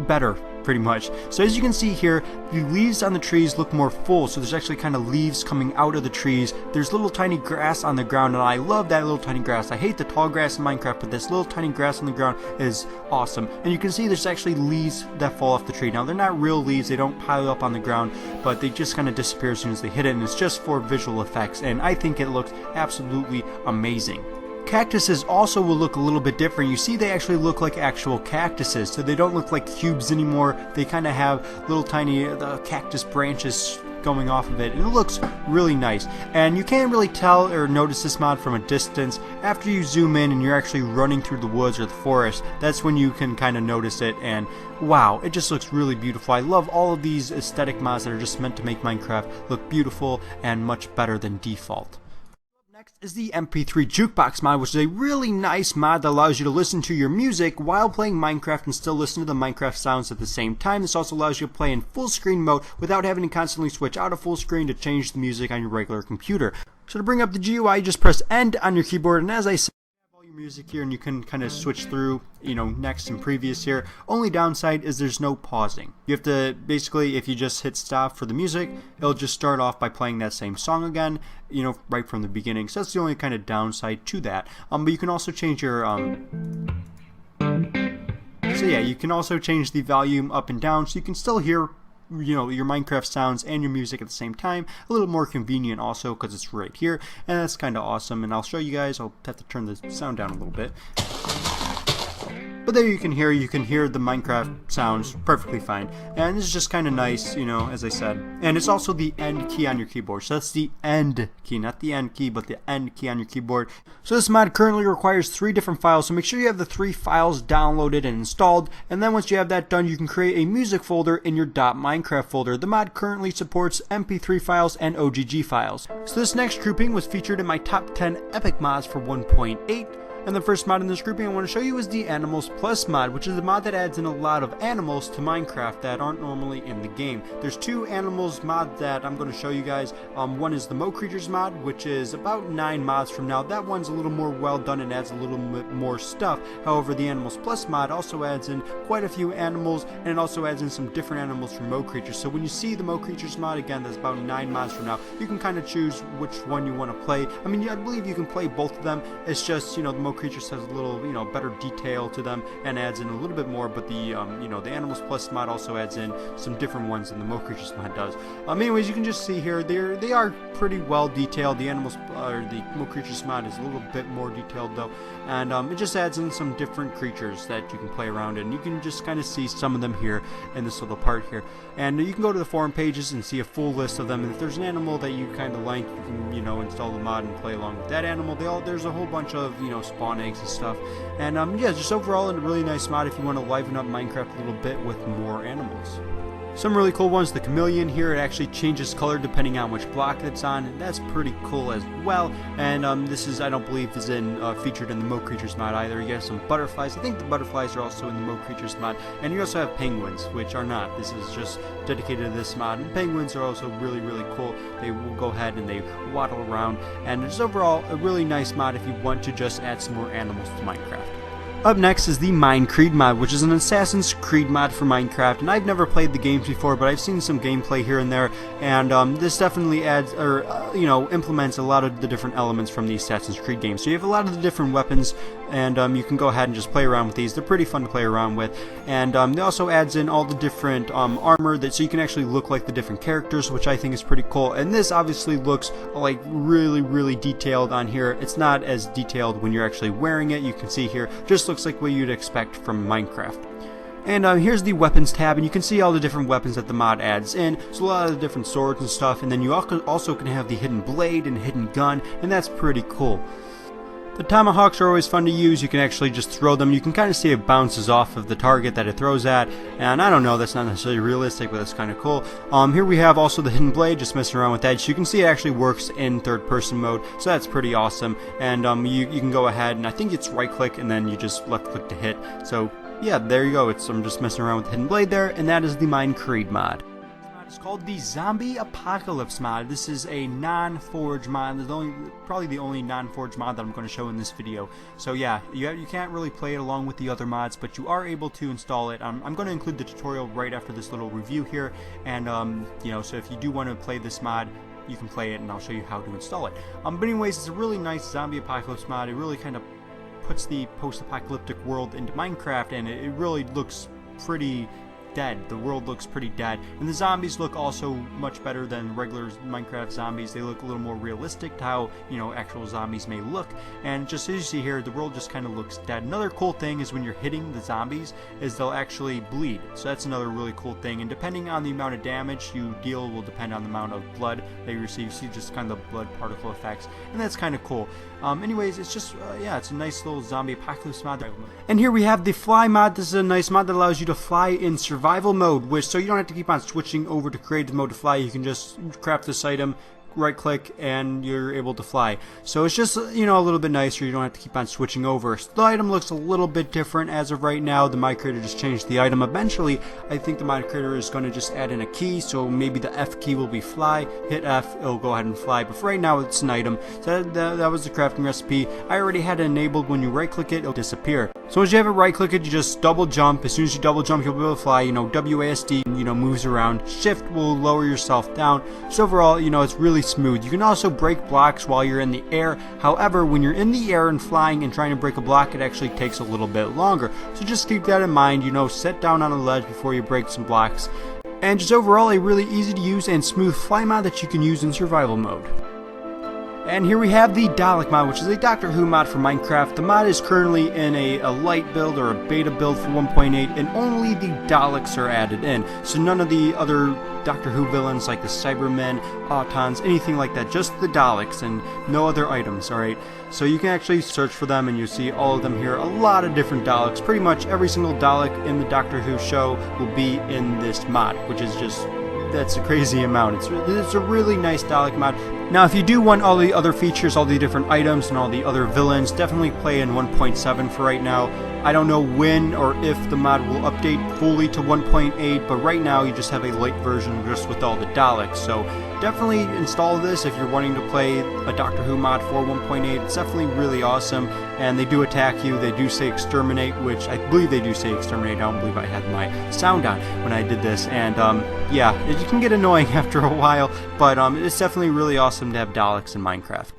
better, pretty much. So as you can see here, the leaves on the trees look more full, so there's actually kind of leaves coming out of the trees. There's little tiny grass on the ground, and I love that little tiny grass. I hate the tall grass in Minecraft, but this little tiny grass on the ground is awesome. And you can see there's actually leaves that fall off the tree. Now they're not real leaves, they don't pile up on the ground, but they just kind of disappear as soon as they hit it, and it's just for visual effects, and I think it looks absolutely amazing. Cactuses also will look a little bit different. You see they actually look like actual cactuses, so they don't look like cubes anymore. They kind of have little tiny cactus branches going off of it, and it looks really nice. And you can't really tell or notice this mod from a distance. After you zoom in and you're actually running through the woods or the forest, that's when you can kind of notice it, and wow, it just looks really beautiful. I love all of these aesthetic mods that are just meant to make Minecraft look beautiful and much better than default. Next is the MP3 jukebox mod, which is a really nice mod that allows you to listen to your music while playing Minecraft and still listen to the Minecraft sounds at the same time. This also allows you to play in full screen mode without having to constantly switch out of full screen to change the music on your regular computer. So to bring up the GUI, you just press end on your keyboard, and as I said, music here, and you can kind of switch through, next and previous here. Only downside is there's no pausing. You have to basically, if you just hit stop for the music, it'll just start off by playing that same song again, right from the beginning. So that's the only kind of downside to that. But you can also change your so yeah, you can also change the volume up and down, so you can still hear your Minecraft sounds and your music at the same time. A little more convenient also because it's right here, and that's kind of awesome. And I'll show you guys. I'll have to turn the sound down a little bit. But there you can hear the Minecraft sounds perfectly fine, and this is just kind of nice, as I said. And it's also the end key on your keyboard, so that's the end key, not the end key, but the end key on your keyboard. So this mod currently requires 3 different files, so make sure you have the 3 files downloaded and installed, and then once you have that done, you can create a music folder in your .minecraft folder. The mod currently supports MP3 files and OGG files. So this next grouping was featured in my top 10 epic mods for 1.8. And the first mod in this grouping I want to show you is the Animals Plus mod, which is a mod that adds in a lot of animals to Minecraft that aren't normally in the game. There's 2 animals mods that I'm going to show you guys. One is the Mo Creatures mod, which is about 9 mods from now. That one's a little more well done and adds a little bit more stuff. However, the Animals Plus mod also adds in quite a few animals, and it also adds in some different animals from Mo Creatures. So when you see the Mo Creatures mod, again, that's about 9 mods from now, you can kind of choose which one you want to play. I mean, I believe you can play both of them. It's just, the Mo Creatures has a little, better detail to them and adds in a little bit more, but the, the Animals Plus mod also adds in some different ones than the Mo Creatures mod does. Anyways, you can just see here, they are pretty well detailed. The the Mo Creatures mod is a little bit more detailed though, and it just adds in some different creatures that you can play around in. You can just kind of see some of them here in this little part here, and you can go to the forum pages and see a full list of them, and if there's an animal that you kind of like, you can, install the mod and play along with that animal. There's a whole bunch of, spawn eggs and stuff, and yeah, just overall a really nice mod if you want to liven up Minecraft a little bit with more animals. Some really cool ones, the chameleon here, it actually changes color depending on which block it's on, and that's pretty cool as well. And this is, I don't believe, is featured in the Mo Creatures mod either. You have some butterflies. I think the butterflies are also in the Mo Creatures mod, and you also have penguins, which are not. This is just dedicated to this mod, and penguins are also really, really cool. They will go ahead and they waddle around, and it's overall a really nice mod if you want to just add some more animals to Minecraft. Up next is the Mine Creed mod, which is an Assassin's Creed mod for Minecraft, and I've never played the games before, but I've seen some gameplay here and there, and this definitely adds, or implements a lot of the different elements from the Assassin's Creed games. So you have a lot of the different weapons, and you can go ahead and just play around with these. They're pretty fun to play around with, and it also adds in all the different armor, so you can actually look like the different characters, which I think is pretty cool. And this obviously looks like really, really detailed on here. It's not as detailed when you're actually wearing it. You can see here, just looks like what you'd expect from Minecraft. And here's the weapons tab, and you can see all the different weapons that the mod adds in. So a lot of the different swords and stuff, and then you also can have the hidden blade and hidden gun, and that's pretty cool. The tomahawks are always fun to use. You can actually just throw them. You can kind of see it bounces off of the target that it throws at, and I don't know, that's not necessarily realistic, but that's kind of cool. Here we have also the hidden blade, just messing around with that. So you can see it actually works in third-person mode, so that's pretty awesome. And you can go ahead, and I think it's right-click, and then you just left-click to hit. So yeah, there you go. I'm just messing around with the hidden blade there, and that is the Mine Creed mod. It's called the Zombie Apocalypse mod. This is a non-forge mod. There's probably the only non-forge mod that I'm going to show in this video. So yeah, you can't really play it along with the other mods, but you are able to install it. I'm going to include the tutorial right after this little review here, and you know, so if you do want to play this mod, you can play it, and I'll show you how to install it. But anyways, it's a really nice zombie apocalypse mod. It really kind of puts the post-apocalyptic world into Minecraft, and it really looks pretty dead. The world looks pretty dead, and the zombies look also much better than regular Minecraft zombies. They look a little more realistic to how, you know, actual zombies may look, and just as you see here, the world just kind of looks dead. Another cool thing is when you're hitting the zombies is they'll actually bleed, so that's another really cool thing, and depending on the amount of damage you deal will depend on the amount of blood that you receive. You see just kind of the blood particle effects, and that's kind of cool. Anyways, it's just yeah, it's a nice little zombie apocalypse mod. And here we have the fly mod. This is a nice mod that allows you to fly in survival mode, which so you don't have to keep on switching over to creative mode to fly. You can just craft this item, right click, and you're able to fly. So it's just, you know, a little bit nicer. You don't have to keep on switching over. So the item looks a little bit different as of right now. The mod creator just changed the item. Eventually, I think the mod creator is going to just add in a key, so maybe the F key will be fly. Hit F, it'll go ahead and fly, but for right now it's an item. So that was the crafting recipe. I already had it enabled. When you right click it, it'll disappear. So as you have it right click it, you just double jump. As soon as you double jump, you'll be able to fly. You know, WASD, you know, moves around. Shift will lower yourself down. So overall, you know, it's really smooth. You can also break blocks while you're in the air. However, when you're in the air and flying and trying to break a block, it actually takes a little bit longer. So just keep that in mind. You know, sit down on a ledge before you break some blocks. And just overall, a really easy to use and smooth fly mod that you can use in survival mode. And here we have the Dalek mod, which is a Doctor Who mod for Minecraft. The mod is currently in a light build or a beta build for 1.8, and only the Daleks are added in. So none of the other Doctor Who villains like the Cybermen, Autons, anything like that, just the Daleks and no other items, alright? So you can actually search for them and you see all of them here, a lot of different Daleks. Pretty much every single Dalek in the Doctor Who show will be in this mod, which is just, that's a crazy amount. It's a really nice Dalek mod. Now if you do want all the other features, all the different items and all the other villains, definitely play in 1.7 for right now. I don't know when or if the mod will update fully to 1.8, but right now you just have a light version just with all the Daleks. So definitely install this if you're wanting to play a Doctor Who mod for 1.8. It's definitely really awesome, and they do attack you. They do say exterminate, which I believe they do say exterminate. I don't believe I had my sound on when I did this, and yeah, it can get annoying after a while, but it's definitely really awesome to have Daleks in Minecraft.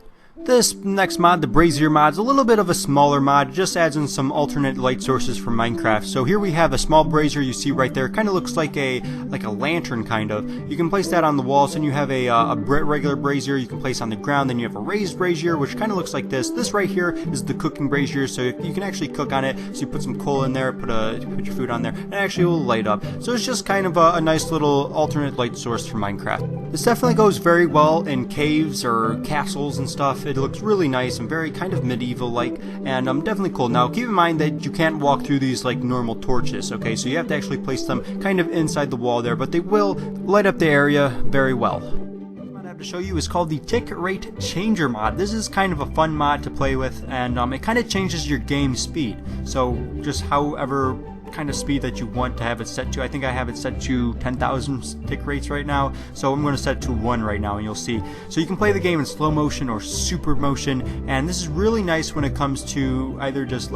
This next mod, the Brazier mod, is a little bit of a smaller mod. It just adds in some alternate light sources for Minecraft. So here we have a small brazier you see right there. It kind of looks like a lantern, kind of. You can place that on the walls, and you have a regular brazier you can place on the ground. Then you have a raised brazier, which kind of looks like this. This right here is the cooking brazier, so you can actually cook on it. So you put some coal in there, put your food on there, and it actually will light up. So it's just kind of a nice little alternate light source for Minecraft. This definitely goes very well in caves or castles and stuff. It looks really nice and very kind of medieval-like, and definitely cool. Now keep in mind that you can't walk through these like normal torches, okay? So you have to actually place them kind of inside the wall there, but they will light up the area very well. What I have to show you is called the Tick Rate Changer mod. This is kind of a fun mod to play with, and it kind of changes your game speed. So just however kind of speed that you want to have it set to. I think I have it set to 10,000 tick rates right now, so I'm going to set it to 1 right now, and you'll see. So you can play the game in slow motion or super motion, and this is really nice when it comes to either just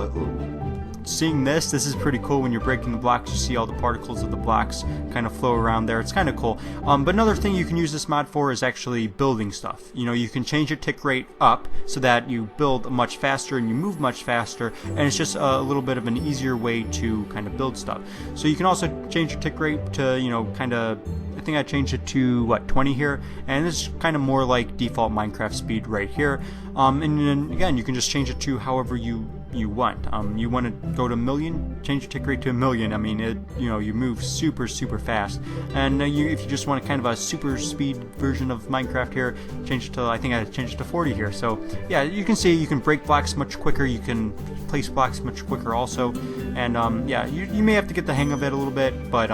seeing this. This is pretty cool when you're breaking the blocks. You see all the particles of the blocks kind of flow around there. It's kind of cool. But another thing you can use this mod for is actually building stuff. You know, you can change your tick rate up so that you build much faster and you move much faster, and it's just a little bit of an easier way to kind of build stuff. So you can also change your tick rate to, you know, kind of, I think I changed it to, what, 20 here, and it's kind of more like default Minecraft speed right here. And then again, you can just change it to however you want. You want to go to 1 million, change your tick rate to 1 million. I mean, you know, you move super fast. And if you just want kind of a super speed version of Minecraft here, change it to, I think I changed it to 40 here. So yeah, you can see you can break blocks much quicker. You can place blocks much quicker also. And yeah, you may have to get the hang of it a little bit, but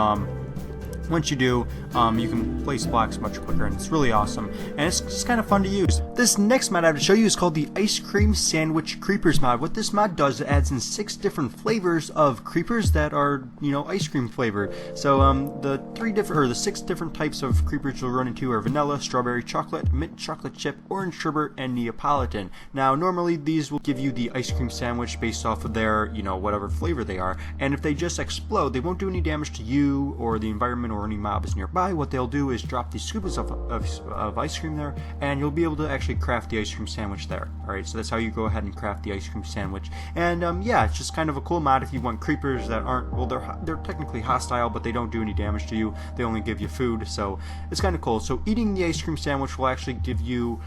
Once you do, you can place blocks much quicker, and it's really awesome, and it's just kind of fun to use. This next mod I have to show you is called the Ice Cream Sandwich Creepers mod. What this mod does, it adds in 6 different flavors of creepers that are, ice cream flavored. So the 6 different types of creepers you'll run into are vanilla, strawberry, chocolate, mint chocolate chip, orange sherbet, and Neapolitan. Now, normally these will give you the ice cream sandwich based off of their, whatever flavor they are, and if they just explode, they won't do any damage to you or the environment or any mobs nearby. What they'll do is drop these scoops of ice cream there, and you'll be able to actually craft the ice cream sandwich there. Alright, so that's how you go ahead and craft the ice cream sandwich. And yeah, it's just kind of a cool mod if you want creepers that aren't, well, they're technically hostile, but they don't do any damage to you. They only give you food, so it's kind of cool. So eating the ice cream sandwich will actually give you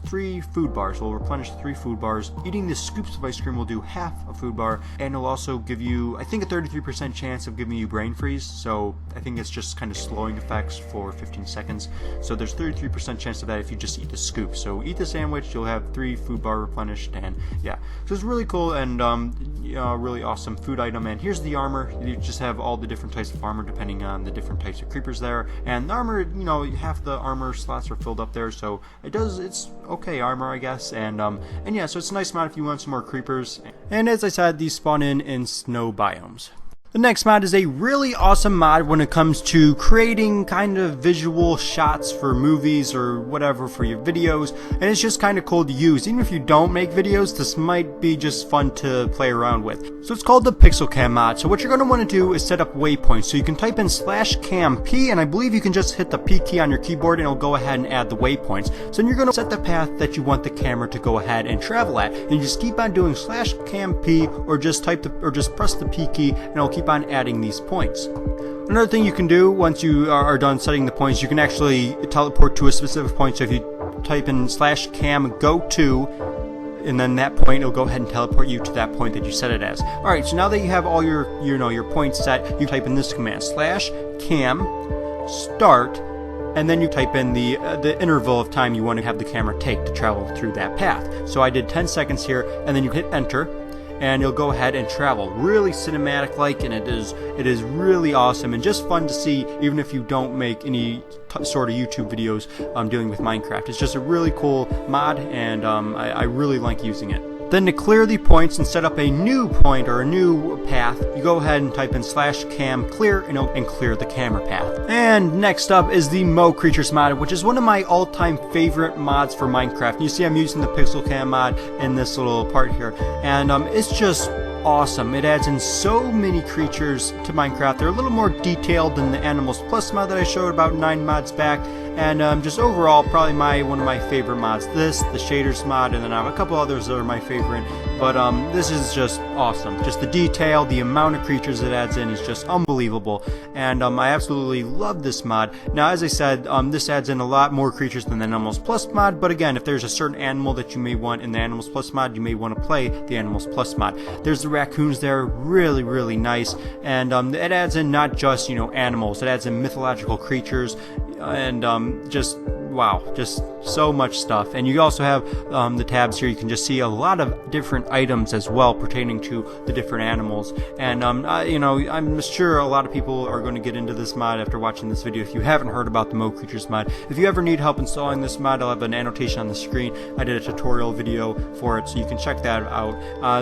3 food bars. Will replenish 3 food bars. Eating the scoops of ice cream will do half a food bar, and it'll also give you, I think, a 33% chance of giving you brain freeze. So I think it's just kind of slowing effects for 15 seconds. So there's 33% chance of that if you just eat the scoop. So eat the sandwich, you'll have 3 food bar replenished, and yeah, so it's really cool and really awesome food item. And here's the armor. You just have all the different types of armor depending on the different types of creepers there. And the armor, half the armor slots are filled up there, so it's okay armor, I guess. And yeah, so it's a nice mod if you want some more creepers. And as I said, these spawn in snow biomes. The next mod is a really awesome mod when it comes to creating kind of visual shots for movies or whatever for your videos, and it's just kind of cool to use. Even if you don't make videos, this might be just fun to play around with. So it's called the Pixelcam mod. So what you're going to want to do is set up waypoints. So you can type in /CAM-P, and I believe you can just hit the P key on your keyboard and it'll go ahead and add the waypoints. So then you're going to set the path that you want the camera to go ahead and travel at, and you just keep on doing /CAM-P, or just press the P key, and it'll keep on adding these points. Another thing you can do once you are done setting the points, you can actually teleport to a specific point. So if you type in /CAM-GO-TO, and then that point, it'll go ahead and teleport you to that point that you set it as. Alright, so now that you have all your points set, you type in this command, /CAM-START, and then you type in the interval of time you want to have the camera take to travel through that path. So I did 10 seconds here, and then you hit enter, and you'll go ahead and travel. Really cinematic like, and it is really awesome and just fun to see, even if you don't make any sort of YouTube videos dealing with Minecraft. It's just a really cool mod, and I really like using it. Then to clear the points and set up a new point or a new path, you go ahead and type in /CAM-CLEAR and clear the camera path. And next up is the Mo Creatures mod, which is one of my all-time favorite mods for Minecraft. You see I'm using the Pixelcam mod in this little part here, and it's just awesome. It adds in so many creatures to Minecraft. They're a little more detailed than the Animals Plus mod that I showed about 9 mods back, and just overall probably one of my favorite mods. This, the shaders mod, and then I have a couple others that are my favorite, but this is just awesome. Just the detail, the amount of creatures it adds in is just unbelievable, and I absolutely love this mod. Now, as I said, this adds in a lot more creatures than the Animals Plus mod, but again, if there's a certain animal that you may want in the Animals Plus mod, you may want to play the Animals Plus mod. There's the raccoons there, really nice, and it adds in not just animals, it adds in mythological creatures, and just wow, just so much stuff. And you also have the tabs here. You can just see a lot of different items as well pertaining to the different animals. And I'm sure a lot of people are going to get into this mod after watching this video if you haven't heard about the Mo Creatures mod. If you ever need help installing this mod, I'll have an annotation on the screen. I did a tutorial video for it, so you can check that out.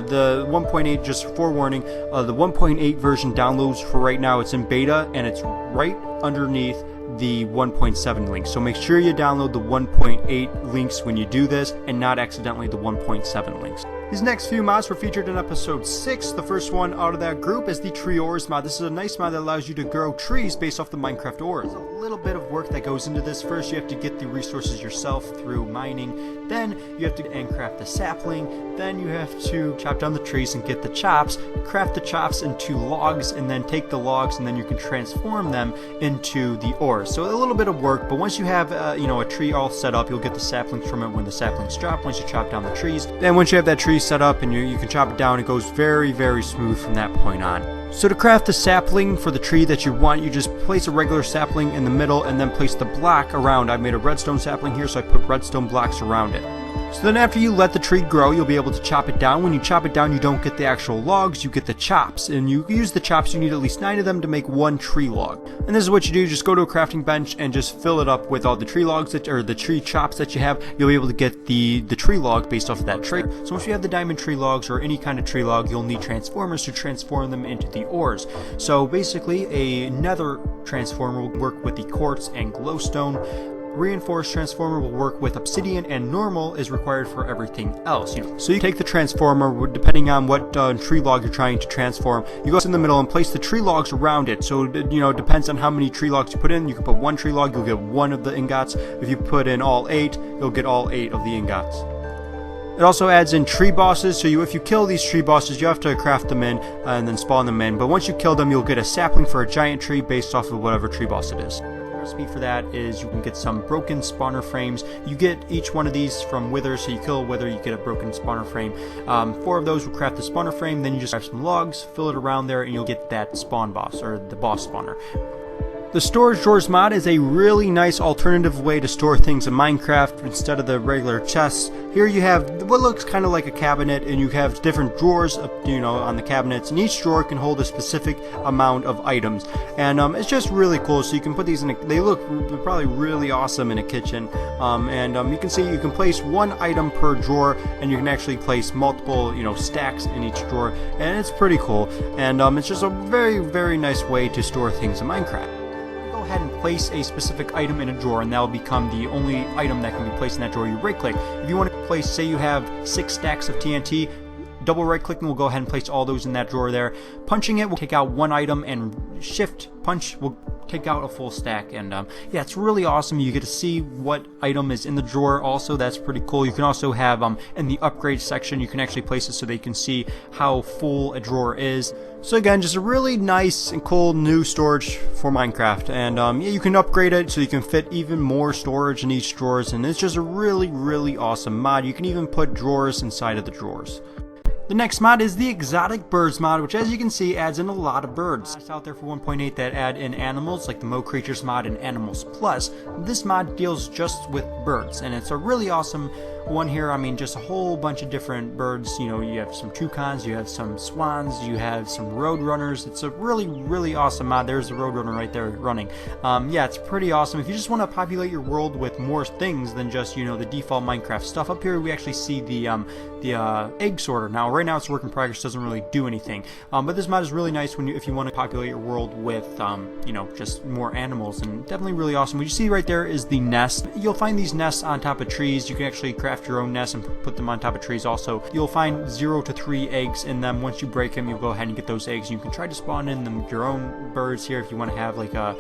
The 1.8, just forewarning, the 1.8 version downloads for right now. It's in beta, and it's right underneath the 1.7 link. So make sure you download the 1.8 links when you do this, and not accidentally the 1.7 links. These next few mods were featured in episode 6. The first one out of that group is the Tree Ores mod. This is a nice mod that allows you to grow trees based off the Minecraft ores. There's a little bit of work that goes into this. First, you have to get the resources yourself through mining. Then you have to handcraft the sapling. Then you have to chop down the trees and get the chops. Craft the chops into logs, and then take the logs, and then you can transform them into the ores. So a little bit of work, but once you have a tree all set up, you'll get the saplings from it when the saplings drop, once you chop down the trees. Then once you have that tree set up and you can chop it down, it goes very smooth from that point on. So to craft the sapling for the tree that you want, you just place a regular sapling in the middle and then place the block around. I made a redstone sapling here, so I put redstone blocks around it. So then after you let the tree grow, you'll be able to chop it down. When you chop it down, you don't get the actual logs, you get the chops. And you use the chops, you need at least 9 of them to make 1 tree log. And this is what you do, just go to a crafting bench and just fill it up with all the tree logs, or the tree chops that you have. You'll be able to get the tree log based off of that tree. So once you have the diamond tree logs, or any kind of tree log, you'll need transformers to transform them into the ores. So basically, a nether transformer will work with the quartz and glowstone. Reinforced transformer will work with obsidian, and normal is required for everything else. So you take the transformer, depending on what tree log you're trying to transform, you go in the middle and place the tree logs around it. So it depends on how many tree logs you put in. You can put 1 tree log, you'll get 1 of the ingots. If you put in all 8, you'll get all 8 of the ingots. It also adds in tree bosses, so if you kill these tree bosses, you have to craft them in and then spawn them in. But once you kill them, you'll get a sapling for a giant tree based off of whatever tree boss it is. Recipe for that is you can get some broken spawner frames. You get each one of these from wither, so you kill a wither, you get a broken spawner frame. 4 of those will craft the spawner frame, then you just grab some logs, fill it around there, and you'll get that spawn boss, or the boss spawner. The storage drawers mod is a really nice alternative way to store things in Minecraft instead of the regular chests. Here you have what looks kind of like a cabinet, and you have different drawers on the cabinets, and each drawer can hold a specific amount of items. And it's just really cool, so you can put these in they look probably really awesome in a kitchen. You can see you can place 1 item per drawer, and you can actually place multiple stacks in each drawer, and it's pretty cool. And it's just a very, very nice way to store things in Minecraft. Ahead and place a specific item in a drawer, and that will become the only item that can be placed in that drawer. You right click. If you want to place, say you have 6 stacks of TNT, double right clicking will go ahead and place all those in that drawer there. Punching it will take out 1 item, and shift punch will take out a full stack. And yeah, it's really awesome. You get to see what item is in the drawer also. That's pretty cool. You can also have in the upgrade section, you can actually place it so they can see how full a drawer is. So again, just a really nice and cool new storage for Minecraft. And yeah, you can upgrade it so you can fit even more storage in each drawers, and it's just a really, really awesome mod. You can even put drawers inside of the drawers. The next mod is the Exotic Birds mod, which, as you can see, adds in a lot of birds. It's out there for 1.8 that add in animals, like the Mo Creatures mod and Animals Plus. This mod deals just with birds, and it's a really awesome one here. I mean, just a whole bunch of different birds. You have some toucans, you have some swans, you have some roadrunners. It's a really, really awesome mod. There's the roadrunner right there running. Yeah, it's pretty awesome. If you just want to populate your world with more things than just the default Minecraft stuff, up here we actually see the egg sorter. Now, right now it's a work in progress, doesn't really do anything. But this mod is really nice if you want to populate your world with just more animals, and definitely really awesome. What you see right there is the nest. You'll find these nests on top of trees. You can actually craft your own nests and put them on top of trees also. You'll find 0 to 3 eggs in them. Once you break them, you'll go ahead and get those eggs. You can try to spawn in them your own birds here if you want to have like a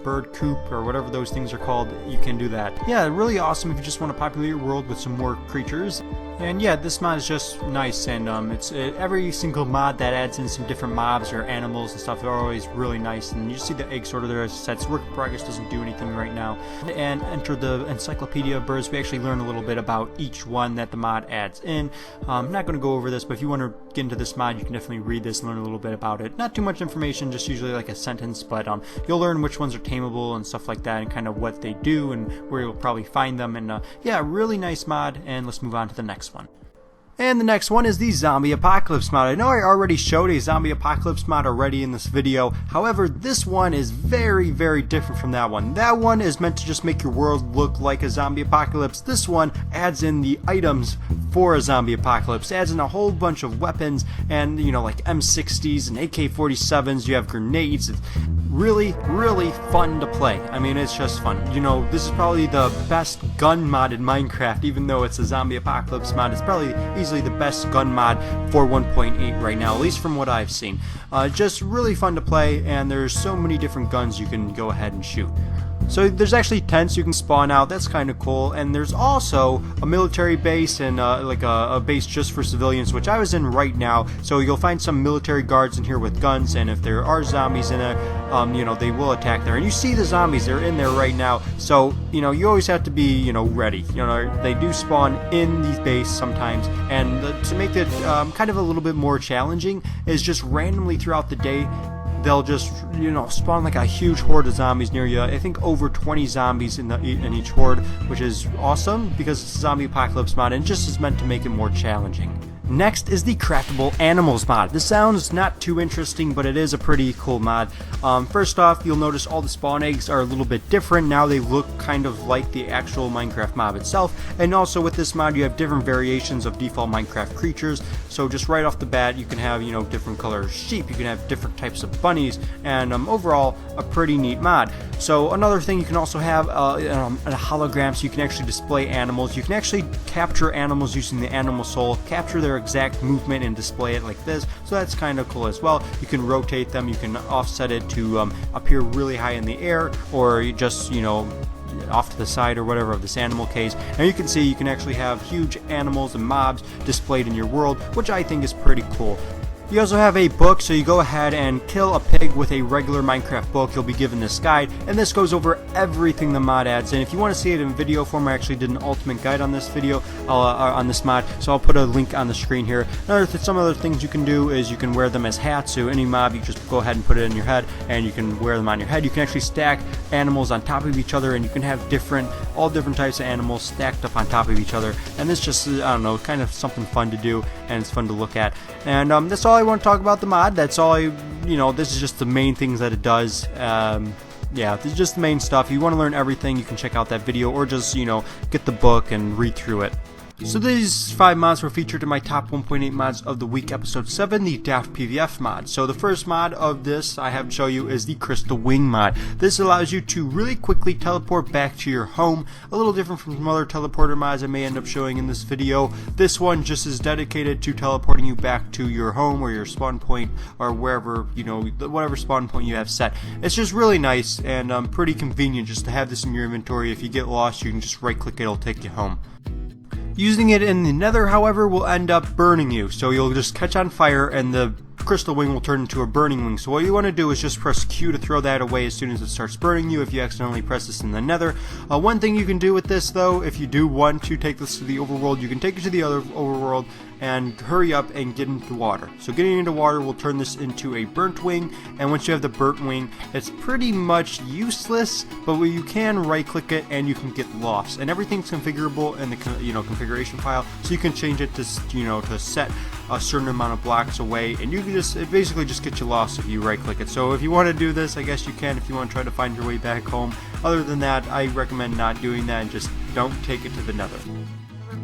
bird coop or whatever those things are called. You can do that. Yeah, really awesome if you just want to populate your world with some more creatures. And yeah, this mod is just nice, and it's every single mod that adds in some different mobs or animals and stuff are always really nice. And you see the egg sorter there. As I said, it's work in progress, doesn't do anything right now. And enter the Encyclopedia of Birds. We actually learn a little bit about each one that the mod adds in. I'm not going to go over this, but if you want to get into this mod, you can definitely read this and learn a little bit about it. Not too much information, just usually like a sentence, but you'll learn which ones are tameable and stuff like that, and kind of what they do and where you'll probably find them. And yeah, really nice mod. And let's move on to the next one. And the next one is the Zombie Apocalypse mod. I know I already showed a Zombie Apocalypse mod already in this video. However, this one is very, very different from that one. That one is meant to just make your world look like a zombie apocalypse. This one adds in the items for a zombie apocalypse. It adds in a whole bunch of weapons and, like M60s and AK-47s. You have grenades. It's really, really fun to play. I mean, it's just fun. This is probably the best gun mod in Minecraft, even though it's a zombie apocalypse mod. It's probably easily the best gun mod for 1.8 right now, at least from what I've seen. Just really fun to play, and there's so many different guns you can go ahead and shoot. So there's actually tents you can spawn out. That's kind of cool. And there's also a military base and like a base just for civilians, which I was in right now. So you'll find some military guards in here with guns, and if there are zombies in it, they will attack there. And you see the zombies, they're in there right now. So you always have to be ready. They do spawn in the base sometimes, and to make it kind of a little bit more challenging is just randomly throughout the day they'll just, you know, spawn like a huge horde of zombies near you. I think over 20 zombies in each horde, which is awesome because it's a zombie apocalypse mod and just is meant to make it more challenging. Next is the Craftable Animals mod. This sounds not too interesting, but it is a pretty cool mod. First off, you'll notice all the spawn eggs are a little bit different. Now they look kind of like the actual Minecraft mob itself. And also with this mod, you have different variations of default Minecraft creatures. So just right off the bat, you can have, you know, different color sheep. You can have different types of bunnies. And overall, a pretty neat mod. So another thing, you can also have a hologram, so you can actually display animals. You can actually capture animals using the animal soul, capture their exact movement and display it like this, so that's kind of cool as well. You can rotate them, you can offset it to appear really high in the air, or just, you know, off to the side or whatever of this animal case. And you can see you can actually have huge animals and mobs displayed in your world, which I think is pretty cool. You also have a book, so you go ahead and kill a pig with a regular Minecraft book. You'll be given this guide, and this goes over everything the mod adds. And if you want to see it in video form, I actually did an ultimate guide on this video, on this mod, so I'll put a link on the screen here. Some other things you can do is you can wear them as hats, so any mob, you just go ahead and put it in your head, and you can wear them on your head. You can actually stack animals on top of each other, and you can have all different types of animals stacked up on top of each other. And this just, I don't know, kind of something fun to do, and it's fun to look at. And that's all I want to talk about the mod. That's all this is just the main things that it does. Yeah, this is just the main stuff. If you want to learn everything, you can check out that video, or just, you know, get the book and read through it. So these 5 mods were featured in my top 1.8 mods of the week, episode 7, the Daft PVF mod. So the first mod of this I have to show you is the Crystal Wing mod. This allows you to really quickly teleport back to your home, a little different from some other teleporter mods I may end up showing in this video. This one just is dedicated to teleporting you back to your home or your spawn point, or wherever, you know, whatever spawn point you have set. It's just really nice and pretty convenient just to have this in your inventory. If you get lost, you can just right click it, it'll take you home. Using it in the nether, however, will end up burning you, so you'll just catch on fire and the crystal wing will turn into a burning wing. So what you want to do is just press Q to throw that away as soon as it starts burning you if you accidentally press this in the nether. One thing you can do with this though, if you do want to take this to the overworld, you can take it to the other overworld and hurry up and get into water. So getting into water will turn this into a burnt wing, and once you have the burnt wing, it's pretty much useless, but you can right click it and you can get lost, and everything's configurable in the configuration file, so you can change it to to set a certain amount of blocks away, and you can it basically just gets you lost if you right click it. So if you want to do this, I guess you can if you want to try to find your way back home. Other than that, I recommend not doing that and just don't take it to the nether.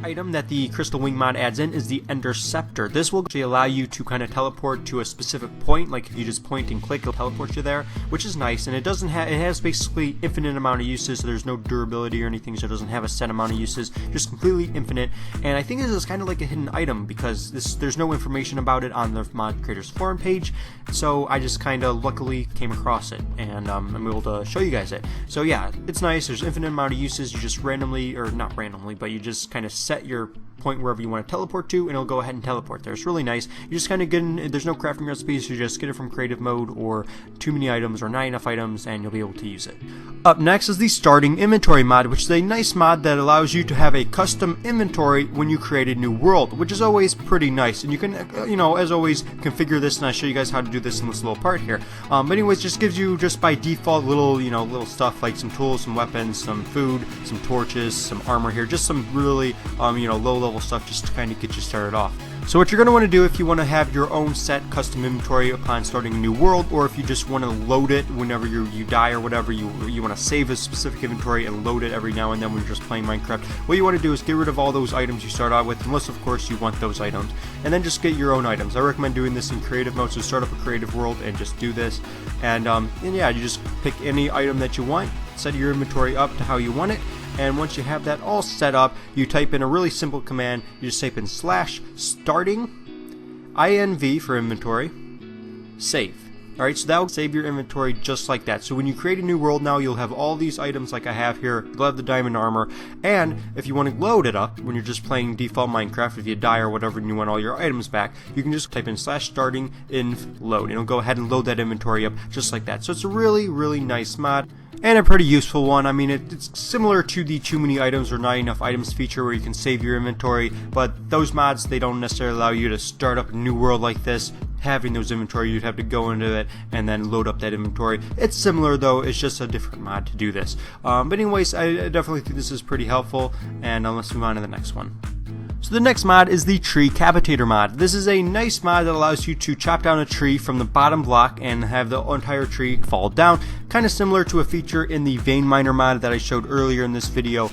Item that the Crystal Wing mod adds in is the Ender Scepter. This will actually allow you to kind of teleport to a specific point, like if you just point and click, it'll teleport you there, which is nice. And it has basically infinite amount of uses, so there's no durability or anything, so it doesn't have a set amount of uses, just completely infinite. And I think this is kind of like a hidden item because there's no information about it on the mod creators forum page, so I just kind of luckily came across it, and I'm able to show you guys it. So yeah, it's nice. There's infinite amount of uses. You just randomly, or not randomly, but you just kind of set your point wherever you want to teleport to, and it'll go ahead and teleport there. It's really nice. You just kind of get in, there's no crafting recipes, so you just get it from creative mode, or too many items, or not enough items, and you'll be able to use it. Up next is the Starting Inventory mod, which is a nice mod that allows you to have a custom inventory when you create a new world, which is always pretty nice. And you can, as always, configure this, and I'll show you guys how to do this in this little part here. But anyways, just gives you, just by default, little stuff like some tools, some weapons, some food, some torches, some armor here, just some really, low-level stuff just to kind of get you started off. So what you're going to want to do if you want to have your own set custom inventory upon starting a new world, or if you just want to load it whenever you die or whatever, you want to save a specific inventory and load it every now and then when you're just playing Minecraft, what you want to do is get rid of all those items you start out with, unless of course you want those items, and then just get your own items. I recommend doing this in creative mode, so start up a creative world and just do this, and yeah, you just pick any item that you want, set your inventory up to how you want it. And once you have that all set up, you type in a really simple command. You just type in /starting inv for inventory save. Alright, so that will save your inventory just like that. So when you create a new world now, you'll have all these items like I have here. You'll have the diamond armor, and if you want to load it up when you're just playing default Minecraft, if you die or whatever and you want all your items back, you can just type in /starting inv load. It'll go ahead and load that inventory up just like that. So it's a really, really nice mod. And a pretty useful one. I mean, it's similar to the too many items or not enough items feature where you can save your inventory, but those mods, they don't necessarily allow you to start up a new world like this, having those inventory. You'd have to go into it and then load up that inventory. It's similar though, it's just a different mod to do this. But anyways, I definitely think this is pretty helpful, and let's move on to the next one. So the next mod is the tree capitator mod. This is a nice mod that allows you to chop down a tree from the bottom block and have the entire tree fall down. Kind of similar to a feature in the vein miner mod that I showed earlier in this video.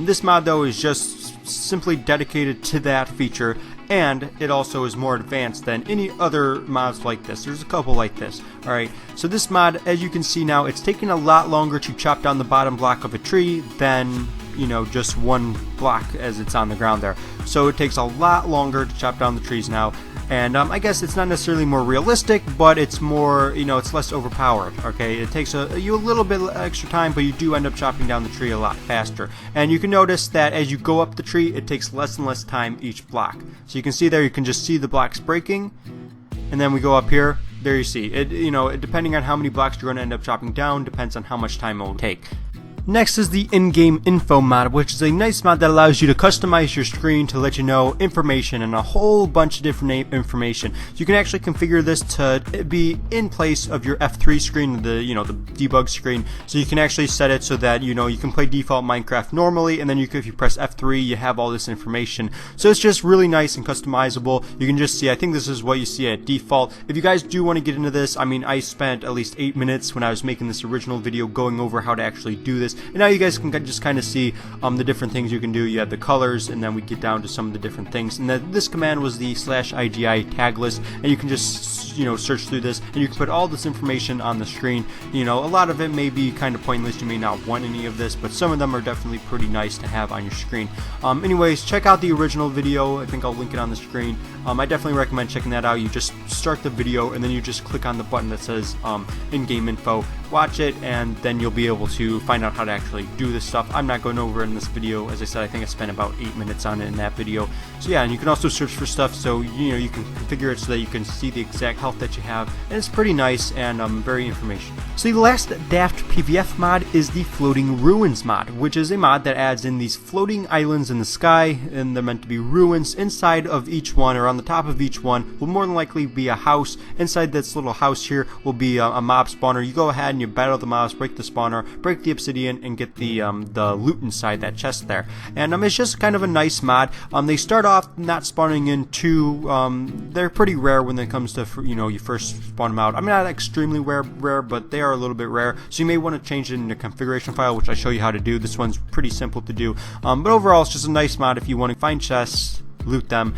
This mod though is just simply dedicated to that feature, and it also is more advanced than any other mods like this. There's a couple like this. Alright, so this mod, as you can see now, it's taking a lot longer to chop down the bottom block of a tree than, you know, just one block as it's on the ground there. So it takes a lot longer to chop down the trees now, and I guess it's not necessarily more realistic, but it's more, you know, it's less overpowered. Okay, it takes you a little bit extra time, but you do end up chopping down the tree a lot faster. And you can notice that as you go up the tree, it takes less and less time each block. So you can see there, you can just see the blocks breaking, and then we go up here. There you see it. You know, depending on how many blocks you're going to end up chopping down, depends on how much time it will take. Next is the in-game info mod, which is a nice mod that allows you to customize your screen to let you know information and a whole bunch of different information. So you can actually configure this to be in place of your F3 screen, the debug screen. So you can actually set it so that you can play default Minecraft normally, and then if you press F3, you have all this information. So it's just really nice and customizable. You can just see, I think this is what you see at default. If you guys do want to get into this, I mean, I spent at least 8 minutes when I was making this original video going over how to actually do this. And now you guys can just kind of see the different things you can do. You have the colors, and then we get down to some of the different things. And this command was the /IGI tag list, and you can just search through this, and you can put all this information on the screen. A lot of it may be kind of pointless. You may not want any of this, but some of them are definitely pretty nice to have on your screen. Anyways, check out the original video. I think I'll link it on the screen. I definitely recommend checking that out. You just start the video, and then you just click on the button that says in-game info. Watch it, and then you'll be able to find out how to actually do this stuff. I'm not going over it in this video. As I said, I think I spent about 8 minutes on it in that video. So yeah, and you can also search for stuff, so you can configure it so that you can see the exact health that you have, and it's pretty nice and very informational. So the last daft PVF mod is the floating ruins mod, which is a mod that adds in these floating islands in the sky, and they're meant to be ruins. Inside of each one, or on the top of each one, will more than likely be a house. Inside this little house here will be a mob spawner. You go ahead and you battle the mobs, break the spawner, break the obsidian, and get the loot inside that chest there. And it's just kind of a nice mod. They start off not spawning in too, they're pretty rare when it comes to, you first spawn them out. I mean, not extremely rare, but they are a little bit rare. So you may want to change it in the configuration file, which I show you how to do. This one's pretty simple to do. But overall, it's just a nice mod if you want to find chests, loot them.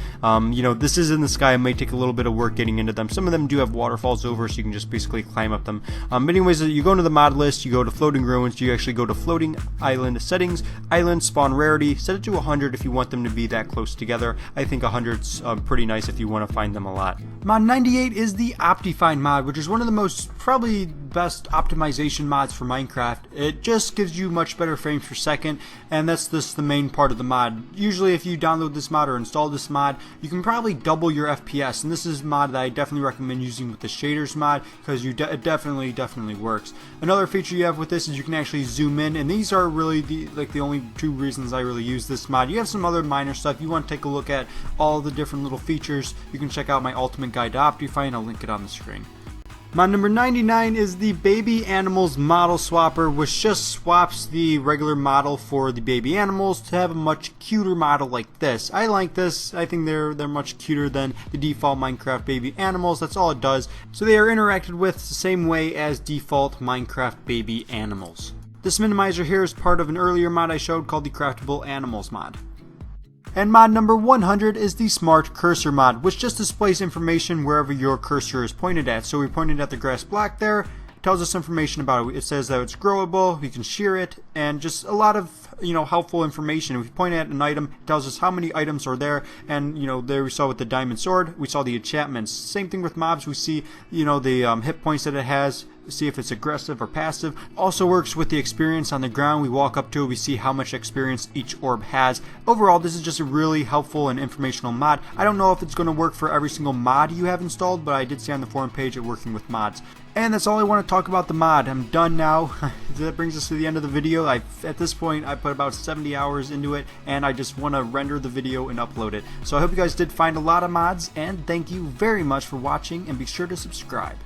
This is in the sky. It may take a little bit of work getting into them. Some of them do have waterfalls over, so you can just basically climb up them. But anyways, you go into the mod list, you go to floating ruins, you actually go to floating island settings, island spawn rarity, set it to 100 if you want them to be that close together. I think 100's pretty nice if you want to find them a lot. Mod 98 is the OptiFine mod, which is one of the most probably best optimization mods for Minecraft. It just gives you much better frames per second, and that's just the main part of the mod. Usually if you download this mod or install this mod, you can probably double your FPS, and this is a mod that I definitely recommend using with the shaders mod, because it definitely works. Another feature you have with this is you can actually zoom in, and these are really the only two reasons I really use this mod. You have some other minor stuff. You want to take a look at all the different little features, you can check out my ultimate guide to OptiFine. I'll link it on the screen. Mod number 99 is the baby animals model swapper, which just swaps the regular model for the baby animals to have a much cuter model like this. I like this. I think they're much cuter than the default Minecraft baby animals. That's all it does. So they are interacted with the same way as default Minecraft baby animals. This minimizer here is part of an earlier mod I showed called the Craftable Animals mod. And mod number 100 is the Smart Cursor mod, which just displays information wherever your cursor is pointed at. So we pointed at the grass block there, it tells us information about it. It says that it's growable, we can shear it, and just a lot of helpful information. If we point at an item, it tells us how many items are there, and there we saw with the diamond sword, we saw the enchantments. Same thing with mobs, we see the hit points that it has, see if it's aggressive or passive. Also works with the experience on the ground. We walk up to it, we see how much experience each orb has. Overall, this is just a really helpful and informational mod. I don't know if it's going to work for every single mod you have installed, but I did see on the forum page it working with mods. And that's all I want to talk about the mod. I'm done now. That brings us to the end of the video. At this point, I put about 70 hours into it, and I just want to render the video and upload it. So I hope you guys did find a lot of mods, and thank you very much for watching, and be sure to subscribe.